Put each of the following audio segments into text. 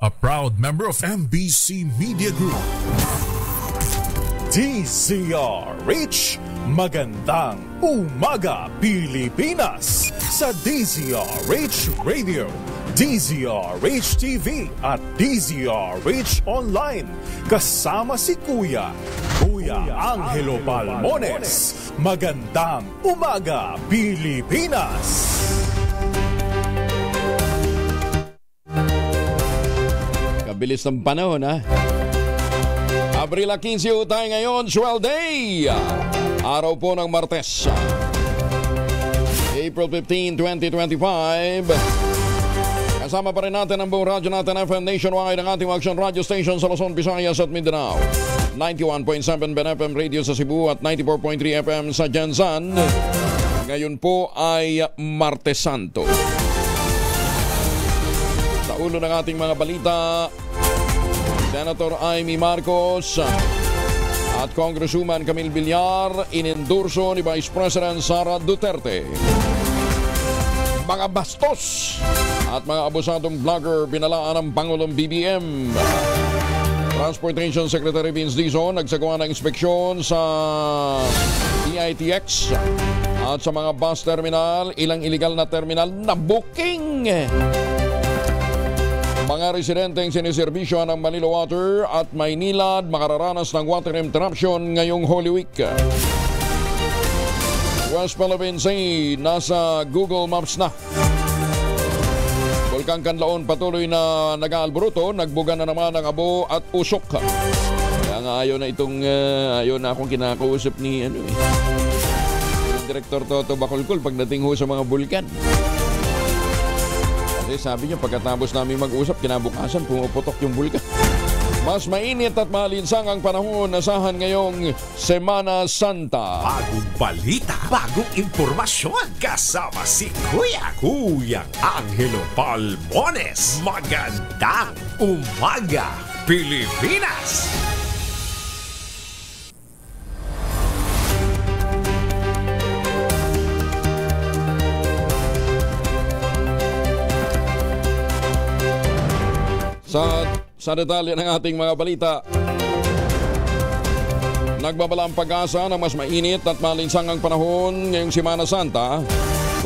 a proud member of MBC Media Group. DZRH, magandang umaga Pilipinas! Sa DZRH Radio, DZRH TV at DZRH Online. Kasama si Kuya Angelo Palmones. Magandang umaga Pilipinas! Kabilis ng panahon, ha? Abril 15 tayo ngayon, Swell Day! Araw po ng Martes. April 15, 2025. Kasama pa rin natin ang buong radyo natin FM nationwide, ang ating action radio station sa Luzon, Visayas at Mindanao. 91.7 BNFM Radio sa Cebu at 94.3 FM sa Jansan. Ngayon po ay Martes Santo. Sa ulo ng ating mga balita, Senator Amy Marcos at Congresswoman Camille Villar inendorso ni Vice President Sara Duterte. Mga bastos at mga abusadong vlogger binalaan ng Pangulong BBM. Transportation Secretary Vince Dizon nagsagawa ng inspeksyon sa PITX at sa mga bus terminal, ilang illegal na terminal na booking. Mga residenteng siniserbisyo ng Manila Water at Maynilad makararanas ng water interruption ngayong Holy Week. West Philippine Sea nasa Google Maps na. Bulkang Kanlaon patuloy na nag-aalboruto, nagbuga na naman ang abo at usok. Kaya nga ayaw na akong kinakausap ni Director Toto Bacolcol pagdating ho sa mga bulkan. Kasi sabi niya pagkatapos namin mag-usap, kinabukasan pumuputok yung bulkan. Mas mainit at malinsang ang panahon asahan ngayong Semana Santa. Bagong balita, bagong impormasyon. Kasama si Kuya Angelo Palmones. Magandang umaga, Pilipinas! Sa detalye ng ating mga balita, nagbabala ang pag-asa ng mas mainit at malinsang ang panahon ngayong Semana Santa,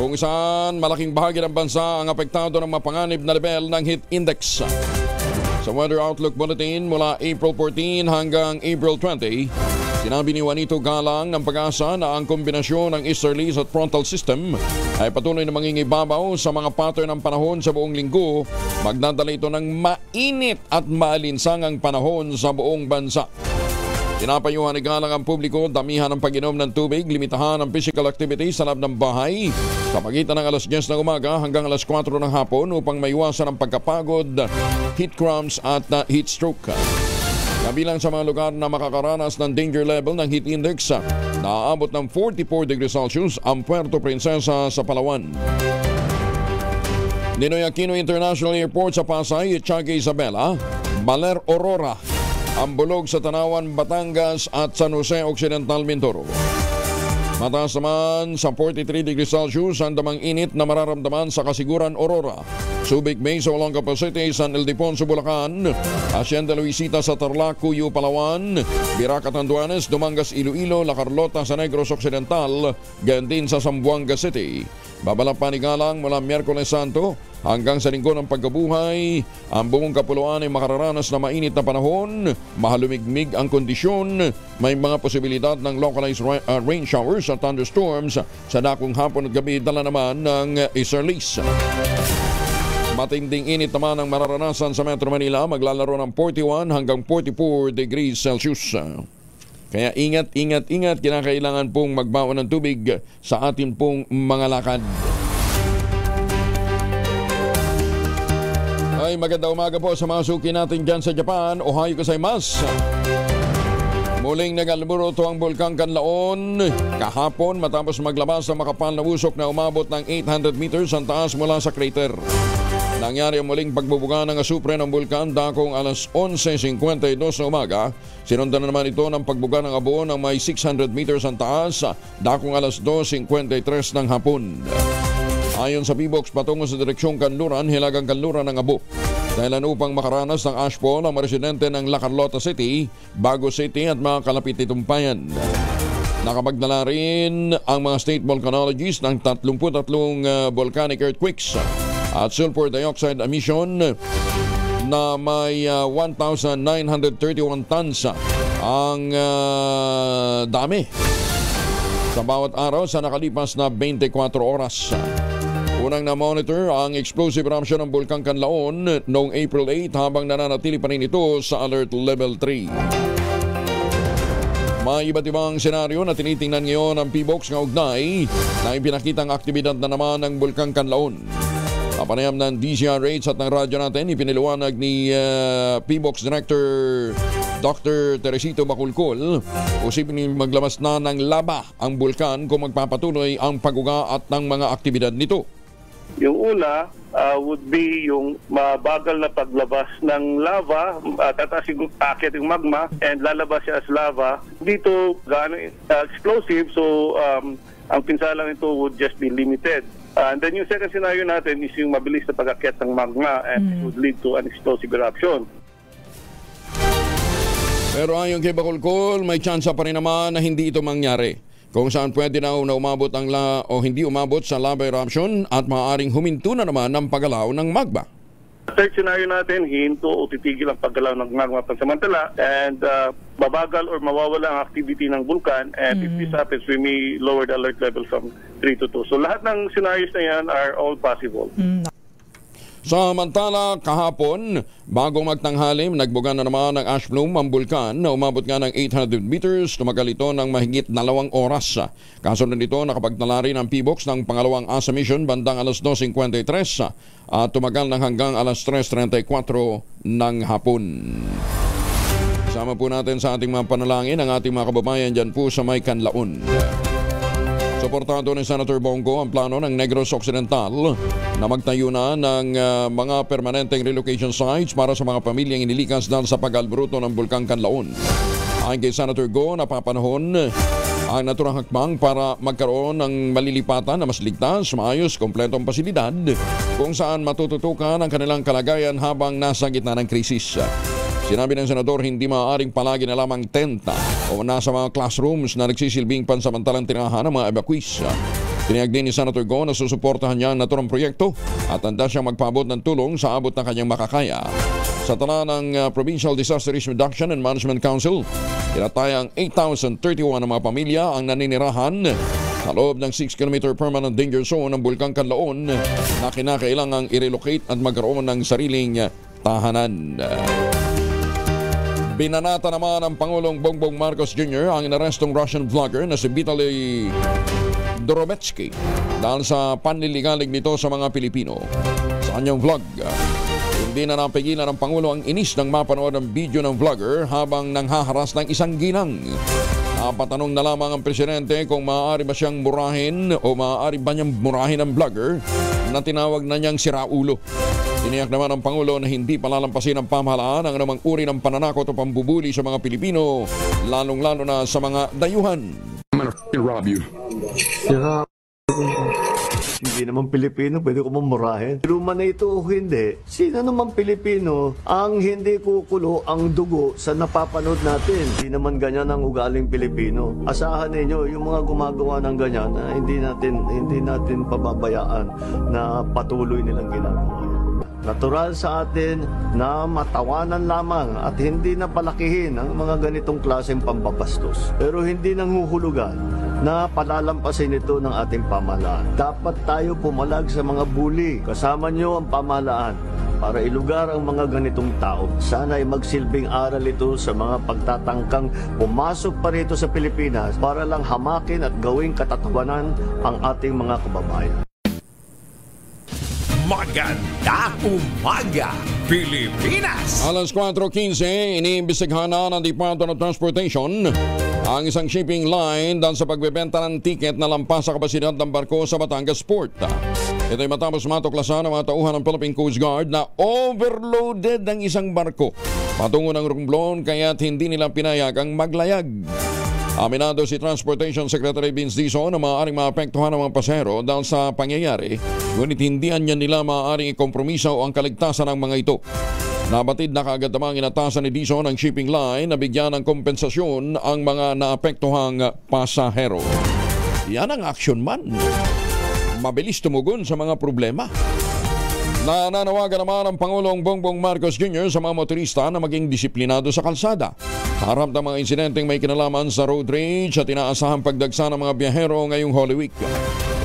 kung saan malaking bahagi ng bansa ang apektado ng mapanganib na level ng heat index. Sa Weather Outlook Bulletin mula April 14 hanggang April 20, sinabi ni Juanito Galang ng pag-asa na ang kombinasyon ng easterlies at frontal system ay patuloy na mangingibabaw sa mga pattern ng panahon sa buong linggo. Magdadala ito ng mainit at malinsang ang panahon sa buong bansa. Pinapayuhan ni Galang ang publiko, damihan ng pag-inom ng tubig, limitahan ang physical activity sa loob ng bahay sa pagitan ng alas 10 ng umaga hanggang alas 4 ng hapon upang maiwasan ang pagkapagod, heat cramps at heat stroke. Kabilang sa mga lugar na makakaranas ng danger level ng heat index, naaabot ng 44 degrees Celsius ang Puerto Princesa sa Palawan. Ninoy Aquino International Airport sa Pasay, Tiaga Isabela, Baler Aurora, Ambulog sa Tanawan, Batangas at San Jose Occidental, Mindoro. Mataas naman sa 43 degrees Celsius ang damang init na mararamdaman sa Kasiguran, Aurora, Subic Bay sa Olongapo City, San Ildefonso, Bulacan, Hacienda Luisita sa Tarlac, Cuyo, Palawan, Biraca, Tanduanes, Dumangas, Iloilo, La Carlota sa Negros Occidental, gayon din sa Zamboanga City. Babalak pa ni Galang mula Miyerkules Santo hanggang sa linggo ng pagkabuhay, ang buong kapuluan ay makararanas na mainit na panahon, mahalumigmig ang kondisyon, may mga posibilidad ng localized rain showers at thunderstorms sa dakong hapon at gabi, dala naman ng easterlies. Matinding init naman ang mararanasan sa Metro Manila, maglalaro ng 41 hanggang 44 degrees Celsius. Kaya ingat, kinakailangan pong magbaon ng tubig sa atin pong mga lakad. Ay, magandang umaga po sa mga suki natin dyan sa Japan. Ohayo gozaimasu. Muling nag-alburuto ang Bulkang Kanlaon kahapon matapos maglabas ng makapal na usok na umabot ng 800 meters ang taas mula sa crater. Nangyari ang muling pagbubuga ng asupre ng bulkan dakong alas 11:52 na umaga. Sinundan na naman ito ng pagbuga ng abo ng may 600 meters ang taas dakong alas 2:53 ng hapon. Ayon sa PBOX, patungo sa direksyong Kanluran, hilagang Kanluran ng abo. Dahilan upang makaranas ng ashfall ang mga residente ng La Carlota City, Bago City at mga kalapit nitong bayan. Nakapagdala rin ang mga state volcanologists ng 33 volcanic earthquakes at sulfur dioxide emission na may 1,931 tons ang dami sa bawat araw sa nakalipas na 24 oras. Unang na-monitor ang explosive eruption ng Bulkang Kanlaon noong April 8 habang nananatili pa rin ito sa Alert Level 3. May iba't ibang senaryo na tinitingnan ngayon ng PBOX ng ugnay na ipinakitang aktibidad na naman ng Bulkang Kanlaon. Kapanayam ng DZRH at ng radyo natin, ipiniliwanag ni PBOX Director Dr. Teresito Baculcol, posibleng maglamas na ng laba ang bulkan kung magpapatuloy ang pag-uga at ng mga aktibidad nito. Yung una would be yung mabagal na paglabas ng lava, tataas yung akit yung magma and lalabas siya as lava. Dito gaano explosive, so ang pinsala nito would just be limited. And then yung second scenario natin is yung mabilis na pag-akyat ng magma and it would lead to an explosive eruption. Pero ayon kay Baculcol, may tsansa pa rin naman na hindi ito mangyari, kung saan pwede na umabot o hindi umabot sa lava eruption at maaaring huminto na naman ang paggalaw ng magma. Third scenario natin, hinto o titigil ang paggalaw ng magma pansamantala and babagal or mawawala ang activity ng vulkan, and if this happens, we may lower the alert level from 3 to 2. So lahat ng scenarios na yan are all possible. Samantala, kahapon, bago magtanghalim, nagbuga na naman ng ash plume ang bulkan na umabot nga ng 800 meters, tumagal ito ng mahigit 2 oras. Kasunod nito, nakapagtala rin ang PBOX ng pangalawang ASA mission bandang alas 2:53 at tumagal ng hanggang alas 3:34 ng hapon. Sama po natin sa ating mga panalangin ang ating mga kababayan dyan po sa may Kanlaon. Suportado ni Senator Bongo ang plano ng Negros Occidental na magtayo na ng mga permanenteng relocation sites para sa mga pamilyang inilikas dahil sa pag-albruto ng Bulkang Kanlaon. Ayon kay Senator Go, napapanahon ang naturang hakbang para magkaroon ng malilipatan na mas ligtas, maayos, kompletong pasilidad kung saan matututukan ang kanilang kalagayan habang nasa gitna ng krisis. Sinabi ng Senador, hindi maaaring palagi na lamang tenta o nasa mga classrooms na nagsisilbing pansamantalang tirahan ng mga evacuees. Tiniyag din ni Senator Go na susuportahan niya ang naturang proyekto at handa siyang magpaabot ng tulong sa abot ng kanyang makakaya. Sa tala ng Provincial Disaster Risk Reduction and Management Council, tinatayang 8,031 na mga pamilya ang naninirahan sa loob ng 6-kilometer permanent danger zone ng Bulkang Kanlaon na kinakailangang i-relocate at magkaroon ng sariling tahanan. Binanata naman ng Pangulong Bongbong Marcos Jr. ang inarestong Russian vlogger na si Vitaly Dorobetsky dahil sa panliligalig nito sa mga Pilipino. Sa kanyang vlog, hindi na napigilan ng Pangulo ang inis ng mapanood ang video ng vlogger habang nanghaharas ng isang ginang. Napatanong na lamang ang presidente kung maaari ba siyang murahin o maaari ba niyang murahin ang vlogger na tinawag na niyang siraulo. Tiniyak naman ng Pangulo na hindi palalampasin ng pamahalaan ang anumang uri ng pananakot o pambubuli sa mga Pilipino, lalong-lalo na sa mga dayuhan. I'm gonna rob you. Hindi naman Pilipino, pwede ko mamurahin. Luma na ito o hindi, sino naman Pilipino ang hindi kukulo ang dugo sa napapanood natin? Hindi naman ganyan ang ugaling Pilipino. Asahan ninyo, yung mga gumagawa ng ganyan, hindi natin pababayaan na patuloy nilang ginagawa. Natural sa atin na matawanan lamang at hindi na palakihin ang mga ganitong klaseng pambabastos. Pero hindi nanghuhulugan na palalampasin ito ng ating pamahalaan. Dapat tayo pumalag sa mga bully. Kasama nyo ang pamahalaan para ilugar ang mga ganitong tao. Sana ay magsilbing aral ito sa mga pagtatangkang pumasok pa rito sa Pilipinas para lang hamakin at gawing katatawanan ang ating mga kababayan. Magandang umaga, Pilipinas! Alas 4:15, iniimbestigahan na ng Department of Transportation ang isang shipping line dahil sa pagbebenta ng tiket na lampas sa kapasidad ng barko sa Batangas Port. Ito ay matapos matuklasan ng mga tauhan ng Philippine Coast Guard na overloaded ang isang barko patungo ng Romblon kaya't hindi nila pinayagang maglayag. Aminado si Transportation Secretary Vince Dizon na maaaring maapektuhan ng mga pasahero dahil sa pangyayari, ngunit hindi niya nila maaaring ikompromiso ang kaligtasan ng mga ito. Nabatid na kaagad namang inatasan ni Dizon ang shipping line na bigyan ng kompensasyon ang mga naapektuhang pasahero. Yan ang action man. Mabilis tumugon sa mga problema. Nananawagan naman ang Pangulong Bongbong Marcos Jr. sa mga motorista na maging disiplinado sa kalsada. Harap ng mga insidenteng may kinalaman sa road rage at inaasahang pagdagsa ng mga biyahero ngayong Holy Week.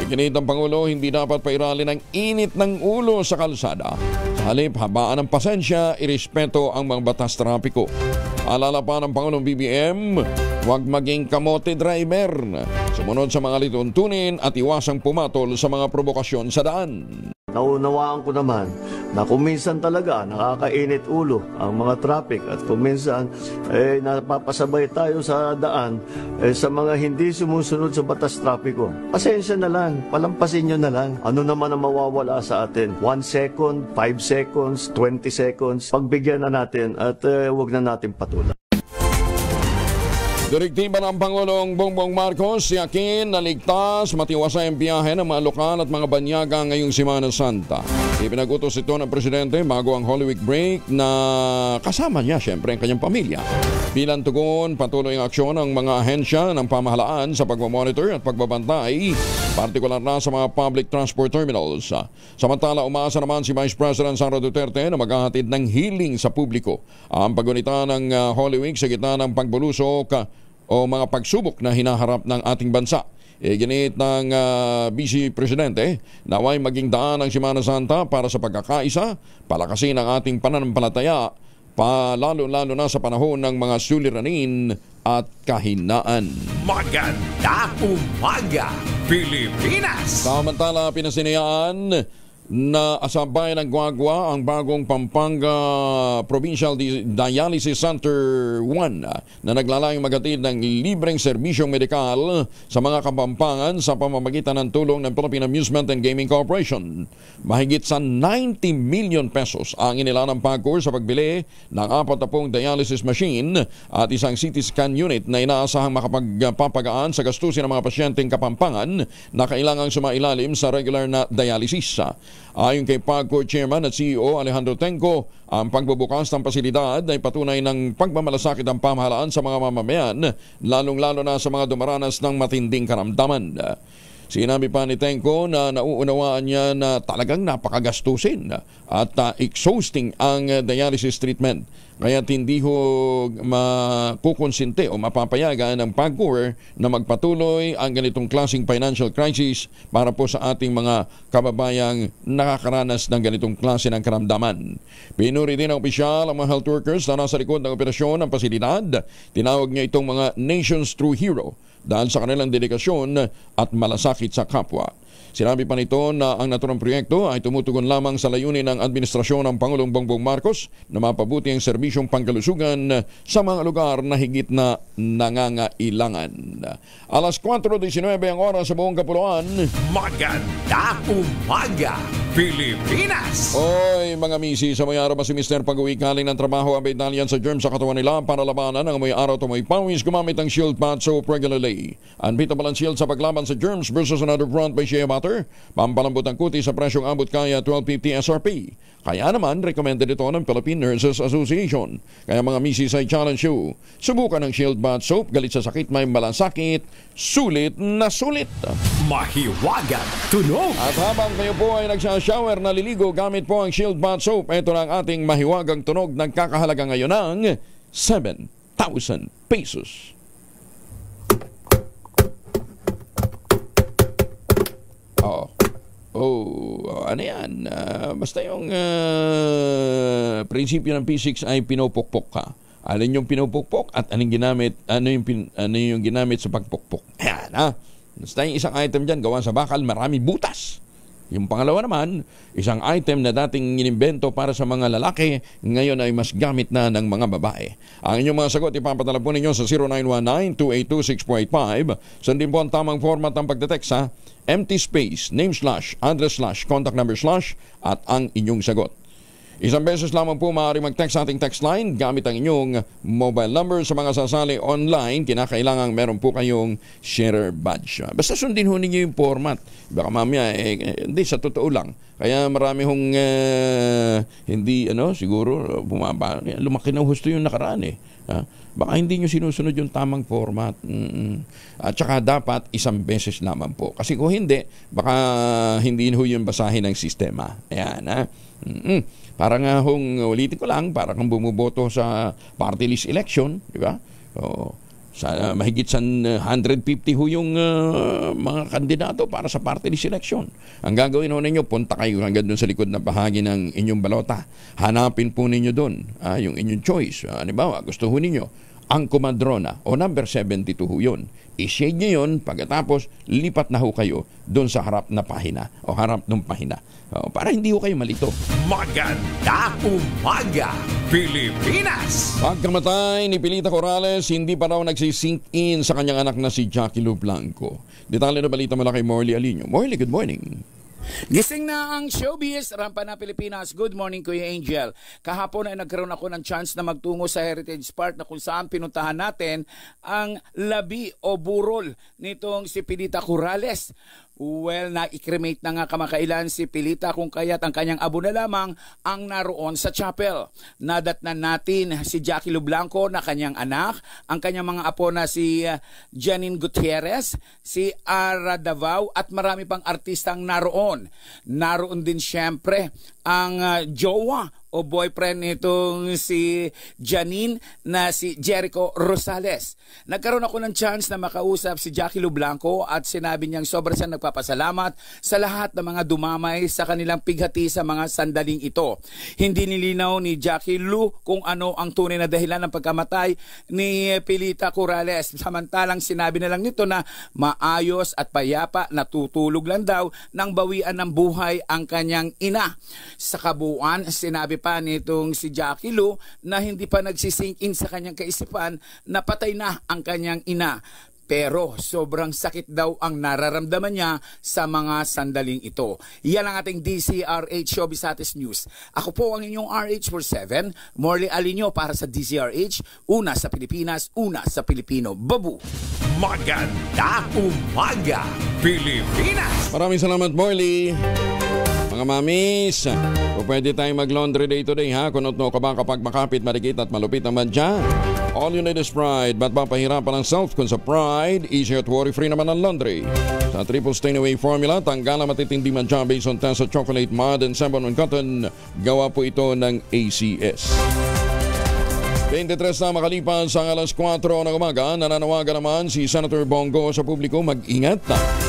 Iginit ng Pangulo, hindi dapat pairalin ang init ng ulo sa kalsada. Sa halip, habaan ng pasensya, irespeto ang mga batas trapiko. Alala pa ng Pangulong BBM, huwag maging kamote driver. Sumunod sa mga lituntunin at iwasang pumatol sa mga provokasyon sa daan. Naunawaan ko naman na kung minsan talaga nakakainit ulo ang mga traffic at kung minsan napapasabay tayo sa daan sa mga hindi sumusunod sa batas trapiko. Pasensya na lang, palampasin nyo na lang. Ano naman ang mawawala sa atin? 1 second, 5 seconds, 20 seconds. Pagbigyan na natin at huwag na natin patulan. Direktiba ng Pangulong Bongbong Marcos, siyakin na ligtas, matiwasay ang biyahe ng mga lokal at mga banyaga ngayong Semana Santa. Ipinag-utos ito ng Presidente bago ang Holy Week break na kasama niya siyempre ang kanyang pamilya. Bilang tugon, patuloy ang aksyon ng mga ahensya ng pamahalaan sa pagmamonitor at pagbabantay, partikular na sa mga public transport terminals. Samantala, umaasa naman si Vice President Sara Duterte na maghahatid ng healing sa publiko. Ang paggunita ng Holy Week sa gitna ng pagbulusok o mga pagsubok na hinaharap ng ating bansa. Ginit ng Vice Presidente, naway maging daan ang Semana Santa para sa pagkakaisa, palakasin ang ating pananampalataya, lalo-lalo na sa panahon ng mga suliranin at kahinaan. Maganda umaga, Pilipinas! Samantala, pinasinayaan na asabay ng Guagua ang bagong Pampanga Provincial Dialysis Center 1 na naglalayong maghatid ng libreng serbisyong medikal sa mga Kapampangan sa pamamagitan ng tulong ng Philippine Amusement and Gaming Corporation. Mahigit sa 90 million pesos ang inilaan ng PAGCOR sa pagbili ng 40 dialysis machine at isang CT scan unit na inaasahang makapagpapagaan sa gastusin ng mga pasyenteng Kapampangan na kailangang sumailalim sa regular na dialysis. Ayon kay PAGCOR Chairman at CEO Alejandro Tenco, ang pagbubukas ng pasilidad ay patunay ng pagmamalasakit ng pamahalaan sa mga mamamayan, lalong-lalo na sa mga dumaranas ng matinding karamdaman. Sinabi pa ni Tenco na nauunawaan niya na talagang napakagastusin at exhausting ang dialysis treatment. Kaya hindi ho makukonsinte o mapapayagan ng PAGCOR na magpatuloy ang ganitong klaseng financial crisis para po sa ating mga kababayang nakakaranas ng ganitong klase ng karamdaman. Pinuri din ng opisyal ang mga health workers na nasa likod ng operasyon ng pasilidad. Tinawag niya itong mga nation's true hero dahil sa kanilang dedikasyon at malasakit sa kapwa. Sinabi pa nito na ang naturang proyekto ay tumutugon lamang sa layunin ng administrasyon ng Pangulong Bongbong Marcos na mapabuti ang serbisyong pangkalusugan sa mga lugar na higit na nangangailangan. Alas 4:19 ang oras sa buong kapuluan. Maganda umaga, Pilipinas! Oy, mga misi, sa may araw pa si Mr. Pag-uwi kaling ng trabaho ang Italian sa germ sa katawan nila para labanan ang may araw tumoy pawis gumamit ang Shield Bath Soap regularly. Unbeatable ang Shield sa paglaban sa germs versus another front by Shea Butter. Pampalambot ang kuti sa presyong abot kaya 12.50 SRP. Kaya naman, recommended ito ng Philippine Nurses Association. Kaya mga misis ay challenge you. Subukan ang Shield Bath Soap. Galit sa sakit, may malasakit. Sulit na sulit. Mahiwagan tunog! At habang kayo po ay nagsashower, naliligo gamit po ang Shield Bath Soap. Ito na ang ating mahiwagang tunog ng kakahalaga ngayon ng 7,000 pesos. Ano yan? Basta yung prinsipyo ng physics ay pinupukpok ka. Alin yung pinupukpok at anong ginamit, ano yung ginamit sa pagpukpok. Ayan, ha? Basta yung isang item dyan, gawa sa bakal, marami butas. Yung pangalawa naman, isang item na dating inimbento para sa mga lalaki, ngayon ay mas gamit na ng mga babae. Ang inyong mga sagot, ipapadala po ninyo sa 0919-282-6485. Sundin po ang tamang format ng pagdetext sa empty space, name / address / contact number / at ang inyong sagot. Isang beses lamang po maaari mag-text sa ating text line gamit ang inyong mobile number. Sa mga sasali online, kinakailangan meron po kayong sharer badge. Basta sundin ho ninyo yung format. Baka mamaya, hindi, sa totoo lang. Kaya marami hong hindi, siguro, lumaki na husto yung nakaraan eh. Baka hindi nyo sinusunod yung tamang format. At saka dapat isang beses naman po. Kasi kung hindi, baka hindi ho yung basahin ng sistema. Ayan, ha? Parang ulitin ko lang, parang kang bumuboto sa party list election, di ba? Sa mahigit sa 150 ho yung mga kandidato para sa party list election. Ang gagawin ho ninyo, punta kayo hanggang doon sa likod na bahagi ng inyong balota. Hanapin po ninyo doon yung inyong choice. Halimbawa, gusto ho ninyo ang Comadrona o number 72 ho yun. I-shade nyo yun, pagkatapos lipat na ho kayo doon sa harap na pahina o harap ng pahina. Para hindi ho kayo malito. Maganda umaga, Pilipinas! Pagkamatay ni Pilita Corrales, hindi pa raw nagsisink in sa kanyang anak na si Jackie Lou Blanco. Detalye na balita mula kay Morley Alinio. Morley, good morning. Gising na ang showbiz, rampa na Pilipinas. Good morning, Kuya Angel. Kahapon ay nagkaroon ako ng chance na magtungo sa Heritage Park na kung saan pinuntahan natin ang labi o burol nitong si Pilita Corrales. Well, na-cremate na nga kamakailan si Pilita kung kaya't ang kanyang abo na lamang ang naroon sa chapel. Nadatnan natin si Jackie Lou Blanco na kanyang anak, ang kanyang mga apo na si Janine Gutierrez, si Ara Davao at marami pang artistang naroon. Naroon din siyempre ang jowa o boyfriend nitong si Janine na si Jericho Rosales. Nagkaroon ako ng chance na makausap si Jackie Lou Blanco at sinabi niyang sobrang siyang nagpapasalamat sa lahat ng mga dumamay sa kanilang pighati sa mga sandaling ito. Hindi nilinaw ni Jackie Lou kung ano ang tunay na dahilan ng pagkamatay ni Pilita Corrales. Samantalang sinabi na lang nito na maayos at payapa, natutulog lang daw nang bawian ng buhay ang kanyang ina. Sa kabuuan, sinabi pa nitong si Jackie Lou na hindi pa nagsisink in sa kanyang kaisipan na patay na ang kanyang ina. Pero sobrang sakit daw ang nararamdaman niya sa mga sandaling ito. Yan ang ating DZRH Showbiz Status News. Ako po ang inyong RH47, Morley Alinio para sa DZRH, una sa Pilipinas, una sa Pilipino. Babu! Maganda umaga, Pilipinas! Maraming salamat, Morley. Mga mamis, kung pwede tayong mag-laundry day today ha, kung ka ba kapag makapit, marikit at malupit naman dyan. All you need is pride. Ba't ba pahirapan ang self kung sa pride, easy at worry-free naman ang laundry? Sa triple stain away formula, tanggal ang matitindi man dyan based on test sa chocolate, mud, and sabon and cotton. Gawa po ito ng ACS. 23 na makalipas ang alas 4 ng umaga, nananawagan naman si Senator Bongo sa publiko mag-ingat,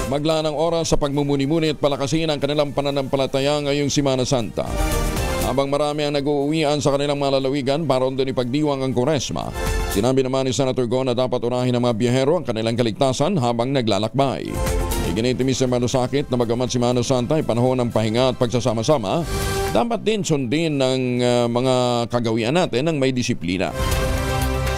maglaan ng oras sa pagmumuni-muni at palakasin ang kanilang pananampalataya ngayong Semana Santa. Habang marami ang nag-uuwian sa kanilang mga lalawigan para doon ipagdiwang ang Kuresma, sinabi naman ni Senator Go na dapat unahin ng mga biyahero ang kanilang kaligtasan habang naglalakbay. Iginitimis sa Malasakit na bagamat Semana Santa ay panahon ng pahinga at pagsasama-sama, dapat din sundin ng mga kagawian natin ng may disiplina.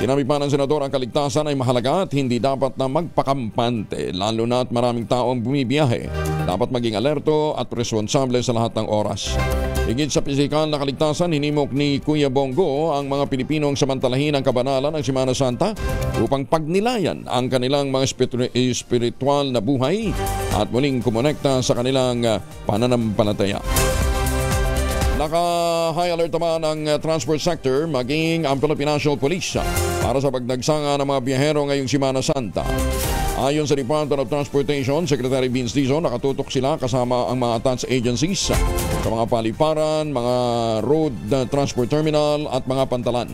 Sinabi pa ng Senador ang kaligtasan ay mahalaga at hindi dapat na magpakampante, lalo na at maraming taong bumibiyahe. Dapat maging alerto at responsable sa lahat ng oras. Higit sa pisikal na kaligtasan, hinimok ni Kuya Bongo ang mga Pilipinong samantalahin ang kabanalan ng Semana Santa upang pagnilayan ang kanilang mga espiritual na buhay at muling kumonekta sa kanilang pananampalataya. Naka-high alert naman ang transport sector maging ang Philippine National Police para sa pagdagsanga ng mga biyahero ngayong Semana Santa. Ayon sa Department of Transportation, Secretary Vince Dizon, nakatutok sila kasama ang mga attached agencies sa mga paliparan, mga road transport terminal at mga pantalan.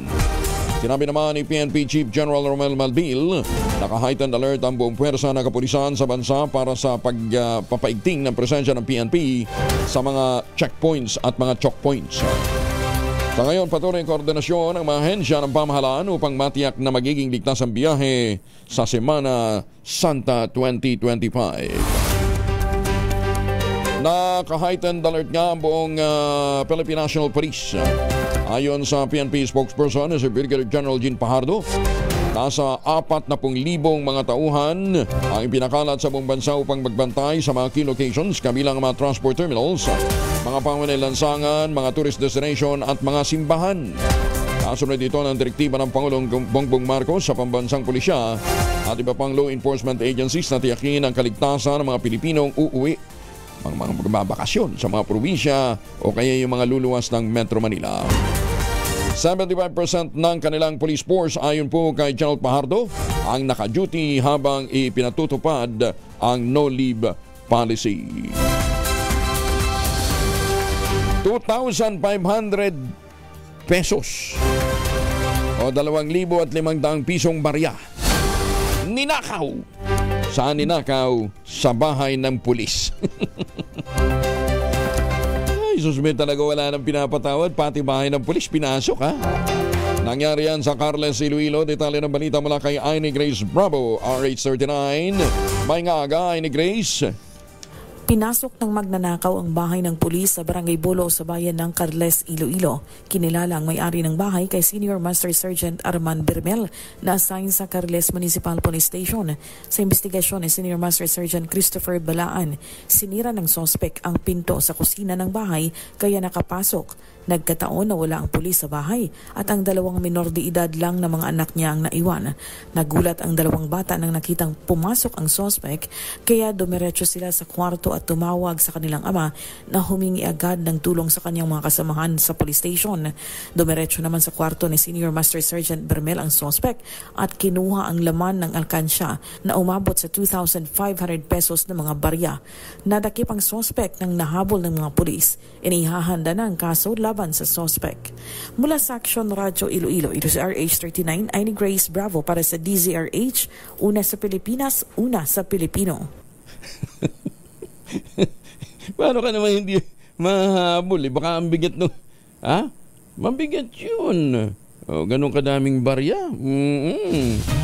Sinabi naman ni PNP Chief General Romel Malbil, naka-heightened alert ang buong puwersa ng kapulisan sa bansa para sa pagpapaigting ng presensya ng PNP sa mga checkpoints at mga choke points. Sa ngayon, patuloy ang koordinasyon ng mga ahensya ng pamahalaan upang matiyak na magiging ligtas ang biyahe sa Semana Santa 2025. Naka-heightened alert nga ang buong Philippine National Police. Ayon sa PNP spokesperson si Brigadier General Jean Pajardo, nasa 40,000 mga tauhan ang ipinakalat sa buong bansa upang magbantay sa mga key locations kabilang mga transport terminals mga pangunahing lansangan, mga tourist destination at mga simbahan. Kasunod dito ng direktiba ng Pangulong Bongbong Marcos sa pambansang pulisya at iba pang law enforcement agencies na tiyakin ang kaligtasan ng mga Pilipinong uuwi mga magbabakasyon sa mga probinsya o kaya yung mga luluwas ng Metro Manila. 75% ng kanilang police force ayon po kay General Pajardo ang naka-duty habang ipinatutupad ang no-leave policy. 2,500 pesos o 2,500 pisong barya ninakaw. Saan ninakaw? Sa bahay ng pulis. Ay, susumit talaga wala nang pinapatawad, pati bahay ng pulis pinasok ha. Nangyari yan sa Carles, Iloilo. Detalye ng balita mula kay Aini Grace Bravo, RH39. May nga aga, Aini Grace. Pinasok ng magnanakaw ang bahay ng pulis sa Barangay Bolo sa bayan ng Carles, Iloilo. Kinilala ang may-ari ng bahay kay Senior Master Sergeant Arman Bermel na assign sa Carles Municipal Police Station. Sa investigasyon ni Senior Master Sergeant Christopher Balaan, sinira ng sospek ang pinto sa kusina ng bahay kaya nakapasok. Nagkataon na wala ang pulis sa bahay at ang 2 minor de edad lang na mga anak niya ang naiwan. Nagulat ang 2 bata nang nakitang pumasok ang sospek kaya dumiretso sila sa kwarto at tumawag sa kanilang ama na humingi agad ng tulong sa kanyang mga kasamahan sa police station. Dumiretso naman sa kwarto ni Senior Master Sergeant Bermel ang sospek at kinuha ang laman ng alkansya na umabot sa 2,500 pesos na mga barya. Nadakip ang sospek nang nahabol ng mga pulis. Inihahanda na ang kaso laban sa sospek. Mula sa Action Radio Iloilo, ito si RH39, Aini Grace Bravo para sa DZRH, una sa Pilipinas, una sa Pilipino. Paano ka naman hindi mahabol? Baka ang bigat no. Ha? Mabigat yun. O, ganun kadaming barya.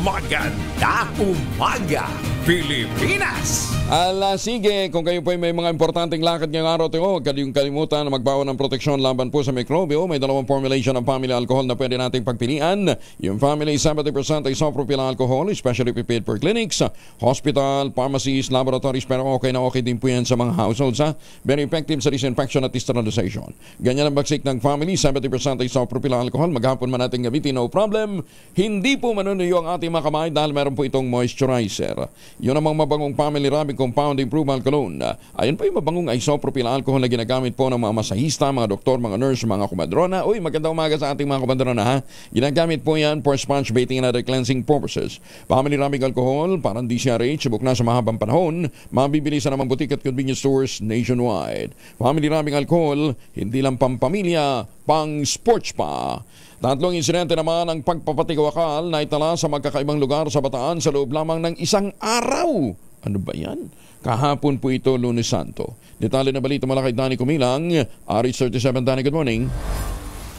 Maganda umaga, Pilipinas! Sige, kung kayo po may mga importanteng lakad ngayong araw tayo, huwag kayong kalimutan na magbawa ng proteksyon laban po sa mikrobyo. May 2 formulation ng family alcohol na pwede nating pagpilian. Yung family 70% isopropyl alcohol, especially prepared for clinics, hospital, pharmacies, laboratories, pero okay na okay din po yan sa mga households. Very effective sa disinfection at sterilization. Ganyan ang bagsik ng family, 70% isopropyl alcohol. Maghapon man natin gamitin, no problem. Hindi po manunuyo ang ating mga kamay dahil meron po itong moisturizer. Yun namang mabangong family rubbing compound improvement cologne. Ayan po yung mabangong isopropyl alcohol na ginagamit po ng mga masahista, mga doktor, mga nurse, mga kumadrona. Uy, magandang umaga sa ating mga kumadrona ha. Ginagamit po yan for sponge bathing and other cleansing purposes. Family rubbing alcohol, parang DCRH, subok na sa mahabang panahon, mabibili sa namang butik at convenience stores nationwide. Family rubbing alcohol, hindi lang pampamilya, pang sports pa. 3 insidente naman ang pagpapatiwakal na itala sa magkakaibang lugar sa Bataan sa loob lamang ng 1 araw. Ano ba yan? Kahapon po ito, Lunes Santo. Detalye na balita mula kay Danny Kumilang, RH37. Danny, good morning.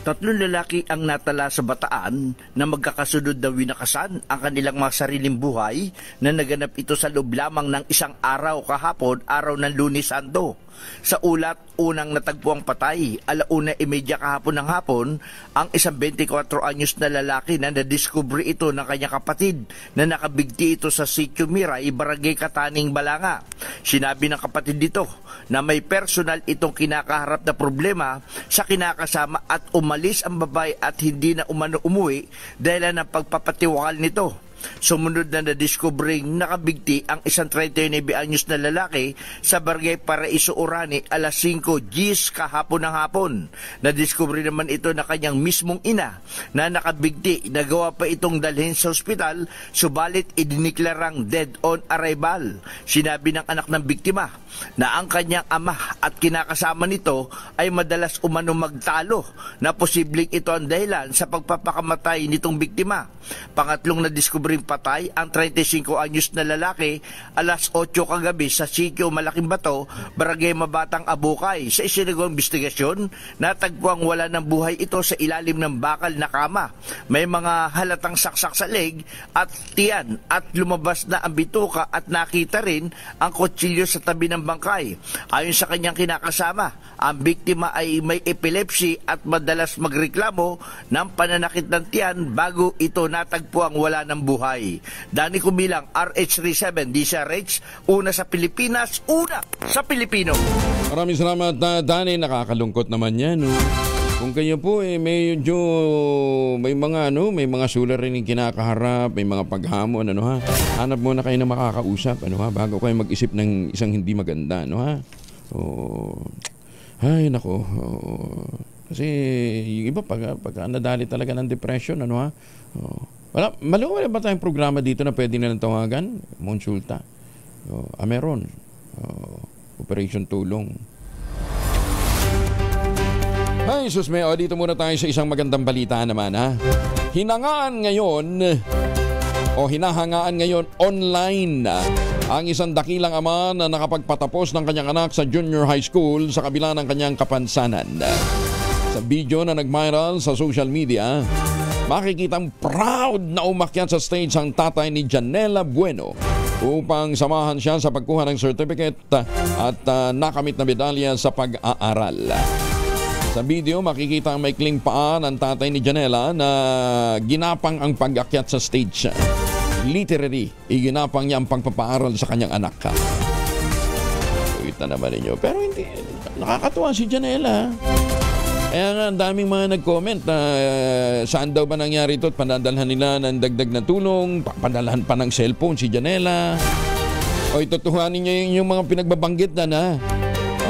3 lalaki ang natala sa Bataan na magkakasunod na winakasan ang kanilang mga sariling buhay na naganap ito sa loob lamang ng 1 araw kahapon, araw ng Lunes Santo. Sa ulat, unang natagpuang patay, 1:30 kahapon ng hapon, ang isang 24 anyos na lalaki na nadiskubre ito ng kanyang kapatid na nakabigti ito sa Sitio Miray, Barangay Kataning, Balanga. Sinabi ng kapatid dito na may personal itong kinakaharap na problema sa kinakasama at umalis ang babae at hindi na umano umuwi dahil ng pagpapatiwakal nito. Sumunod na nadiskubreng nakabigti ang isang 39 anyos na lalaki sa Barangay Paraiso, Orani, 5:00 kahapon ng hapon. Nadiskubre naman ito na kanyang mismong ina na nakabigti. Nagawa pa itong dalhin sa ospital, subalit idiniklarang dead on arrival. Sinabi ng anak ng biktima na ang kanyang ama at kinakasama nito ay madalas umano magtalo na posibleng ito ang dahilan sa pagpapakamatay nitong biktima. Pangatlong nadiskubre patay ang 35 anyos na lalaki 8:00 kagabi sa Sitio Malaking Bato, Barangay Mabatang, Abukay. Sa isinagawang investigasyon, natagpuang wala ng buhay ito sa ilalim ng bakal na kama. May mga halatang saksak sa leg at tiyan at lumabas na ang bituka at nakita rin ang kutsilyo sa tabi ng bangkay. Ayon sa kanyang kinakasama, ang biktima ay may epilepsy at madalas magreklamo ng pananakit ng tiyan bago ito natagpuang wala ng buhay. Danny Kumilang, RH37, DZRH, una sa Pilipinas, una sa Pilipino. Maraming salamat, Danny. Nakakalungkot naman yan. No? Kung kayo po medyo may mga suliranin kinakaharap, may mga paghamon, ano ha? Hanap muna kayo na makakausap, ano ha? Bago kayo mag-isip ng isang hindi maganda, ano ha? Ay, nako. Kasi yung iba pag nadali talaga ng depression, ano ha? Wala ba tayong programa dito na pwede nilang tawagan? Monsulta. Meron. Operation Tulong. Ay, sus me, dito muna tayo sa isang magandang balita naman, ha? Hinahangaan ngayon online ang isang dakilang ama na nakapagpatapos ng kanyang anak sa junior high school sa kabila ng kanyang kapansanan. Sa video na nag-viral sa social media, makikitang proud na umakyat sa stage ang tatay ni Janela Bueno upang samahan siya sa pagkuha ng certificate at nakamit na medalya sa pag-aaral. Sa video, makikita ang maikling paa ng tatay ni Janela na ginapang ang pag-akyat sa stage. Literally, iginapang niya ang pagpapaaral sa kanyang anak. Kita naman ninyo. Pero hindi, nakakatuwa si Janela. Kaya nga, ang daming mga nag-comment na saan daw ba nangyari ito at padadalhan nila ng dagdag na tulong, padalhan pa ng cellphone si Janela. O itutuhanin niya yung mga pinagbabanggit na.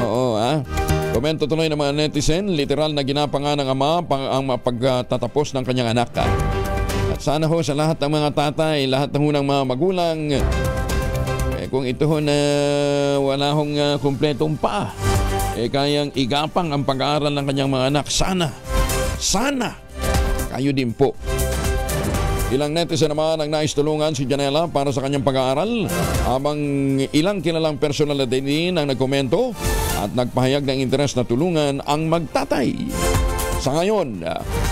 Oo, ha? Komento tuloy ng mga netizen, literal na ginapa nga ng ama ang pagtatapos ng kanyang anak. At sana ho sa lahat ng mga tatay, lahat ng mga magulang, kung ito ho na wala hong kumpletong pa, kayang igapang ang pag-aaral ng kanyang mga anak. Sana, kayo din po. Ilang netizen naman ang nais tulungan si Janela para sa kanyang pag-aaral, habang ilang kilalang personal na din ang nagkomento at nagpahayag ng interes na tulungan ang magtatay. Sa ngayon,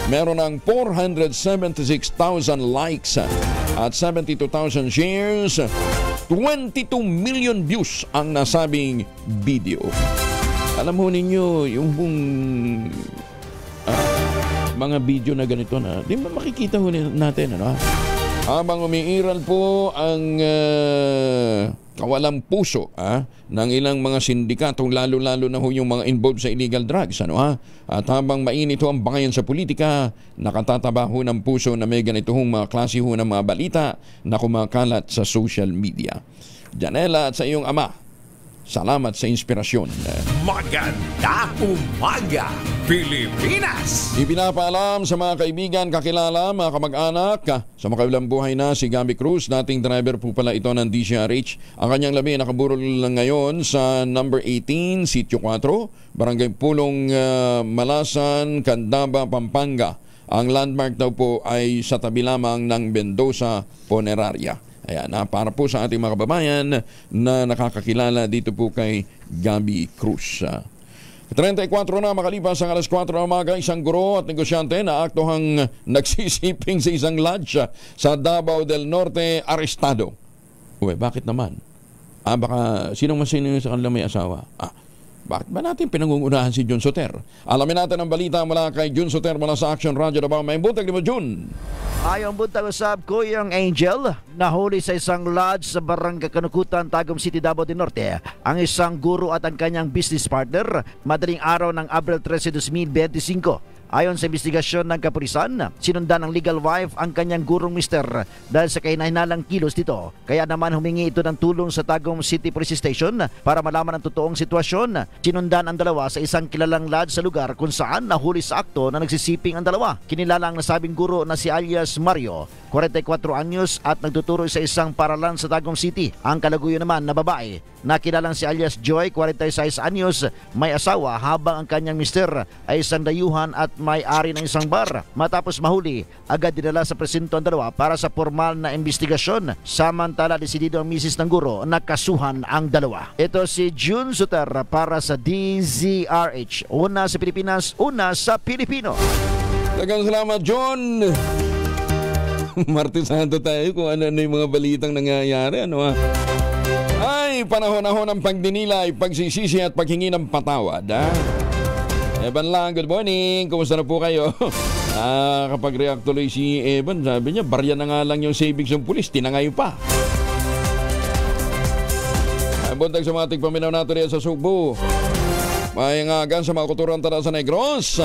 meron ng 476,000 likes at 72,000 shares, 22 million views ang nasabing video. Alam mo ninyo, yung mga video na ganito na, di ba makikita ho natin, ano? Habang umiiral po ang kawalang puso ng ilang mga sindikato, lalo-lalo na ho yung mga involved sa illegal drugs, ano ha? At habang mainit ho ang bangayan sa politika, nakatataba ho ng puso na may ganito hong mga klase ho ng mga balita na kumakalat sa social media. Janela, at sa iyong ama, salamat sa inspirasyon. Maganda umaga, Pilipinas! Ipinapaalam sa mga kaibigan, kakilala, mga kamag-anak, sa makabilang buhay na si Gabby Cruz, dating driver po pala ito ng DCRH. Ang kanyang labi nakaburol ngayon sa number 18, Sitio 4, Barangay Pulong, Malasan, Candaba, Pampanga. Ang landmark daw po ay sa tabi lamang ng Mendoza Funeraria. Ayan, para po sa ating mga kababayan na nakakakilala dito po kay Gabby Cruz. 34 na makalipas ang alas 4 ng umaga, isang guro at negosyante na aktohang nagsisiping sa isang lodge sa Davao del Norte, arestado. Uwe, bakit naman? Baka sino sa kanila may asawa? Bakit ba natin pinangungunahan si Jun Soter? Alamin natin ang balita mula kay Jun Soter mula sa Action Radio Davao. May buntag mo, Jun. Ayong buntag usab ko yung Angel, nahuli sa isang lodge sa Barangay Kanukutan, Tagum City, Davao del Norte. Ang isang guro at ang kanyang business partner, madaling araw ng Abril 13, 2025. Ayon sa investigasyon ng kapulisan, sinundan ng legal wife ang kanyang gurong mister dahil sa kahinahinalang kilos dito. Kaya naman humingi ito ng tulong sa Tagum City Police Station para malaman ang totoong sitwasyon. Sinundan ang dalawa sa isang kilalang lodge sa lugar kung saan nahuli sa akto na nagsisiping ang dalawa. Kinilala ang nasabing guro na si alias Mario, 44 anyos at nagtuturo sa isang paralan sa Tagum City. Ang kalaguyo naman na babae, nakilalang si alias Joy, 46 anyos, may asawa, habang ang kanyang mister ay isang dayuhan at may-ari ng isang bar. Matapos mahuli, agad dinala sa presinto ang dalawa para sa formal na investigasyon. Samantala, desidido ang misis ng guro na kasuhan ang dalawa. Ito si Jun Soter para sa DZRH. Una sa Pilipinas, una sa Pilipino. Dagang salamat, John. Martisado tayo kung ano yung mga balitang nangyayari. Ano ha? Ay, panahon-ahon ng pagdinilay, pagsisisi at paghingi ng patawad. Evan lang, good morning. Kumusta na po kayo? Kapag react tuloy si Evan, sabi niya, barya na nga lang yung savings ng pulis, tinangay pa. Buntag sa mga tigpaminaw natin sa Subo. May nga sa mga kulturang tada sa Negros.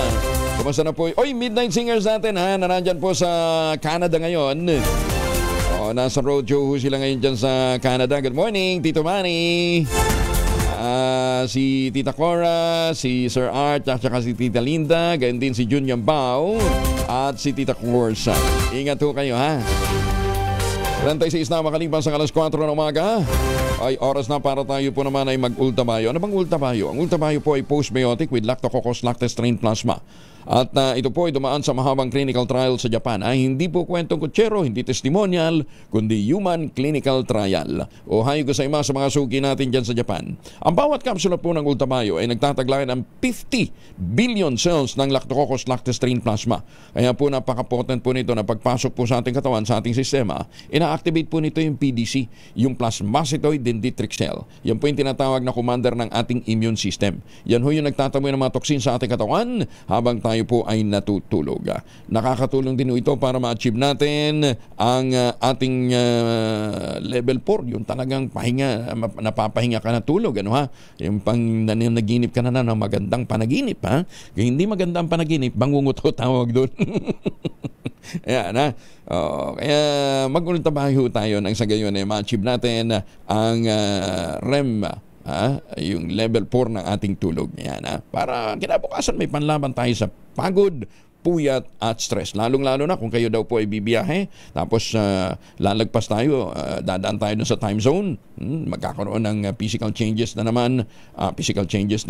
Kumusta na po? Oy, Midnight Singers natin ha, na nandyan po sa Canada ngayon. Nasa roadshow sila ngayon dyan sa Canada. Good morning, Tito Manny. Si Tita Cora, si Sir Art, at saka si Tita Linda, gayon din si Jun Yambao, at si Tita Corsa. Ingat ho kayo ha. 36 na makalipas ang alas 4 ng umaga. Ay oras na para tayo po naman ay mag-ultabayo. Ano bang ultabayo? Ang ultabayo po ay postbiotic with Lactococcus lactis strain plasma. At ito po ay dumaan sa mahabang clinical trial sa Japan. Hindi po kwentong kutsero, hindi testimonial, kundi human clinical trial. O hayo ko sa ima sa mga suki natin dyan sa Japan. Ang bawat kapsula po ng ultabayo ay nagtataglayan ng 50 billion cells ng Lactococcus lactis strain plasma. Kaya po napaka-potent po nito na pagpasok po sa ating katawan, sa ating sistema, ina-activate po nito yung PDC, yung plasmacytoid dendritic cell. Yan po yung tinatawag na commander ng ating immune system. Yan ho yung nagtataboy ng mga toxin sa ating katawan habang tayo po ay natutulog. Nakakatulong din ito para ma-achieve natin ang ating level 4, yung talagang pahinga, napapahinga ka na tulog, ano ha? Yung pang naginip ka na ng magandang panaginip, ha? Kaya hindi magandang panaginip, bangungot tawag doon. Ayan, ha? Kaya mag-ultabayo tayo nang sa gayon ay ma-achieve natin ang REM, yung level 4 ng ating tulog. Yan, para kinabukasan may panlaban tayo sa pagod, puyat at stress. Lalong-lalo na kung kayo daw po ay bibiyahe, tapos lalagpas tayo, dadaan tayo dun sa time zone, magkakaroon ng physical changes na naman, changes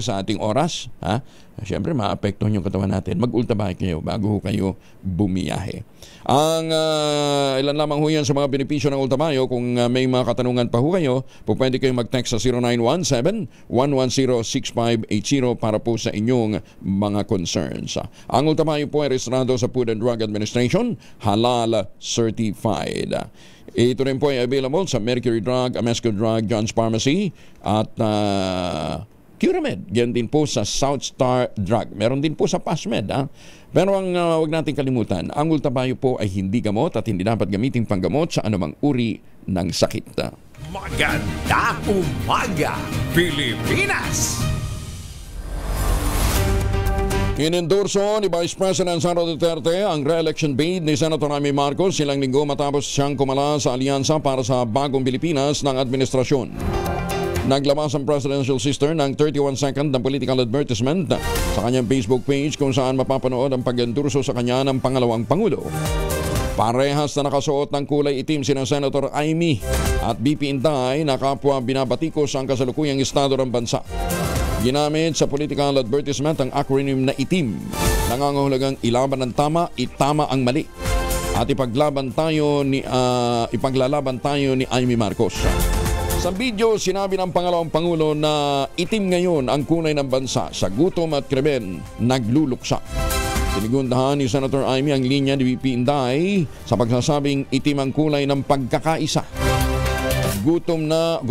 sa ating oras. Siyempre, maapektuhan yung katawan natin. Mag-ultabay kayo bago kayo bumiyahe. Ang ilan lamang ho yan sa mga benepisyo ng ultabayo. Kung may mga katanungan pa ho kayo, pwede kayo mag-text sa 0917-110-6580 para po sa inyong mga concerns. Ang ultabayo po ay rehistrado sa Food and Drug Administration, halal certified. Ito rin po ay available sa Mercury Drug, Amesco Drug, John's Pharmacy at Curamed. Yan din po sa South Star Drug. Meron din po sa Pasmed. Pero ang huwag natin kalimutan, ang ultabayo po ay hindi gamot at hindi dapat gamitin panggamot sa anumang uri ng sakit. Magandang umaga, Pilipinas! Inendorso ni Vice President Sara Duterte ang re-election bid ni Senator Amy Marcos silang linggo matapos siyang kumala sa alyansa para sa bagong Pilipinas ng administrasyon. Naglabas ang presidential sister ng 31-second na political advertisement sa kanyang Facebook page kung saan mapapanood ang pag-endorso sa kanya ng pangalawang Pangulo. Parehas na nakasuot ng kulay itim sina Senator Amy at BP Inday na kapwa binabatikos ang kasalukuyang estado ng bansa. Ginamit sa political advertisement ang acronym na itim. Nangangahulugang ilaban ng tama, itama ang mali. At ipaglalaban tayo ni Amy Marcos. Sa video, sinabi ng pangalawang Pangulo na itim ngayon ang kulay ng bansa sa gutom at krimen nagluluksa. Sinigundahan ni Senator Amy ang linya ni BP Inday sa pagsasabing itim ang kulay ng pagkakaisa. Gutom na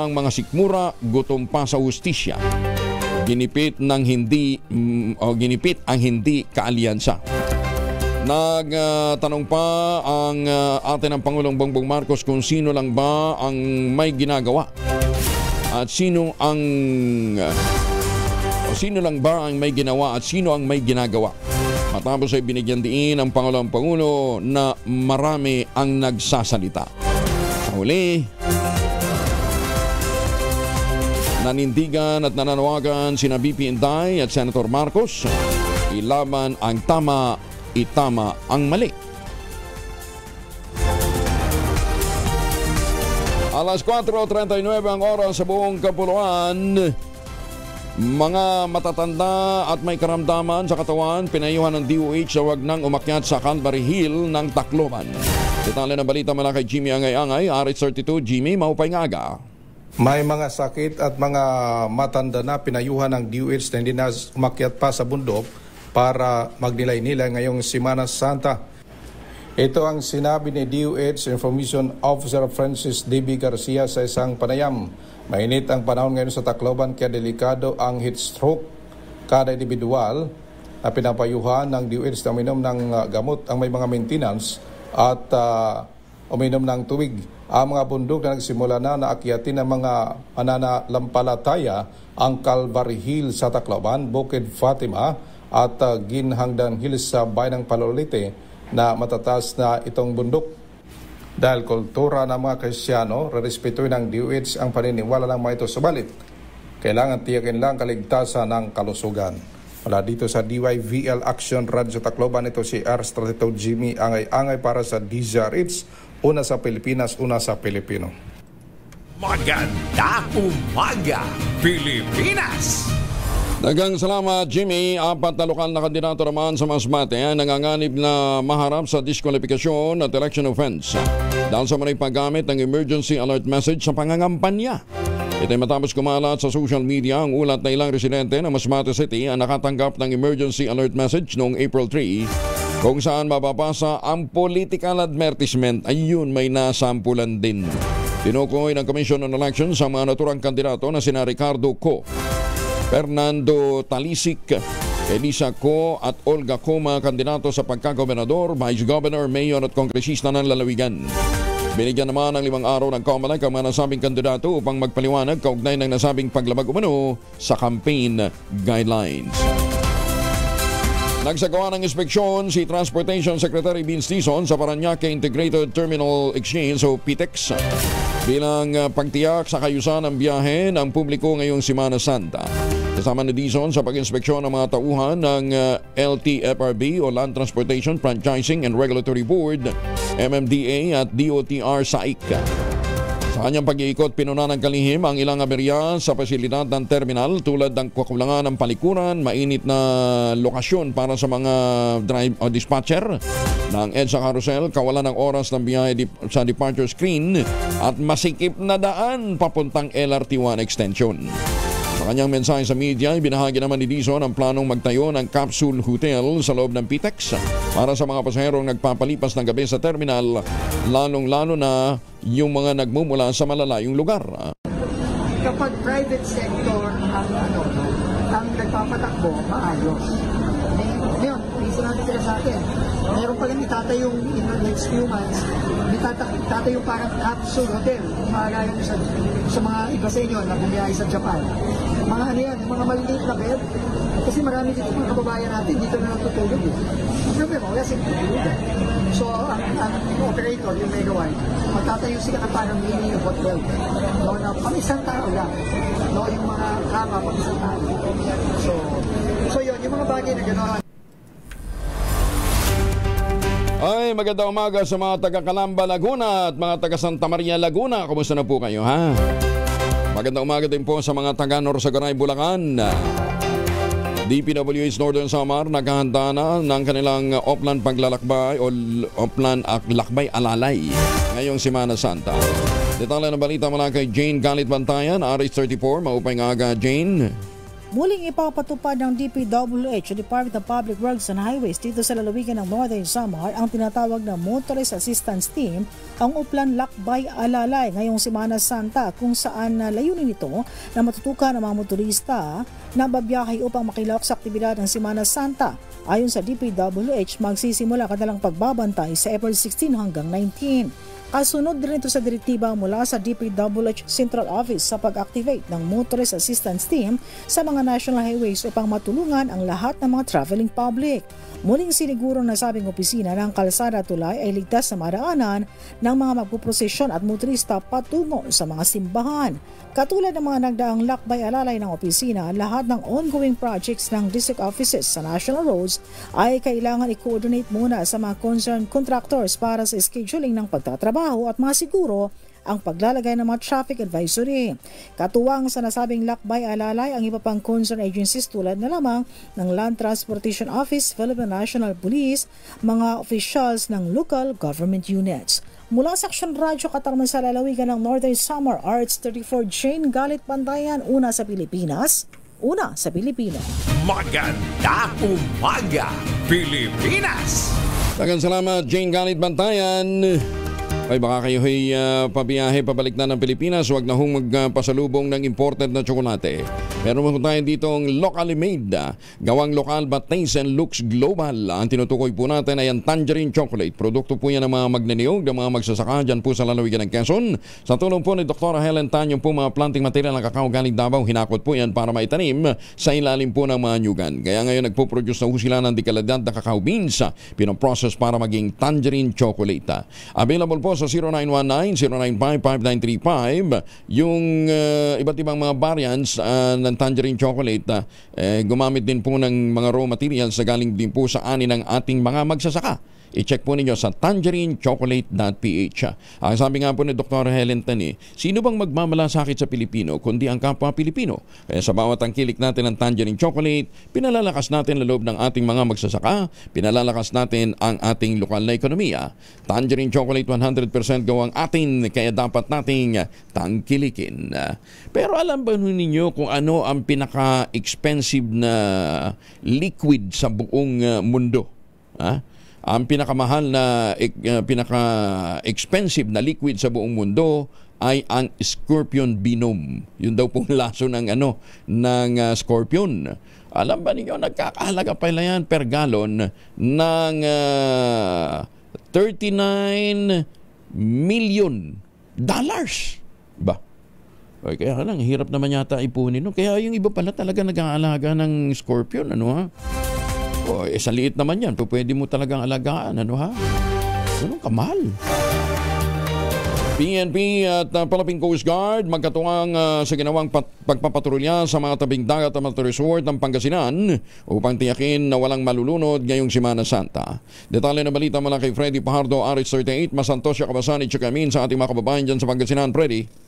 ang mga sikmura, gutom pa sa hustisya. Ginipit ang hindi kaalyansa. Nagtanong pa ang atin ng Pangulong Bongbong Marcos kung sino lang ba ang may ginagawa at sino lang ba ang may ginawa at sino ang may ginagawa. Matapos ay binigyan diin ang Pangulong Pangulo na marami ang nagsasalita. Sa huli, nanindigan at nananawagan sina BP Inday at Senator Marcos, ilaban ang tama, itama ang mali. Alas 4:39 ang oras sa buong kapuluan. Mga matatanda at may karamdaman sa katawan, pinayuhan ng DOH na wag nang umakyat sa Calvary Hill ng Tacloban. Detalye ng balita mula kay Jimmy Angay-Angay, RH32. Jimmy, maupay nga aga. May mga sakit at mga matanda na pinayuhan ng DOH na hindi na umakyat pa sa bundok para magnilay-nilay ngayong Semana Santa. Ito ang sinabi ni DOH Information Officer Francis D.B. Garcia sa isang panayam. Mainit ang panahon ngayon sa Tacloban kaya delikado ang heat stroke. Kada individual na pinapayuhan ng DOH na minom ng gamot ang may mga maintenance at uminom ng tubig. Ang mga bundok na nagsimula na naakyatin ng mga mananalampalataya ang Calvary Hill sa Tacloban, Bukid Fatima at Ginhangdan Hills sa bayan ng Palolite na matataas na itong bundok. Dahil kultura ng mga Kristiyano, rerespetuhin ng DOH ang paniniwala ng mga ito. Subalit, kailangan tiyakin lang kaligtasan ng kalusugan. Mula dito sa DYVL Action Radio Tacloban, ito si R. Stratito Jimmy Angay-Angay para sa DZRH. Una sa Pilipinas, una sa Pilipino. Maganda umaga, Pilipinas! Dagang salamat, Jimmy. 4 na lokal na kandidato naman sa Masbate nanganganib na maharap sa diskwalifikasyon at election offense dahil sa maling paggamit ng emergency alert message sa pangangampanya. Ito'y matapos kumalat sa social media ang ulat na ilang residente ng Masbate City ang nakatanggap ng emergency alert message noong April 3 kung saan mababasa ang political advertisement. Ayun, may nasampulan din. Tinukoy ng Commission on Elections sa mga naturang kandidato na sina Ricardo Co, Fernando Talisik, Elisa Co at Olga Coma, kandidato sa pagkagobernador, vice governor, mayor at kongresista ng lalawigan. Binigyan naman ng 5 araw ng COMELEC ang mga nasabing kandidato upang magpaliwanag kaugnay ng nasabing paglabag umano sa campaign guidelines. Nagsagawa ng inspeksyon si Transportation Secretary Vince Dizon sa Parañaque Integrated Terminal Exchange o PITEX bilang pagtiyak sa kayusan ng biyahe ng publiko ngayong Semana Santa. Kasama ni Dizon sa pag-inspeksyon ng mga tauhan ng LTFRB o Land Transportation Franchising and Regulatory Board, MMDA at DOTR SAIC. Sa kanyang pag-iikot, pinuna ng kalihim ang ilang aberya sa pasilidad ng terminal tulad ng kakulangan ng palikuran, mainit na lokasyon para sa mga drive o dispatcher ng EDSA Carousel, kawalan ng oras ng biyahe sa departure screen at masikip na daan papuntang LRT1 extension. Sa kanyang mensahe sa media, ibinahagi naman ni Dizon ang planong magtayo ng capsule hotel sa loob ng PITEX para sa mga pasaherong nagpapalipas ng gabi sa terminal, lalong-lalo na yung mga nagmumula sa malalayong lugar. Kapag private sector ang nagpapatakbo, maayos. Ngayon, isa natin sila sa atin. Meron pa lang itatayong in the next few months, itatayong parang capsule hotel. Maayos sa mga iba sa inyo na bumiyahe sa Japan. Mga ano yan, mga maliliit na bed. Kasi marami dito mga kababayan natin, dito na natutulog. Ang problema, wala silang tutulugan. So, ang operator, yung Megawide, magtatayo sila ka parang mini hotel. No, na pang isang tao lang. No, yung mga kama pang isang tao. So yun, yung mga bagay na gano'n. Ay, magandang umaga sa mga taga-Calamba, Laguna at mga taga-Santa Maria, Laguna. Kumusta na po kayo, ha? Magandang umaga din po sa mga taga-Norsagaray, Bulacan. DPWH Northern Samar naghahanda na ng kanilang Oplan Paglalakbay o Oplan Lakbay Alalay ngayong Semana Santa. Detalye ng balita mula kay Jane Galit Bantayan, RH34. Maupay nga aga, Jane. Muling ipapatupad ng DPWH o Department of Public Works and Highways dito sa lalawigan ng Northern Samar ang tinatawag na Motorist Assistance Team, ang Oplan Lakbay Alalay ngayong Semana Santa, kung saan layunin nito na matutukan ang mga motorista na babiyahe upang makilahok sa aktibidad ng Semana Santa. Ayon sa DPWH, magsisimula kadalang pagbabantay sa April 16 hanggang 19. Kasunod din ito sa direktiba mula sa DPWH Central Office sa pag-activate ng Motorist Assistance Team sa mga national highways upang matulungan ang lahat ng mga traveling public. Muling siniguro na sabing opisina ng kalsada tulay ay ligtas na maraanan ng mga magpuprosesyon at motorista patungo sa mga simbahan. Katulad ng mga nagdaang lakbay alalay ng opisina, lahat ng ongoing projects ng district offices sa national roads ay kailangan i-coordinate muna sa mga concerned contractors para sa scheduling ng pagtatrabaho at masiguro ang paglalagay ng mga traffic advisory. Katuwang sa nasabing lakbay alalay ang iba pang concerned agencies tulad na lamang ng Land Transportation Office, Philippine National Police, mga officials ng local government units. Mula sa Action Radio Katarman sa lalawigan ng Northern Samar, RH34 Jane Galit Bantayan, una sa Pilipinas, una sa Pilipino. Maganda umaga, Pilipinas! Dagang salamat, Jane Galit Bantayan. Ay baka kayo ay pabiyahe pabalik na ng Pilipinas, huwag na hong magpasalubong ng imported na tsokolate. Meron mo tayo dito ang locally made, gawang lokal but taste and looks global. Ang tinutukoy po natin ay ang tangerine chocolate. Produkto po yan ng mga magnaniyog, ng mga magsasaka dyan po sa lalawigan ng Quezon. Sa tulong po ni Dr. Helen Tan, yung po mga planting material ng kakao galing Davao, hinakot po yan para maitanim sa ilalim po ng mga nyugan. Kaya ngayon nagpo-produce na po sila ng dekalidad na kakao beans, pinoprocess para maging tangerine chocolate. Available po sa 0919-095-5935 yung iba't ibang mga variants ng tangerine chocolate. Gumamit din po ng mga raw materials na galing din po sa ani ng ating mga magsasaka. I-check po ninyo sa tangerinechocolate.ph. Ang sabi nga po ni Dr. Helen Tani, sino bang magmamalasakit sa Pilipino kundi ang kapwa Pilipino? Kaya sa bawat tangkilik natin ng tangerine chocolate, pinalalakas natin ang loob ng ating mga magsasaka, pinalalakas natin ang ating lokal na ekonomiya. Tangerine chocolate 100% gawang atin, kaya dapat nating tangkilikin. Pero alam ba ninyo kung ano ang pinaka-expensive na liquid sa buong mundo? Ang pinakamahal na pinaka-expensive na liquid sa buong mundo ay ang scorpion venom. Yun daw pong laso ng scorpion. Alam ba ninyo, nagkakahalaga pa yan per gallon ng $39 million. Ba? Ay, kaya lang, hirap naman yata ipunin. No? Kaya yung iba pala talaga nag-aalaga ng scorpion. Sa liit naman yan. Pwede mo talagang alagaan. Ganun kamahal. PNP at Philippine Coast Guard magkatungang sa ginawang pagpapatrolya sa mga tabing dagat at mga resort ng Pangasinan upang tiyakin na walang malulunod ngayong Semana Santa. Detalye na balita mula kay Freddy Pajardo, RH38, Masantosya, Kabasani, Chikamin sa ating mga kababayan dyan sa Pangasinan. Freddy.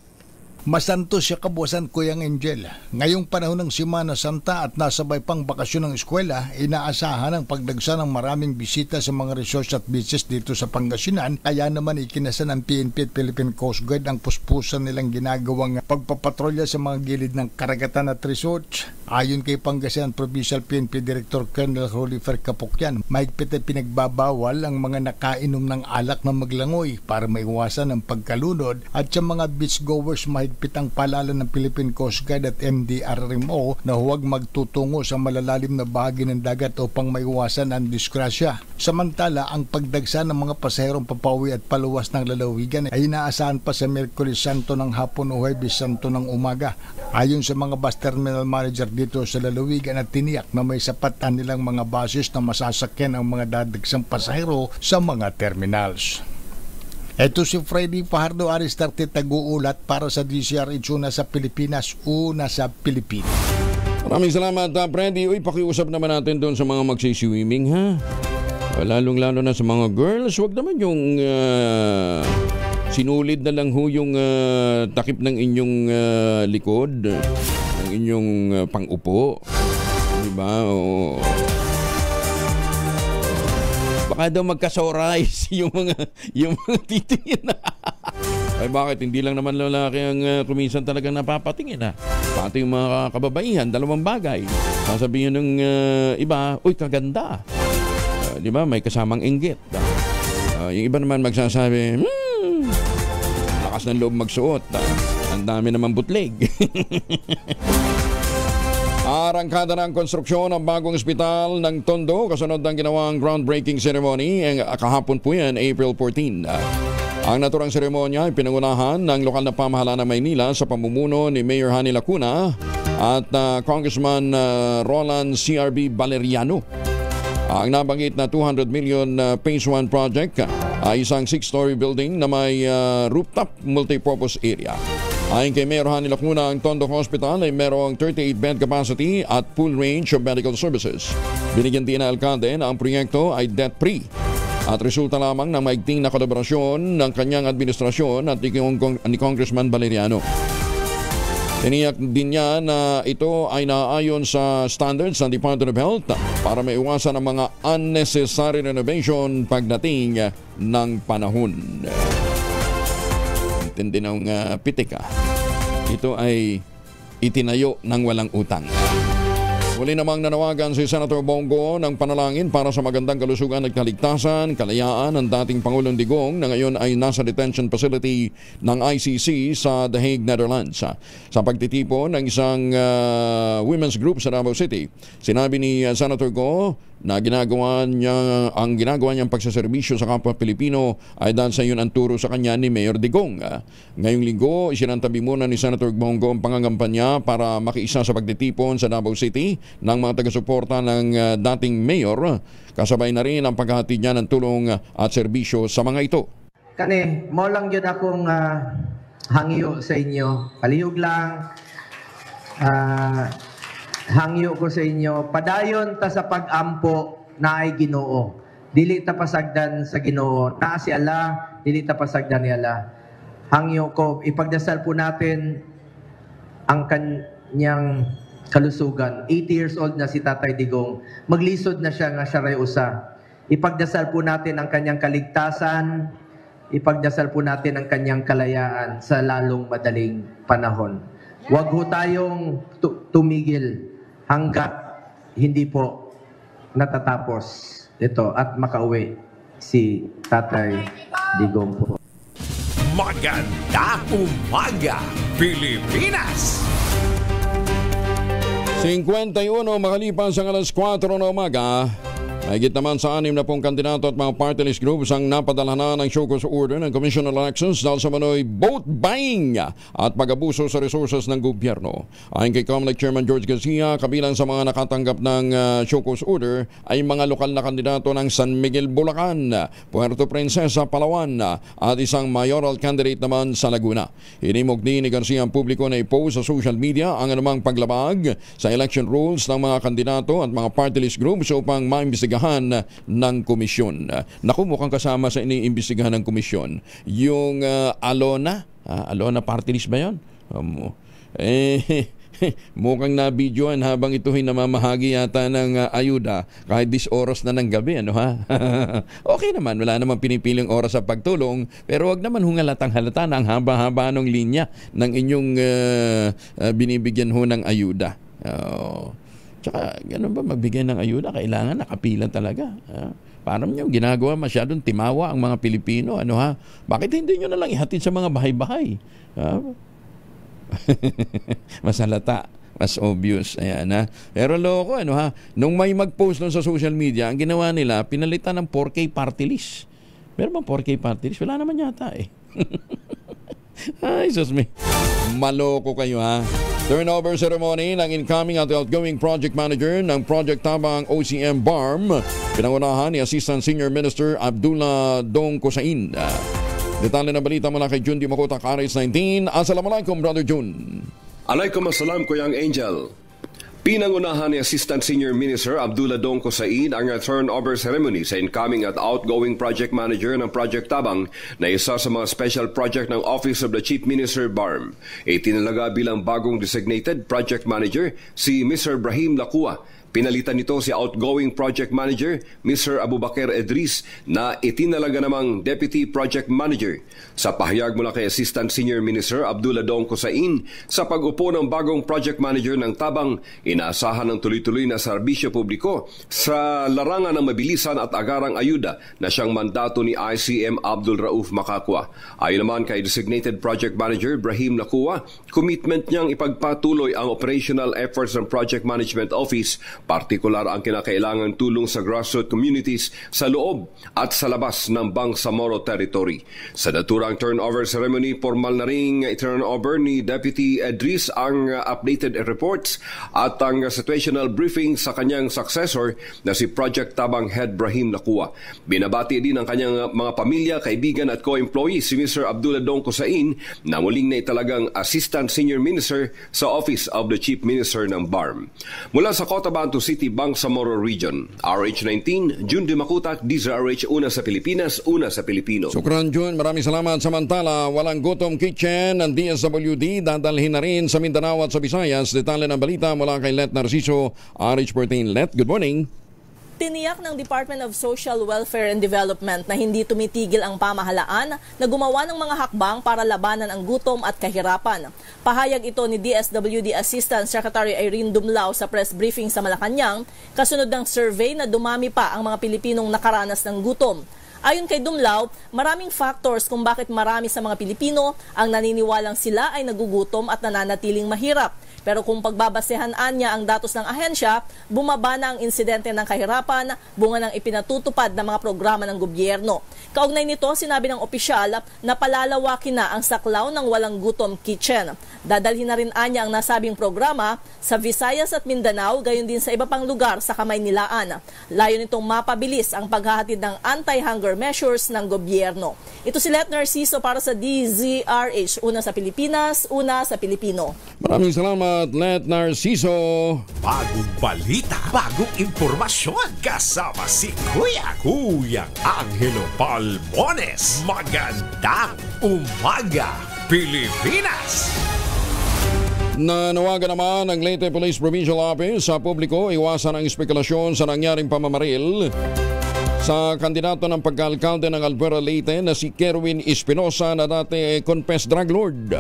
Masanto siya kabuwasan, Kuyang Angel. Ngayong panahon ng Semana Santa at nasabay pang bakasyon ng eskwela, inaasahan ang pagdagsa ng maraming bisita sa mga resorts at beaches dito sa Pangasinan. Kaya naman ikinasa ng PNP at Philippine Coast Guard ang puspusan nilang ginagawang pagpapatrolya sa mga gilid ng karagatan at resorts. Ayon kay Pangasinan Provincial PNP Director Colonel Rolifer Capocyan, mahigpit ay pinagbabawal ang mga nakainom ng alak na maglangoy para maiwasan ang pagkalunod, at sa mga beachgoers mahigpit ang paalala ng Philippine Coast Guard at MDRMO na huwag magtutungo sa malalalim na bahagi ng dagat upang maiwasan ang disgrasya. Samantala, ang pagdagsa ng mga pasaherong papauwi at paluwas ng lalawigan ay inaasahan pa sa Miyerkules Santo ng hapon o Huwebes Santo ng umaga. Ayon sa mga bus terminal manager dito sa lalawigan, at tiniyak na may sapat nilang mga buses na masasakyan ang mga dadagsang pasahero sa mga terminals. Ito si Freddy Pajardo, Aristarte, Taguulat para sa DCRH, una sa Pilipinas, una sa Pilipinas. Maraming salamat, Freddy. Pakiusap naman natin doon sa mga magsiswimming, ha? Lalong-lalo na sa mga girls, wag naman yung sinulid na lang ho yung takip ng inyong likod, ng inyong pang-upo. Diba? Oo. Baka daw magka-sorize yung mga titingin. Ay bakit? Hindi lang naman lalaki ang kuminsan talagang napapatingin. Pati yung mga kababaihan, dalawang bagay. Sasabihin ng iba, uy, kaganda. Di ba? May kasamang inggit. Yung iba naman magsasabi, lakas ng loob magsuot. Ang dami naman butleg. Arangkada ng konstruksyon ng bagong ospital ng Tondo kasunod ng ginawang groundbreaking ceremony. Kahapon po yan, April 14. Ang naturang seremonya ay pinangunahan ng lokal na pamahalaan ng Maynila sa pamumuno ni Mayor Hani Lacuna at Congressman Roland CRB Valeriano. Ang nabanggit na 200 million Phase 1 project ay isang 6-story building na may rooftop multipurpose area. Ayon kay Mayor Hani Lacuna, ang Tondo Hospital ay merong 38-bed capacity at full range of medical services. Binigyan din na alkalde na ang proyekto ay debt-free at resulta lamang ng maigting na kolaborasyon ng kanyang administrasyon at ni Congressman Valeriano. Tiniyak din niya na ito ay naaayon sa standards ng Department of Health para maiwasan ang mga unnecessary renovation pagdating ng panahon. Intindi ng pitik. Ito ay itinayo ng walang utang. Muli namang nanawagan si Senator Bongo ng panalangin para sa magandang kalusugan at kaligtasan, kalayaan ng dating Pangulong Digong na ngayon ay nasa detention facility ng ICC sa The Hague, Netherlands. Sa pagtitipon ng isang women's group sa Davao City, sinabi ni Senator Go na ginagawa niyang pagsaserbisyo sa kapwa Pilipino ay dahil sa yun ang turo sa kanya ni Mayor Digong. Ngayong linggo, isinantabi muna ni Senator Bongo ang pangangampanya para makiisa sa pagtitipon sa Davao City ng mga taga-suporta ng dating mayor. Kasabay na rin ang paghahatid niya ng tulong at serbisyo sa mga ito. Kani, mo lang yun akong hangyo sa inyo. Palihog lang. Hangyo ko sa inyo, padayon ta sa pag-ampo na ay Ginoo. Dili ta pasagdan sa Ginoo. Naa si Allah, dili ta pasagdan ni Allah. Hangyo ko, ipagdasal po natin ang kanyang kalusugan. 80 years old na si Tatay Digong. Maglisod na siya nga siya ray usa. Ipagdasal po natin ang kanyang kaligtasan. Ipagdasal po natin ang kanyang kalayaan sa lalong madaling panahon. Huwag ho tayong tumigil hanggat hindi po natatapos ito at makauwi si Tatay Digong po. Maganda umaga, Pilipinas! 51 makalipas ang alas 4 na umaga. Mahigit naman sa 60 kandidato at mga party list groups ang napadala na ng show cause order ng Commission on Elections dahil sa manoy vote buying at pag-abuso sa resources ng gobyerno. Ayon kay COMELEC Chairman George Garcia, kabilang sa mga nakatanggap ng show cause order ay mga lokal na kandidato ng San Miguel, Bulacan, Puerto Princesa, Palawan at isang mayoral candidate naman sa Laguna. Hinimok din ni Garcia ang publiko na i-post sa social media ang anumang paglabag sa election rules ng mga kandidato at mga party list groups upang maimbestigahan ng komisyon. Naku, mukhang kasama sa iniimbestigahan ng komisyon yung Alona party list ba yun? Mukhang na-videoan habang ito'y namamahagi yata ng ayuda kahit 10 oras na ng gabi, ano ha? Okay naman, wala namang pinipiling oras sa pagtulong, pero wag naman hungalatang halata na ang haba-haba ng linya ng inyong binibigyan ho ng ayuda. Tsaka, ganun ba, magbigay ng ayuda, kailangan nakapila talaga. Parang nyo, ginagawa masyadong timawa ang mga Pilipino. Ano ha? Bakit hindi nyo na lang ihatid sa mga bahay-bahay? Mas halata, mas obvious. Ayan, ha? Pero loko, ano ha? Nung may mag-post nun sa social media, ang ginawa nila, pinalitan ng 4K party list. Meron bang 4K party list? Wala naman yata eh. Ay, sus me. Maloko kayo ha. Turnover ceremony ng incoming at outgoing project manager ng Project Tabang OCM BARM. Pinangunahan ni Assistant Senior Minister Abdullah Dong Cosain. Detalye ng balita mula kay Jun Di Makota, RH19. Assalamualaikum, Brother Jun. Alaikum assalam, Kuyang Angel. Pinangunahan ni Assistant Senior Minister Abdullah Dong Cosain ang turnover ceremony sa incoming at outgoing project manager ng Project Tabang na isa sa mga special project ng Office of the Chief Minister BARM. Itinalaga bilang bagong designated project manager si Mr. Brahim Lakua. Pinalitan nito si outgoing project manager Mr. Abubakar Edris na itinalaga namang deputy project manager. Sa pahayag mula kay Assistant Senior Minister Abdullah Dong Cosain, sa pag-upo ng bagong project manager ng Tabang, inaasahan ng tuloy-tuloy na serbisyo publiko sa larangan ng mabilisan at agarang ayuda na siyang mandato ni ICM Abdul Rauf Makakwa. Ayon naman kay designated project manager Brahim Lakua, commitment niyang ipagpatuloy ang operational efforts ng Project Management Office, partikular ang kinakailangang tulong sa grassroots communities sa loob at sa labas ng Bangsamoro Territory. Sa naturang turnover ceremony, formal na ring turnover ni Deputy Edris ang updated reports at ang situational briefing sa kanyang successor na si Project Tabang Head Brahim Lakua. Binabati din ang kanyang mga pamilya, kaibigan at co-employees si Mr. Abdullah Dong Cosain na muling na italagang Assistant Senior Minister sa Office of the Chief Minister ng BARM. Mula sa Cotabato City, Bangsamoro Region, RH19, Jun Di Makutak, DZRH, una sa Pilipinas, una sa Pilipino. Sukran Jun, maraming salamat. Samantala, walang gutom kitchen ng DSWD dadalhin na rin sa Mindanao at sa Visayas. Detalye ng balita mula kay Let Narciso, RH14. Let, good morning. Tiniyak ng Department of Social Welfare and Development na hindi tumitigil ang pamahalaan na gumawa ng mga hakbang para labanan ang gutom at kahirapan. Pahayag ito ni DSWD Assistant Secretary Irene Dumlao sa press briefing sa Malacanang, kasunod ng survey na dumami pa ang mga Pilipinong nakaranas ng gutom. Ayon kay Dumlao, maraming factors kung bakit marami sa mga Pilipino ang naniniwalang sila ay nagugutom at nananatiling mahirap. Pero kung pagbabasehan niya ang datos ng ahensya, bumaba na ang insidente ng kahirapan, bunga ng ipinatutupad na mga programa ng gobyerno. Kaugnay nito, sinabi ng opisyal na palalawakin na ang saklaw ng Walang Gutom Kitchen. Dadalhin na rin niya ang nasabing programa sa Visayas at Mindanao, gayon din sa iba pang lugar sa Kamaynilaan. Layo nitong mapabilis ang paghahatid ng anti-hunger measures ng gobyerno. Ito si Let Narciso para sa DZRH. Una sa Pilipinas, una sa Pilipino. Maraming salamat, Let Narciso. Bagong balita, bagong impormasyon. Kasama si Kuyang Angelo Palmones. Magandang umaga, Pilipinas! Nanawagan naman ng Leyte Police Provincial Office sa publiko iwasan ang spekulasyon sa nangyaring pamamaril sa kandidato ng pagkaalkalde ng Albuera Leyte na si Kerwin Espinosa na dati confessed drug lord.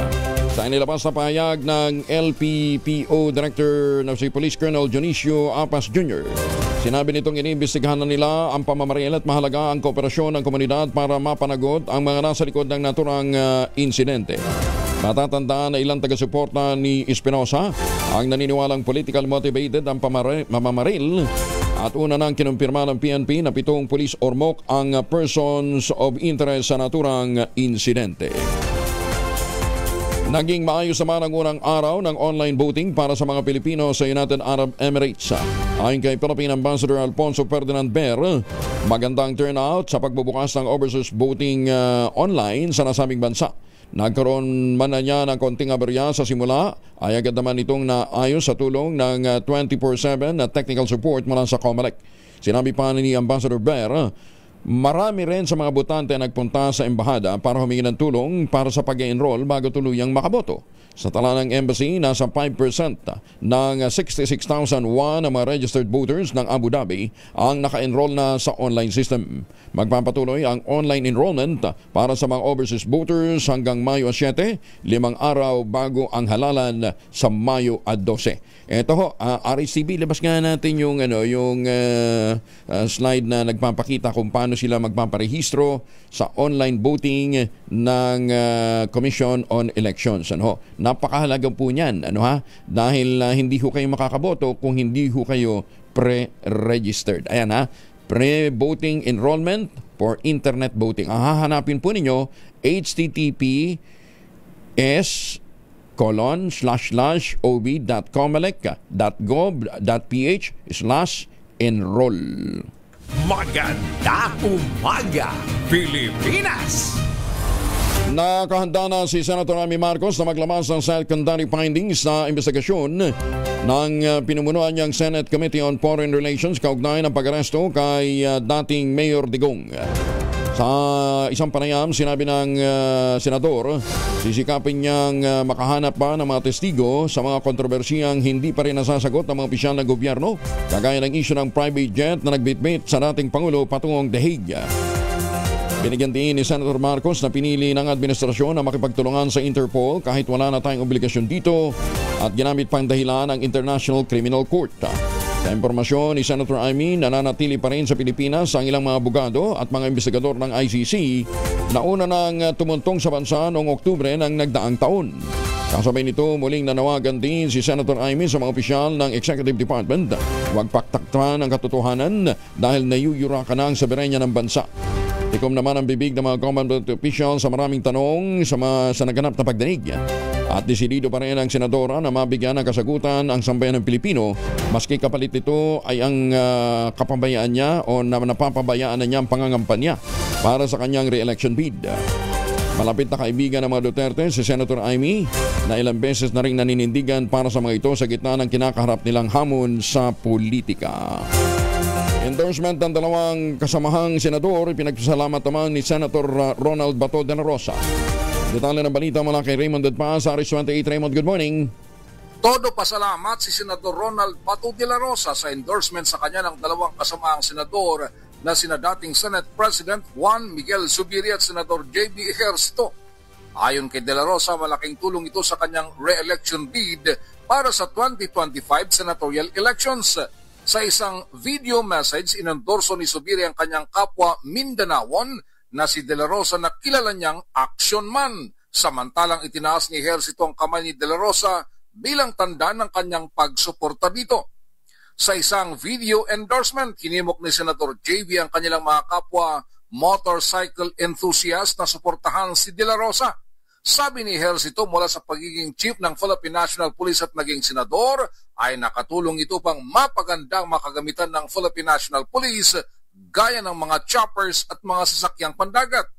Sa inilabas na pahayag ng LPPO Director na si Police Colonel Dionisio Apas Jr., sinabi nitong iniimbestigahan na nila ang pamamaril at mahalaga ang kooperasyon ng komunidad para mapanagot ang mga nasa likod ng naturang insidente. Matatandaan na ilang taga-suporta ni Espinosa ang naniniwalang political motivated ang pamamaril. At una nang kinumpirma ng PNP na 7 police ormoc ang persons of interest sa naturang insidente. Naging maayos naman ang unang araw ng online voting para sa mga Pilipino sa United Arab Emirates. Ayon kay Philippine Ambassador Alfonso Ferdinand Ber, magandang turnout sa pagbubukas ng overseas voting online sa nasabing bansa. Nagkaroon man na niya ng konting aberya sa simula, ay agad naman itong naayos sa tulong ng 24/7 na technical support mula sa COMELEC. Sinabi pa ni Ambassador Ber, marami rin sa mga botante nagpunta sa embahada para humingi ng tulong para sa pag-enroll bago tuluyang makaboto. Sa tala ng embassy, nasa 5% ng 66,001 na mga registered voters ng Abu Dhabi ang naka-enroll na sa online system. Magpapatuloy ang online enrollment para sa mga overseas voters hanggang Mayo 7, 5 araw bago ang halalan sa Mayo 12. Ito ho, RSTV, labas nga natin yung slide na nagpapakita kung paano sila magpaparehistro sa online voting ng Commission on Elections. Napakahalaga po niyan, dahil hindi ho kayo makakaboto kung hindi ho kayo pre-registered. Ayan pre-voting enrollment for internet voting. Ang hahanapin po ninyo, https://ob.comelec.gov.ph/enroll. Magandang umaga, Pilipinas! Nakahanda na si Senator Amy Marcos na maglabas ng secondary findings sa investigasyon ng pinumunuan niyang Senate Committee on Foreign Relations kaugnay ng pag-aresto kay dating Mayor Digong. Sa isang panayam, sinabi ng senador, sisikapin niyang makahanap pa ng mga testigo sa mga kontrobersiyang hindi pa rin nasasagot ng mga opisyal ng gobyerno, kagaya ng issue ng private jet na nagbitbit sa dating Pangulo patungong The Hague. Binigyan din ni Senator Marcos na pinili ng administrasyon na makipagtulungan sa Interpol kahit wala na tayong obligasyon dito at ginamit pang dahilan ang International Criminal Court. Sa impormasyon ni Senator Amy, nananatili pa rin sa Pilipinas ang ilang mga abogado at mga investigador ng ICC na una nang tumuntong sa bansa noong Oktubre ng nagdaang taon. Kasabay nito, muling nanawagan din si Senator Amy sa mga opisyal ng Executive Department huwag paktaktan ang katotohanan dahil nayuyura ka na ang soberenya ng bansa. Tikom naman ang bibig ng mga government officials sa maraming tanong sa naganap na pagdinig. At desidido pa rin ang senadora na mabigyan ng kasagutan ang sambayan ng Pilipino maski kapalit nito ay ang kapabayaan niya o napapabayaan na niya ang pangangampanya para sa kanyang re-election bid. Malapit na kaibigan ng mga Duterte si Senator Amy na ilang beses na rin naninindigan para sa mga ito sa gitna ng kinakaharap nilang hamon sa politika. Endorsement ng dalawang kasamahang senador, pinagpasalamat naman ni Senator Ronald Bato de la Rosa. Detalye ng balita mula kay Raymond Dadpa sa Aris 28. Raymond, good morning. Todo pasalamat si Senador Ronald Bato de la Rosa sa endorsement sa kanya ng dalawang kasamaang senador na sina dating Senate President Juan Miguel Zubiri at Senador J.B. Ejercito. Ayon kay de la Rosa, malaking tulong ito sa kanyang re-election bid para sa 2025 senatorial elections. Sa isang video message, inendorso ni Zubiri ang kanyang kapwa Mindanaon na si de la Rosa na kilala niyang action man. Samantalang itinaas ni Ejercito ang kamay ni de la Rosa bilang tanda ng kanyang pagsuporta dito. Sa isang video endorsement, hinimok ni Senator JB ang kanilang mga kapwa motorcycle enthusiast na suportahan si de la Rosa. Sabi ni Ejercito, mula sa pagiging chief ng Philippine National Police at naging senador, ay nakatulong ito pang mapagandang makagamitan ng Philippine National Police gaya ng mga choppers at mga sasakyang pandagat.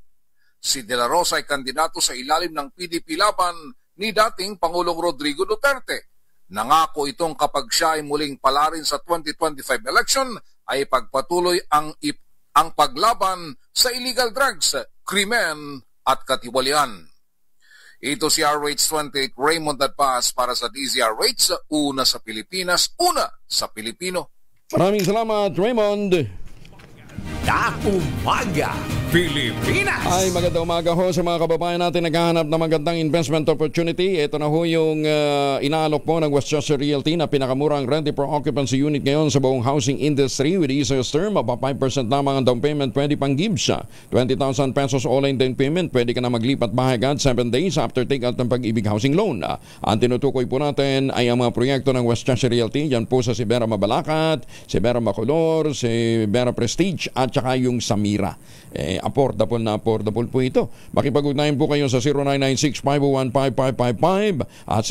Si de la Rosa ay kandidato sa ilalim ng PDP laban ni dating Pangulong Rodrigo Duterte. Nangako itong kapag siya ay muling palarin sa 2025 election ay pagpatuloy ang paglaban sa illegal drugs, krimen at katiwalian. Ito si RH28 Raymond Adpas para sa DZRH, una sa Pilipinas, una sa Pilipino. Maraming salamat, Raymond. Umaga Pilipinas. Ay, magandang umaga ho sa mga kababayan natin naghahanap ng magandang investment opportunity. Ito na ho yung inaalok po ng Westchester Realty na pinakamurang rent per occupancy unit ngayon sa buong housing industry with easiest term. Aba 5% lamang ang down payment, pwede pang give siya. 20,000 pesos all-in down payment, pwede ka na maglipat bahay agad 7 days after take out ng Pag-ibig Housing Loan. Ang tinutukoy po natin ay ang mga proyekto ng Westchester Realty. Yan po sa Sibera Mabalacat, Sibera Bacolor, Sibera Prestige at saka yung Samira. Affordable po ito. Makipag-ugnayan po kayo sa 0996-501-5555 at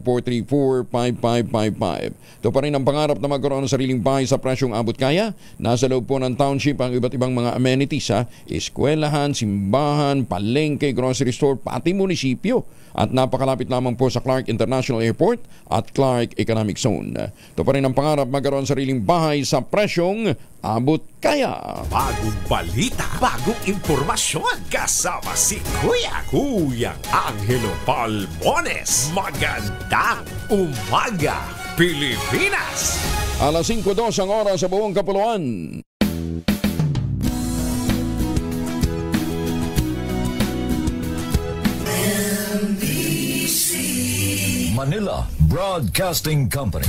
0947-434-5555. Ito pa rin ang pangarap na magkaroon ng sariling bahay sa presyong abot kaya. Nasa loob po ng township ang iba't ibang mga amenities, eskwelahan, simbahan, palengke, grocery store, pati munisipyo. At napakalapit lamang po sa Clark International Airport at Clark Economic Zone. Ito pa rin ang pangarap magkaroon ng sariling bahay sa presyong abot kaya. Bagong balita, bagong impormasyon, kasama si Kuyang Angelo Palmones. Magandang umaga, Pilipinas. Alas 5:02 ang oras sa buong kapuluan. Manila Broadcasting Company.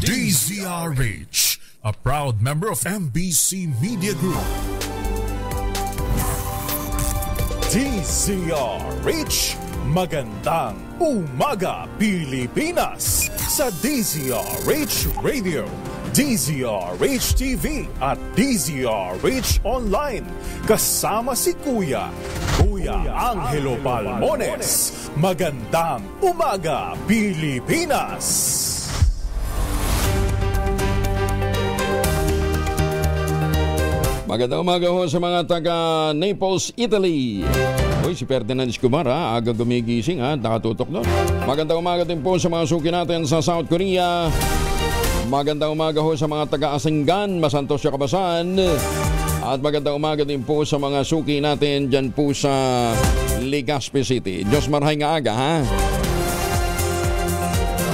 DZRH, a proud member of MBC Media Group. DZRH, magandang umaga Pilipinas sa DZRH Radio, DZRH TV at DZRH Online. Kasama si Kuya Angelo Palmones. Magandang umaga Pilipinas. Magandang umaga ho sa mga taga Naples, Italy. Uy, si Ferdinand Escobar aga gumigising nakatutok doon. Magandang umaga din po sa mga suki natin sa South Korea. Magandang umaga ho sa mga taga Asinggan, Masantos siya Kabasan. At magandang umaga din po sa mga suki natin dyan po sa Legazpi City. Diyos marhay nga aga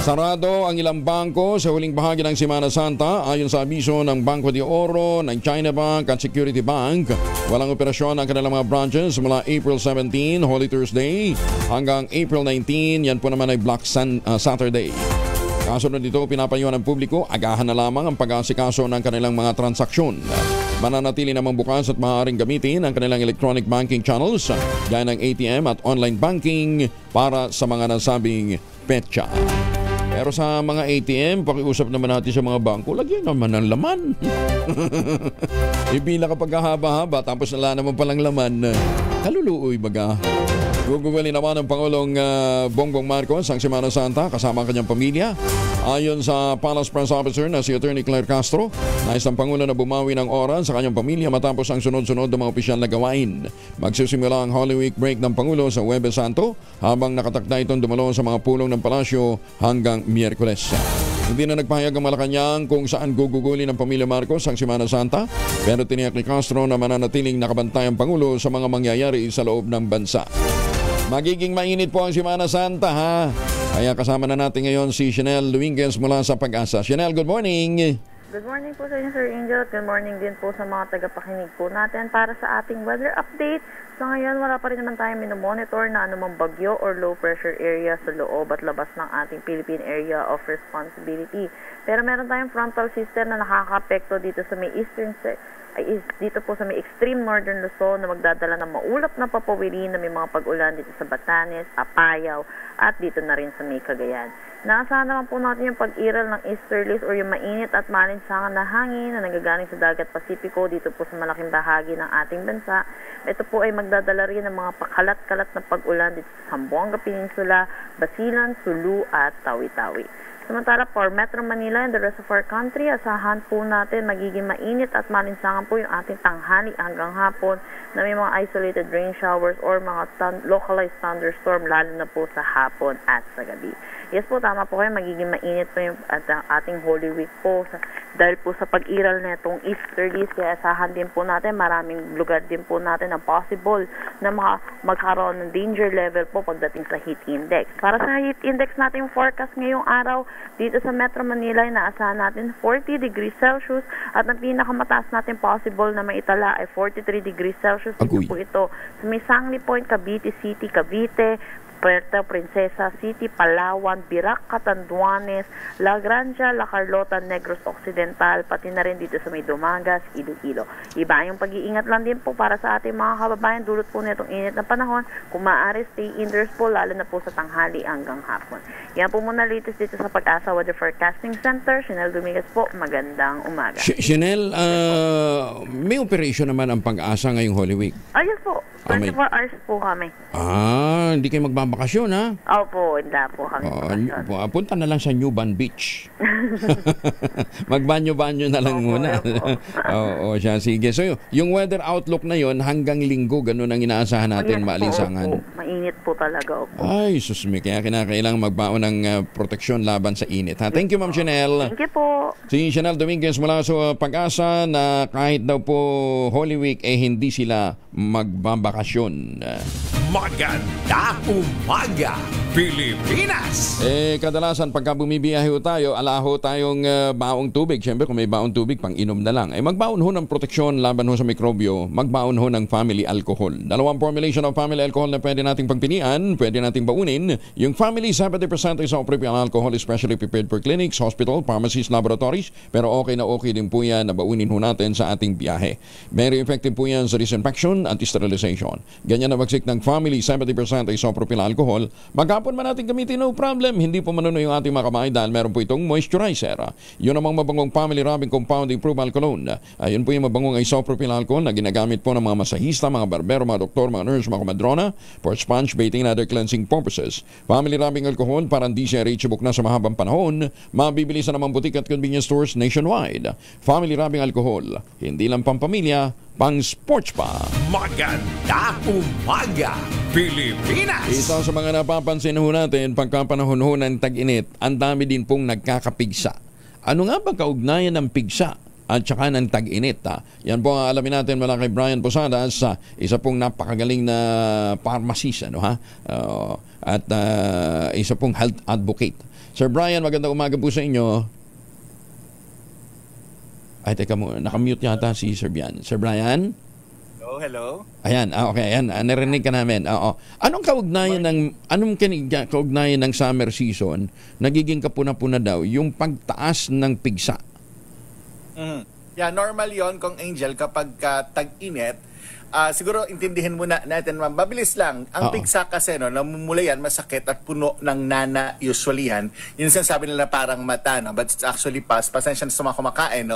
Sarado ang ilang bangko sa huling bahagi ng Semana Santa ayon sa abiso ng Banco de Oro, ng China Bank at Security Bank. Walang operasyon ang kanilang mga branches mula April 17, Holy Thursday, hanggang April 19, yan po naman ay Black Saturday. Kasunod dito, pinapayuhan ng publiko, agahan na lamang ang pag-aasikaso ng kanilang mga transaksyon. Mananatili namang bukas at maaaring gamitin ang kanilang electronic banking channels, gaya ng ATM at online banking para sa mga nasabing petsa. Pero sa mga ATM, pakiusap naman natin sa mga bangko, lagyan naman ng laman. Ibila kapag haba-haba, tapos wala naman palang laman. Kaluluoy baga. Gugugulin naman ng Pangulong Bongbong Marcos ang Semana Santa kasama ang kanyang pamilya. Ayon sa Palace Press Officer na si Attorney Claire Castro, nais ng Pangulo na bumawi ng oras sa kanyang pamilya matapos ang sunod-sunod na mga opisyal na gawain. Magsisimula ang Holy Week break ng Pangulo sa Huwebes Santo habang nakatakda itong dumalo sa mga pulong ng palasyo hanggang Miyerkules. Hindi na nagpahayag ang Malacanang kung saan gugugulin ng pamilya Marcos ang Semana Santa, pero tiniyak ni Castro na mananatiling nakabantay ang Pangulo sa mga mangyayari sa loob ng bansa. Magiging mainit po ang Semana Santa, ha? Kaya kasama na natin ngayon si Chanel Dominguez mula sa Pag-asa. Chanel, good morning! Good morning po sa inyo, Sir Angel. Good morning din po sa mga tagapakinig po natin para sa ating weather update. So ngayon, wala pa rin naman tayong minomonitor na anumang bagyo or low pressure area sa loob at labas ng ating Philippine Area of Responsibility. Pero meron tayong frontal system na nakaka-apekto dito sa may dito po sa may extreme northern Luzon na magdadala ng maulap na papawirin na may mga pag-ulan dito sa Batanes, Apayao at dito na rin sa may Cagayan. Naasahan naman po natin yung pag-iral ng easterlies or yung mainit at malinsangan na hangin na nagagaling sa dagat Pasipiko dito po sa malaking bahagi ng ating bansa. Ito po ay magdadala rin ng mga pakalat-kalat na pag-ulan dito sa Zamboanga Peninsula, Basilan, Sulu at Tawi-Tawi. Samantala, for Metro Manila and the rest of our country, asahan po natin magiging mainit at malinsangan po yung ating tanghali hanggang hapon na may mga isolated rain showers or mga localized thunderstorm lalo na po sa hapon at sa gabi. Yes po, tama po kayo, magiging mainit po yung ating Holy Week po dahil po sa pag-iral na itong easterlies, kaya asahan din po natin, maraming lugar din po natin na possible na magkaroon ng danger level po pagdating sa heat index. Para sa heat index natin forecast ngayong araw, dito sa Metro Manila ay naasahan natin 40 degrees Celsius at ang pinakamataas natin possible na maitala ay 43 degrees Celsius. Dito po ito sa may Sangli Point, Cavite City, Cavite, Puerto Princesa City, Palawan, Birac, Catanduanes, La Granja, La Carlota, Negros Occidental, pati na rin dito sa may Dumagas, Iloilo. Iba yung pag-iingat lang din po para sa ating mga kababayan dulot po nitong init na panahon. Kung maaari, stay indoors po, lalo na po sa tanghali hanggang hapon. Yan po muna latest dito sa Pag-asa Weather Forecasting Center. Chanel Dominguez po, magandang umaga. Chanel, may operation naman ang Pag-asa ngayong Holy Week. Ayos po. 24 hours po kami. Hindi kayo magbabakasyon, ha? Opo, hindi po kami magbabakasyon. Punta na lang sa Newban Beach. Magbanyo-banyo na lang muna. Oo, siya. Sige. So, yung weather outlook na yon hanggang linggo, ganun ang inaasahan natin, maalinsangan. Mainit po talaga. Opo. Ay, susmi. Kaya kinakailangan magbaon ng proteksyon laban sa init. Ha? Thank you, Ma'am Chanel. Thank you po. Si Chanel Dominguez mula sa Pag-asa na kahit daw po Holy Week, hindi sila magbabakasyon. Magandang umaga, Pilipinas! Kadalasan pagka bumibiyahe tayo, alaho tayong baong tubig. Siyempre, kung may baong tubig, pang inom na lang. Magbaon ho ng proteksyon laban ho sa mikrobyo. Magbaon ho ng family alcohol. Dalawang formulation of family alcohol na pwede nating pagpilian, pwede nating baunin. Yung family 70% isopropyl alcohol, especially prepared for clinics, hospital, pharmacies, laboratories. Pero okay na okay din po yan na baunin ho natin sa ating biyahe. Very effective po yan sa disinfection, anti-sterilization. Ganyan na bagsik ng family 70% isopropyl alcohol. Maghapon man natin gamitin, no problem. Hindi po manuno yung ating mga kamay dahil meron po itong moisturizer. Yun namang mabangong family rubbing compound improved alcohol. Ayun po yung mabangong isopropyl alcohol na ginagamit po ng mga masahista, mga barbero, mga doktor, mga nurse, mga kumadrona for sponge baiting and other cleansing purposes. Family rubbing alcohol para hindi siya reachable na sa mahabang panahon. Mabibili sa namang butik at convenience stores nationwide. Family rubbing alcohol, hindi lang pampamilya, pang sports pa. Magandang umaga, Pilipinas! Isa sa mga napapansin ho natin pagkapanahon ho ng tag-init, ang dami din pong nagkakapigsa. Ano nga ba kaugnayan ng pigsa at saka ng tag-init? Yan po ang alamin natin mula kay Brian Posadas, isa pong napakagaling na pharmacist, at isa pong health advocate. Sir Brian, magandang umaga po sa inyo. Ay, teka mo, nakamute yata si Sir Brian. Sir Brian? Hello? Ayan, okay, ayan, narinig ka namin. Anong kaugnayan ng summer season, nagiging kapuna-puna daw, yung pagtaas ng pigsa? Yeah, normal yon Kong Angel, kapag tag-init, siguro intindihin muna natin, mabilis lang. Ang pigsa kasi, namumula yan, masakit at puno ng nana usually yan. Yun sinasabi nila parang mata, but it's actually pasensya na sa mga kumakain.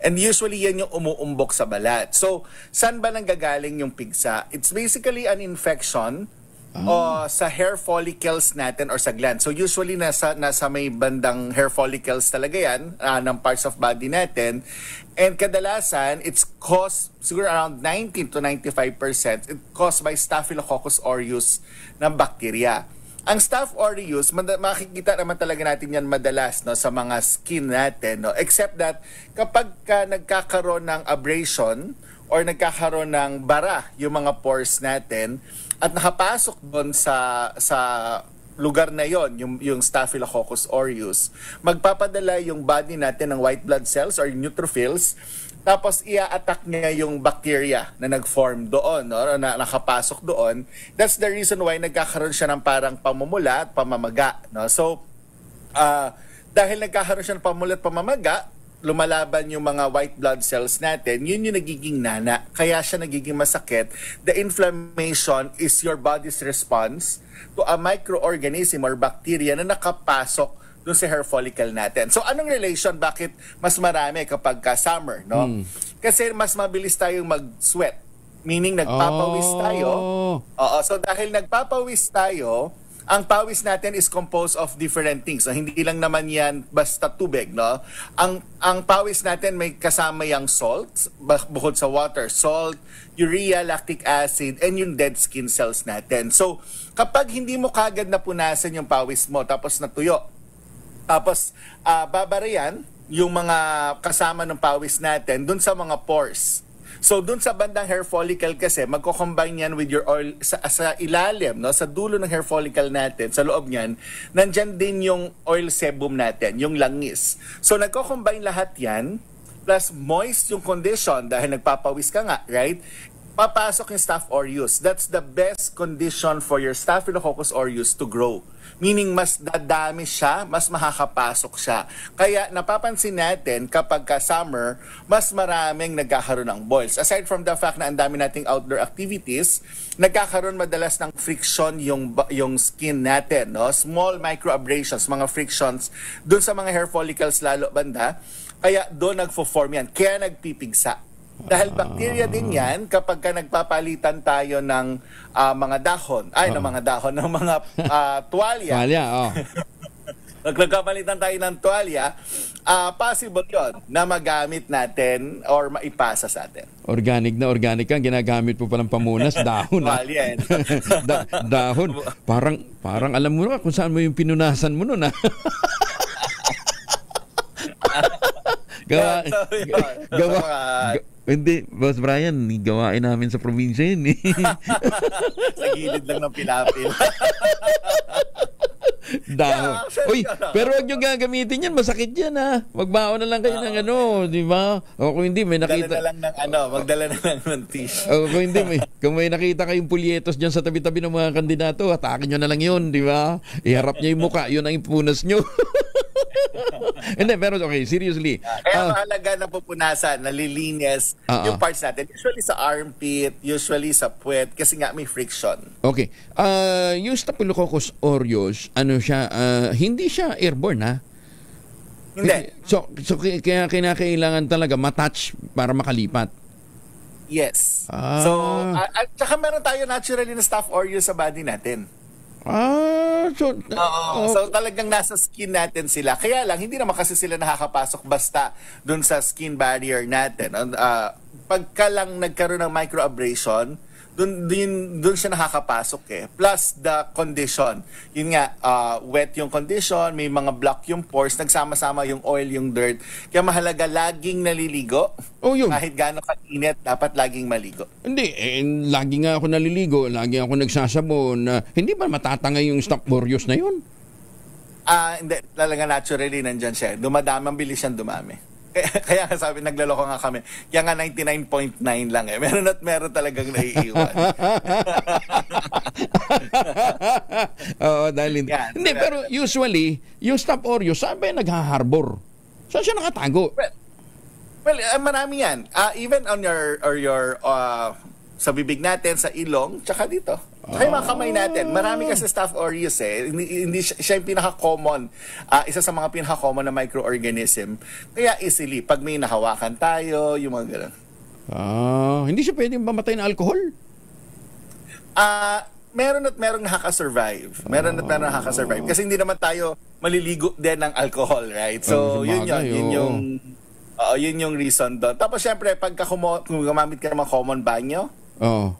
And usually yan yung umuumbok sa balat. So, saan ba nanggagaling yung pigsa? It's basically an infection sa hair follicles natin or sa gland. So usually nasa may bandang hair follicles talaga yan ng parts of body natin. And kadalasan, it's caused, siguro around 19 to 95%, it's caused by Staphylococcus aureus ng bacteria. Ang Staph aureus, makikita naman talaga natin yan madalas sa mga skin natin. Except that, kapag nagkakaroon ng abrasion or nagkakaroon ng bara yung mga pores natin at nakapasok doon sa lugar na yon, yung Staphylococcus aureus, magpapadala yung body natin ng white blood cells or neutrophils, tapos ia-attack niya yung bacteria na nag-form doon, no? Na nakapasok doon. That's the reason why nagkakaroon siya ng parang pamumula at pamamaga, no? So dahil nagkakaroon siya ng pamumula at pamamaga, lumalaban yung mga white blood cells natin, yun yung nagiging nana. Kaya siya nagiging masakit. The inflammation is your body's response to a microorganism or bacteria na nakapasok dun sa hair follicle natin. So anong relation? Bakit mas marami kapag summer, no? Kasi mas mabilis tayong mag-sweat. Meaning nagpapawis tayo. Oo, so dahil nagpapawis tayo, ang pawis natin is composed of different things. So, hindi lang naman yan basta tubig, no? Ang pawis natin may kasama yung salt, bukod sa water, salt, urea, lactic acid, and yung dead skin cells natin. So, kapag hindi mo kagad napunasan yung pawis mo, tapos natuyo, tapos babarayan yung mga kasama ng pawis natin dun sa mga pores. So dun sa bandang hair follicle kasi magko-combine yan with your oil sa ilalim, no, sa dulo ng hair follicle natin, sa loob niyan, nandiyan din yung oil sebum natin, yung langis. So nagko-combine lahat yan plus moist yung condition dahil nagpapawis ka nga, right? Papasok yung Staph aureus. That's the best condition for your Staphylococcus aureus to grow. Meaning mas dadami siya, mas makakapasok siya. Kaya napapansin natin kapag summer, mas maraming nagkakaroon ng boils. Aside from the fact na ang dami nating outdoor activities, nagkakaroon madalas ng friction yung skin natin, no? Small microabrasions, mga frictions dun sa mga hair follicles lalo banda. Kaya doon nagfo-form yan. Kaya nagpipigsa. Dahil bacteria din yan kapag nagpapalitan tayo ng mga dahon, ng mga tuwalya. Tuwalya, Nagpapalitan tayo ng tuwalya, possible yon na magamit natin or maipasa sa atin. Organic ang ginagamit po palang pamunas, dahon. Tuwalya. Dahon. Parang alam mo na kung saan mo yung pinunasan mo nun. Hindi, Boss Brian, gawain namin sa probinsya yun. Sa gilid lang ng pilapil. Dahon. Uy, pero wag nyo gagamitin yan, masakit yan ha. Magbaon na lang kayo ng di ba? O kung hindi, may nakita. Magdala na lang ng tissue. O kung hindi, kung may nakita kayong pulyetos dyan sa tabi-tabi ng mga kandidato, atakin nyo na lang yun, di ba? Iharap nyo yung muka, yun ang ipunas nyo. Hindi, pero okay, seriously. Kaya mahalaga na pupunasan, nalilinis yung parts natin. Usually sa armpit, usually sa puwet, kasi nga may friction. Okay. Yung Staphylococcus aureus, hindi siya airborne, ha? Hindi. So kaya kinakailangan talaga matouch para makalipat. Yes. So, at saka meron tayo naturally na Staph aureus sa body natin. So talagang nasa skin natin sila. Kaya lang, hindi naman kasi sila nakakapasok basta dun sa skin barrier natin. Pagka lang nagkaroon ng microabrasion, dun siya nakakapasok Plus the condition. Yun nga, wet yung condition, may mga block yung pores, nagsama-sama yung oil, yung dirt. Kaya mahalaga laging naliligo. Yun. Kahit gaano kainit, dapat laging maligo. Hindi, lagi nga ako naliligo, lagi ako nagsasabon. Hindi ba matatangay yung Staph aureus na yun? Hindi, talaga naturally nandyan siya. Dumadami, ang bilis siyang dumami. Kaya sabi, naglaloko nga kami. Kaya nga 99.9 lang Meron talagang naiiwan. Oo, dahil hindi. Hindi, pero usually, yung Staph aureus, sabi nagha-harbor. Saan siya nakatago? Well, marami yan. Even on your sa bibig natin, sa ilong, tsaka dito. Tsaka yung mga kamay natin. Marami kasi Staph aureus Hindi siya yung pinaka-common. Isa sa mga pinaka-common na microorganism. Kaya easily, pag may nahawakan tayo, yung mga gano'n. Hindi siya pwedeng mamatay ng alcohol? Meron at merong nakaka-survive. Kasi hindi naman tayo maliligo din ng alcohol, right? So, yun yung reason doon. Tapos syempre, pagka gumamit ka ng mga common banyo, Oo.